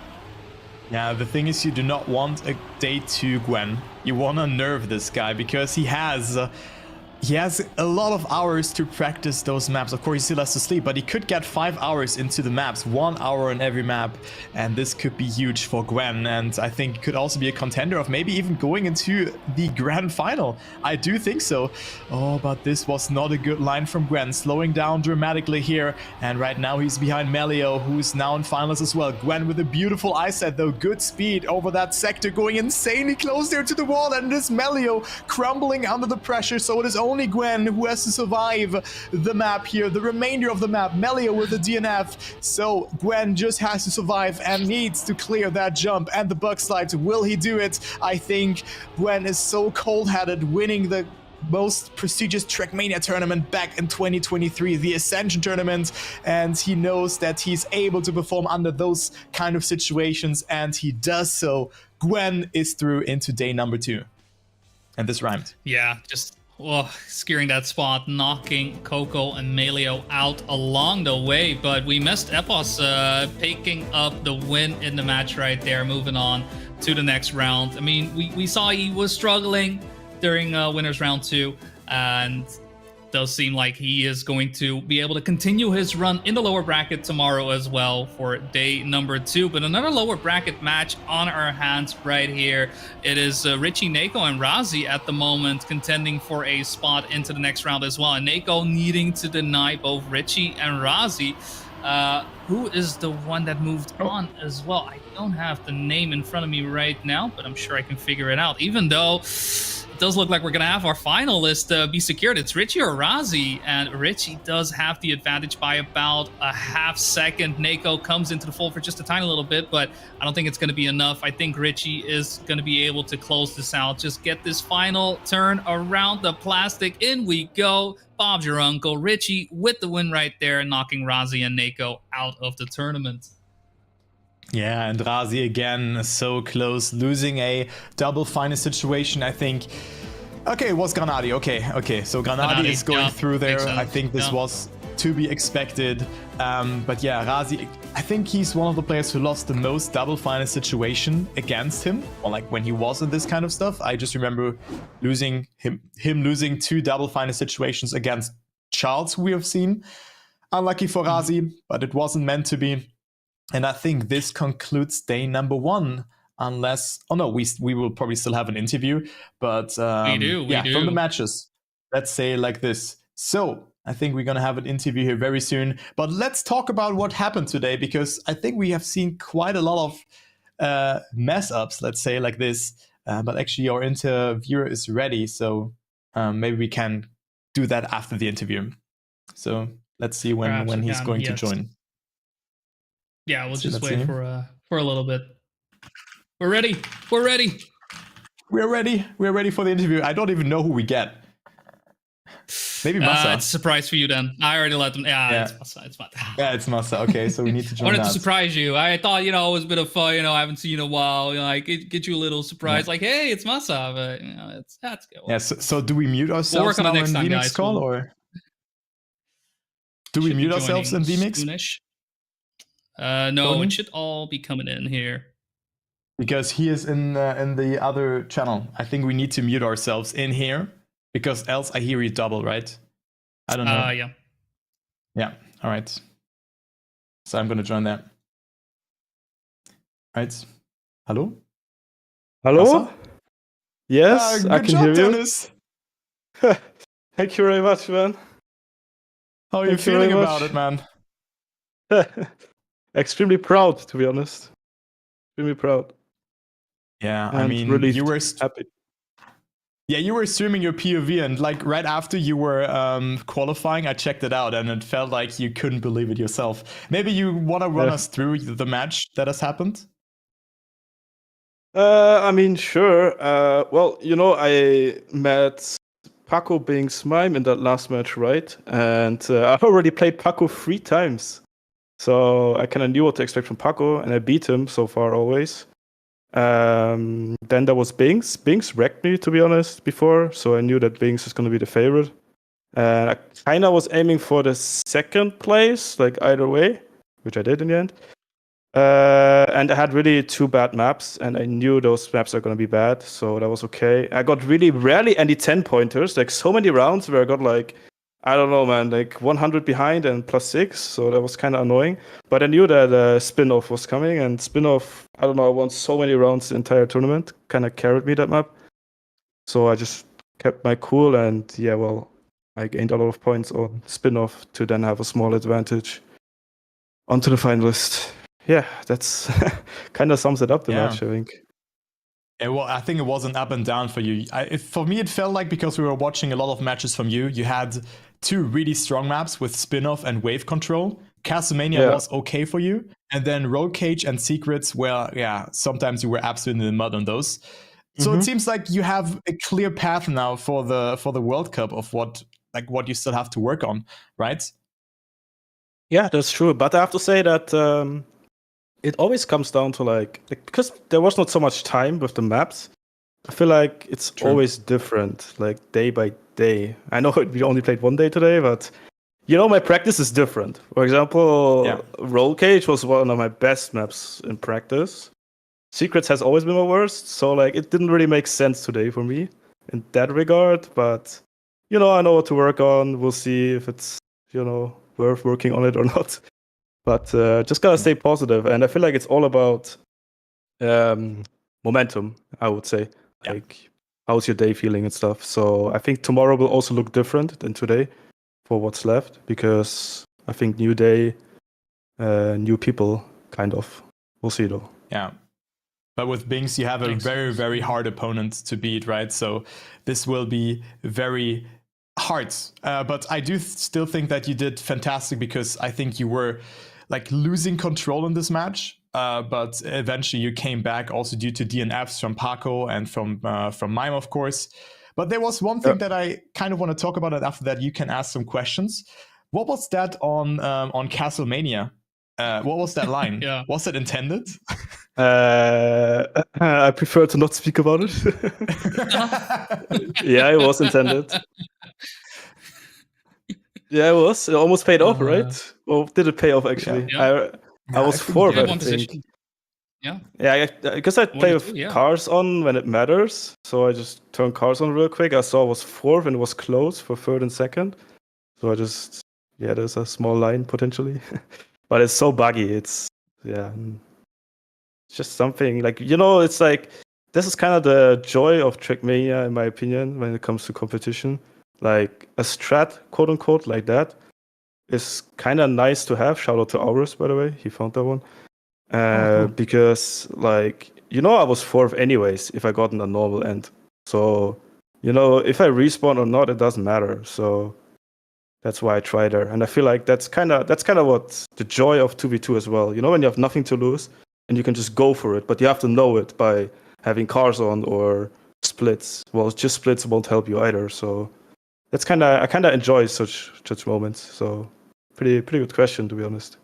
Yeah, the thing is, you do not want a day 2 Gwen. You want to nerve this guy because he has a lot of hours to practice those maps. Of course, he still has to sleep, but he could get 5 hours into the maps, 1 hour on every map, and this could be huge for Gwen. And I think could also be a contender of maybe even going into the grand final. I do think so. Oh, but this was not a good line from Gwen, slowing down dramatically here. And right now he's behind Melio, who's now in finals as well. Gwen with a beautiful eye set, though. Good speed over that sector, going insanely close there to the wall, and this Melio crumbling under the pressure. So it is only Gwen who has to survive the map here, the remainder of the map. Melio with the DNF, so Gwen just has to survive and needs to clear that jump and the bug slide. Will he do it? I think Gwen is so cold-headed, winning the most prestigious Trackmania tournament back in 2023, the Ascension tournament, and he knows that he's able to perform under those kind of situations, and he does so. Gwen is through into day number 2. And this rhymed. Yeah, just securing that spot, knocking Coco and Melio out along the way, but we missed Epos picking up the win in the match right there, moving on to the next round. I mean, we saw he was struggling during winners round 2, and does seem like he is going to be able to continue his run in the lower bracket tomorrow as well for day number 2. But another lower bracket match on our hands right here. It is Richie, Nako, and Razi at the moment contending for a spot into the next round as well. And Nako needing to deny both Richie and Razi. who is the one that moved on as well? I don't have the name in front of me right now, but I'm sure I can figure it out. Even though it does look like we're going to have our finalist be secured. It's Richie or Razi, and Richie does have the advantage by about a half second. Nako comes into the fold for just a tiny little bit, but I don't think it's going to be enough. I think Richie is going to be able to close this out. Just get this final turn around the plastic. In we go. Bob's your uncle. Richie with the win right there, knocking Razi and Nako out of the tournament. Yeah, and Razi again, so close, losing a double final situation, I think. Okay, it was Granadi. Okay. So Granadi is going through there. I think this was to be expected. But yeah, Razi, I think he's one of the players who lost the most double final situation against him, or like when he was in this kind of stuff. I just remember losing him losing 2 double final situations against Charles, who we have seen. Unlucky for Razi, but it wasn't meant to be. And I think this concludes day number 1. Unless, oh no, we will probably still have an interview, but we do. From the matches, let's say like this. So I think we're gonna have an interview here very soon. But let's talk about what happened today, because I think we have seen quite a lot of mess ups. Let's say like this. But actually, our interviewer is ready, so maybe we can do that after the interview. So let's see when he's going to join. Yeah, we'll just wait for a little bit. We're ready. We're ready. We're ready. We're ready for the interview. I don't even know who we get. Maybe Massa. It's a surprise for you then. I already let them. Yeah. It's Massa. It's Massa. Yeah, it's Massa. Okay, so we need to join. I wanted to surprise you. I thought, it was a bit of fun. I haven't seen you in a while. Like get you a little surprise. Like, hey, it's Massa. But that's good. Yeah. So do we mute ourselves work on now it next in time, VMix guys. call, or do we mute ourselves in VMix? No, it should all be coming in here. Because he is in the other channel. I think we need to mute ourselves in here, because else I hear you double, right? I don't know. Yeah. Yeah. All right. So I'm gonna join that. Right. Hello. Hello. Massa? Yes, I can hear Dennis. you. Thank you very much, man. How are you feeling about it, man? Extremely proud, to be honest. Extremely proud. Yeah, And I mean, really you were happy. Yeah, you were streaming your POV, and like right after you were qualifying, I checked it out, and it felt like you couldn't believe it yourself. Maybe you want to run us through the match that has happened? I mean, sure. Well, I met Paco being Smime in that last match, right? And I already played Paco 3 times. So I kind of knew what to expect from Paco, and I beat him so far always. Then there was Binks. Binks wrecked me, to be honest, before, so I knew that Binks is going to be the favorite. And I kind of was aiming for the second place, like either way, which I did in the end. And I had really 2 bad maps, and I knew those maps are going to be bad, so that was okay. I got really rarely any 10-pointers, like so many rounds where I got like, I don't know, man, like 100 behind and +6, so that was kind of annoying. But I knew that spin-off was coming, and spin-off, I don't know, I won so many rounds the entire tournament, kind of carried me that map. So I just kept my cool, and yeah, well, I gained a lot of points on spin-off to then have a small advantage onto the finalist. Yeah, that's kind of sums it up, the match, I think. Yeah, well, I think it was an up and down for you. For me, it felt like, because we were watching a lot of matches from you, you had 2 really strong maps with spin-off and wave control. Castlemania was okay for you. And then Road Cage and Secrets, where, sometimes you were absolutely in the mud on those. So it seems like you have a clear path now for the World Cup of what you still have to work on, right? Yeah, that's true. But I have to say that it always comes down to like because there was not so much time with the maps. I feel like it's always different, like day by day. I know we only played 1 day today, but my practice is different. For example, Roll Cage was one of my best maps in practice. Secrets has always been my worst, so like it didn't really make sense today for me in that regard. But I know what to work on. We'll see if it's worth working on it or not. But just gotta stay positive, and I feel like it's all about momentum, I would say. Like, how's your day feeling and stuff. So I think tomorrow will also look different than today for what's left, because I think new day, new people, kind of. We'll see though. Yeah. But with Binks, you have a very, very hard opponent to beat, right? So this will be very hard. But I do still think that you did fantastic, because I think you were like losing control in this match. But eventually you came back, also due to DNFs from Paco and from Mime, of course. But there was one thing that I kind of want to talk about, and after that you can ask some questions. What was that on Castlemania? What was that line? Yeah. Was it intended? I prefer to not speak about it. Yeah, it was intended. Yeah, it was. It almost paid off, right? Or did it pay off actually? Yeah. I was I think fourth, it I One think. position. Yeah. Yeah, because I play with 1-2, yeah. cars on when it matters, so I just turned cars on real quick. I saw it was fourth and it was close for third and second, so I just there's a small line potentially, but it's so buggy. It's just something like it's like this is kind of the joy of Trackmania, in my opinion, when it comes to competition. Like a strat, quote unquote, like that is kind of nice to have. Shout out to Aurus, by the way, he found that one. Cool. Because like I was fourth anyways if I got in a normal end, so if I respawn or not, it doesn't matter. So that's why I tried there, and I feel like that's kind of what the joy of 2v2 as well. When you have nothing to lose and you can just go for it, but you have to know it by having cars on or splits. Well, just splits won't help you either. So that's I kind of enjoy such moments. So pretty good question, to be honest.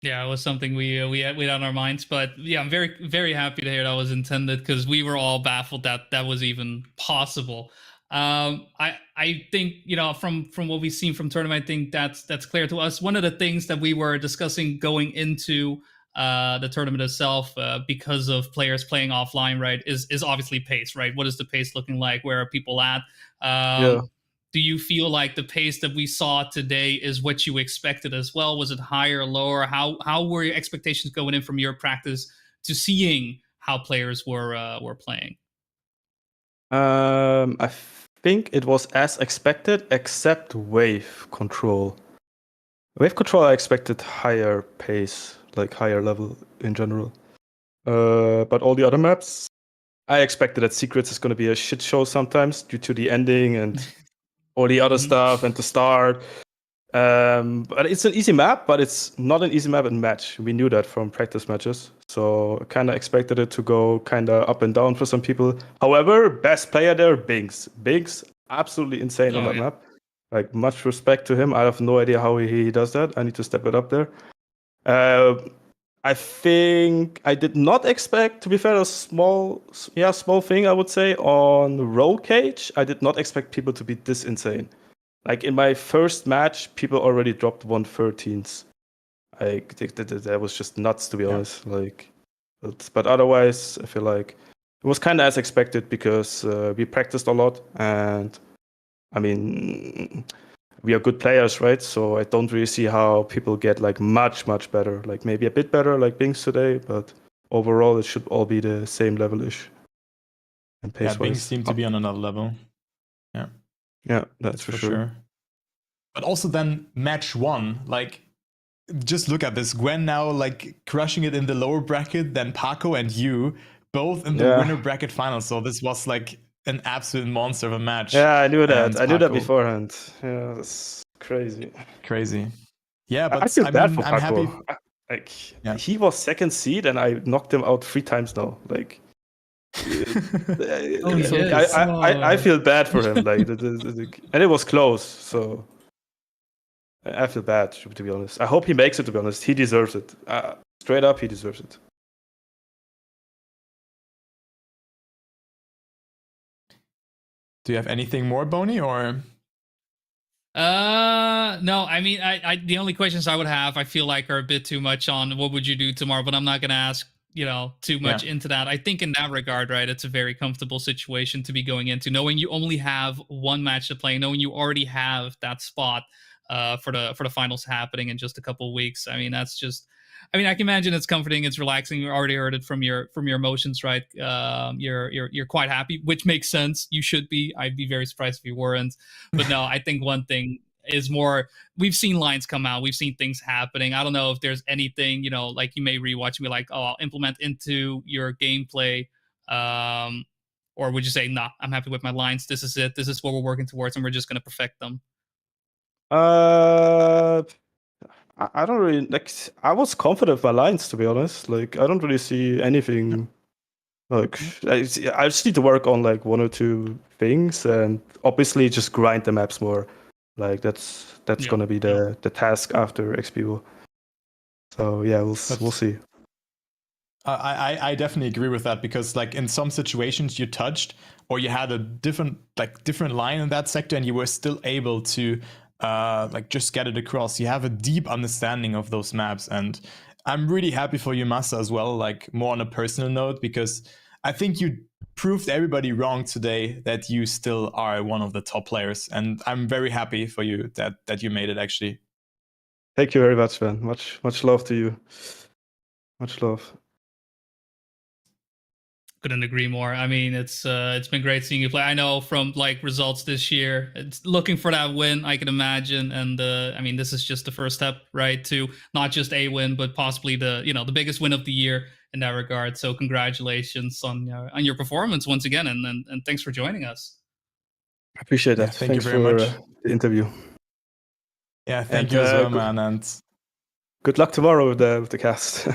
Yeah, it was something we had on our minds, but yeah, I'm very, very happy to hear that was intended, because we were all baffled that was even possible. I think from what we've seen from tournament, I think that's clear to us. One of the things that we were discussing going into the tournament itself, because of players playing offline, right, is obviously pace, right? What is the pace looking like? Where are people at? Do you feel like the pace that we saw today is what you expected as well? Was it higher or lower? How were your expectations going in from your practice to seeing how players were playing? I think it was as expected, except wave control. Wave control, I expected higher pace, like higher level in general. But all the other maps, I expected that Secrets is going to be a shit show sometimes due to the ending and all the other stuff and the start. But it's an easy map, but it's not an easy map in match. We knew that from practice matches. So I kind of expected it to go kind of up and down for some people. However, best player there, Binks. Binks, absolutely insane on that map. Like, much respect to him. I have no idea how he does that. I need to step it up there. I think I did not expect, to be fair, a small thing, I would say, on roll cage. I did not expect people to be this insane. Like, in my first match, people already dropped 113s. I think that was just nuts, to be honest. Like, but otherwise, I feel like it was kind of as expected, because we practiced a lot, and I mean, we are good players, right? So I don't really see how people get like much better. Like maybe a bit better, like Binks today, but overall it should all be the same level-ish. And pace-wise, Binks seem to be on another level. Yeah, that's for sure. But also then match one, like, just look at this. Gwen now like crushing it in the lower bracket, then Paco and you both in the winner bracket final. So this was like an absolute monster of a match. Yeah, I knew that. I knew that beforehand. Yeah, that's crazy. Yeah, but I feel bad for Paco. I'm happy. He was second seed, and I knocked him out 3 times now. Like, I feel bad for him. Like, and it was close. So I feel bad, to be honest. I hope he makes it. To be honest, he deserves it. Straight up, he deserves it. Do you have anything more, Boney, or? No, I mean, I the only questions I would have, I feel like, are a bit too much on what would you do tomorrow, but I'm not going to ask, too much into that. I think in that regard, right, it's a very comfortable situation to be going into, knowing you only have one match to play, knowing you already have that spot for the finals happening in just a couple of weeks. I mean, that's just, I mean, I can imagine it's comforting, it's relaxing. You already heard it from your emotions, right? You're quite happy, which makes sense. You should be. I'd be very surprised if you weren't. But no, I think one thing is more, we've seen lines come out, we've seen things happening. I don't know if there's anything, like you may rewatch and be like, oh, I'll implement into your gameplay. Or would you say, nah, I'm happy with my lines. This is it. This is what we're working towards, and we're just going to perfect them. I don't really like. I was confident with my lines, to be honest. Like, I don't really see anything. Like, I just need to work on like one or two things, and obviously just grind the maps more. Like, that's gonna be the task after XPO. So yeah, we'll see. I definitely agree with that, because like in some situations you touched or you had a different line in that sector and you were still able to like just get it across. You have a deep understanding of those maps, and I'm really happy for you, Massa, as well, like more on a personal note, because I think you proved everybody wrong today that you still are one of the top players, and I'm very happy for you that you made it, actually. Thank you very much, man. Much love to you. Much love. Couldn't agree more. I mean, it's been great seeing you play. I know from like results this year, it's looking for that win, I can imagine. And I mean, this is just the first step, right, to not just a win, but possibly the biggest win of the year in that regard. So congratulations on your performance once again, and thanks for joining us. I appreciate that. Thank you Thanks very for much. The interview. Yeah, thank you as well, man. And good luck tomorrow with the cast.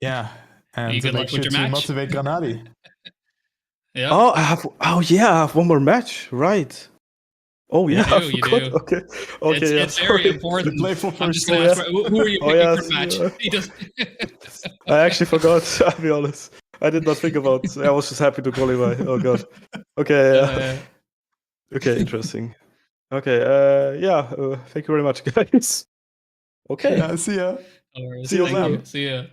Yeah. And good make luck sure with your to match. motivate Granadi. Yeah. Oh, I have one more match, right? Oh yeah, You do. Okay, It's very important. Play for I'm first. just gonna ask, who are you picking for the match? Yeah. He does. I actually forgot. I'll be honest. I did not think about. I was just happy to qualify. Oh god. Okay. Okay. Interesting. Okay. Thank you very much, guys. Okay. Yeah, see ya. See you, you. man. See ya.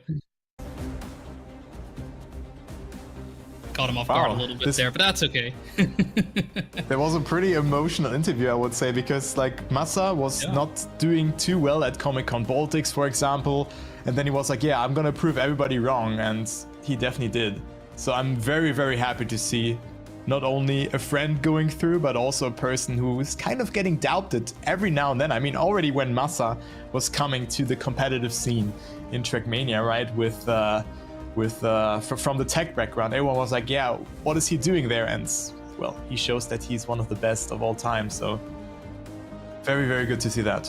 Caught him off guard a little bit there, but that's okay. There was a pretty emotional interview, I would say, because like Massa was not doing too well at Comic-Con Baltics, for example, and then he was like, yeah, I'm gonna prove everybody wrong, and he definitely did. So I'm very, very happy to see not only a friend going through, but also a person who is kind of getting doubted every now and then. I mean, already when Massa was coming to the competitive scene in Trackmania, right, from the tech background, everyone was like, yeah, what is he doing there? And well, he shows that he's one of the best of all time. So very, very good to see that.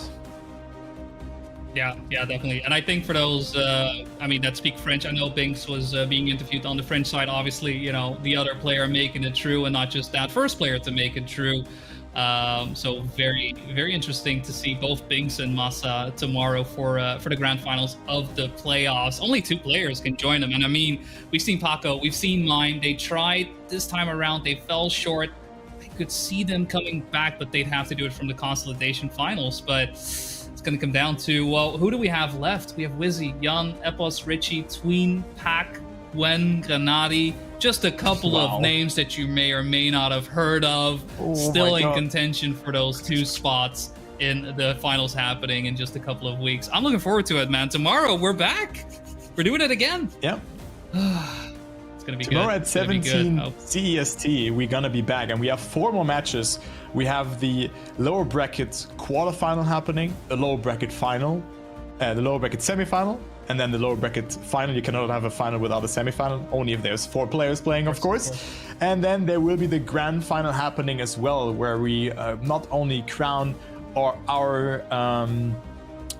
Yeah, definitely. And I think for those, that speak French, I know Binks was being interviewed on the French side. Obviously, the other player making it true, and not just that first player to make it true. So very, very interesting to see both Binks and Massa tomorrow for the grand finals of the playoffs. Only 2 players can join them. And I mean, we've seen Paco, we've seen Mime. They tried this time around, they fell short. I could see them coming back, but they'd have to do it from the consolidation finals. But it's going to come down to, well, who do we have left? We have Wizzy, Jan, Epos, Richie, Tween, Pac, Gwen, Granadi. Just a couple of names that you may or may not have heard of, still in contention for those 2 spots in the finals happening in just a couple of weeks. I'm looking forward to it, man. Tomorrow, we're back. We're doing it again. Yep. It's going to be Tomorrow good. at 17 CEST, we're going to be back, and we have 4 more matches. We have the lower bracket quarterfinal happening, the lower bracket final, the lower bracket semifinal, and then the lower bracket final. You cannot have a final without a semifinal, only if there's 4 players playing, of course. And then there will be the grand final happening as well, where we not only crown our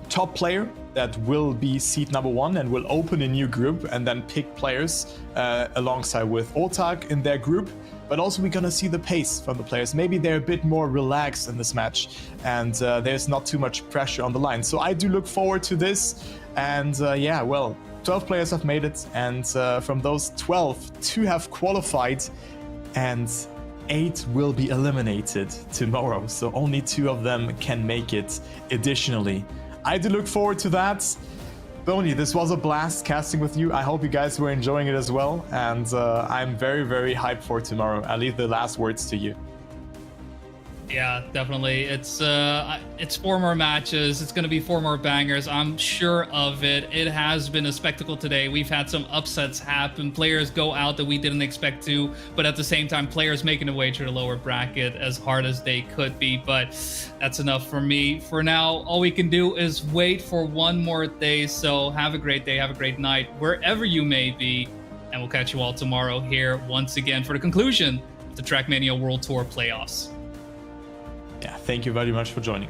top player that will be seed number 1 and will open a new group and then pick players alongside with Otak in their group, but also we're gonna see the pace from the players. Maybe they're a bit more relaxed in this match, and there's not too much pressure on the line. So I do look forward to this. And 12 players have made it, and from those 12, 2 have qualified, and 8 will be eliminated tomorrow. So only 2 of them can make it additionally. I do look forward to that. Boney, this was a blast casting with you. I hope you guys were enjoying it as well, and I'm very, very hyped for tomorrow. I'll leave the last words to you. Yeah, definitely. It's 4 more matches. It's going to be 4 more bangers. I'm sure of it. It has been a spectacle today. We've had some upsets happen. Players go out that we didn't expect to, but at the same time, players making their way to the lower bracket as hard as they could be. But that's enough for me. For now, all we can do is wait for one more day. So have a great day. Have a great night, wherever you may be. And we'll catch you all tomorrow here once again for the conclusion of the Trackmania World Tour playoffs. Yeah, thank you very much for joining.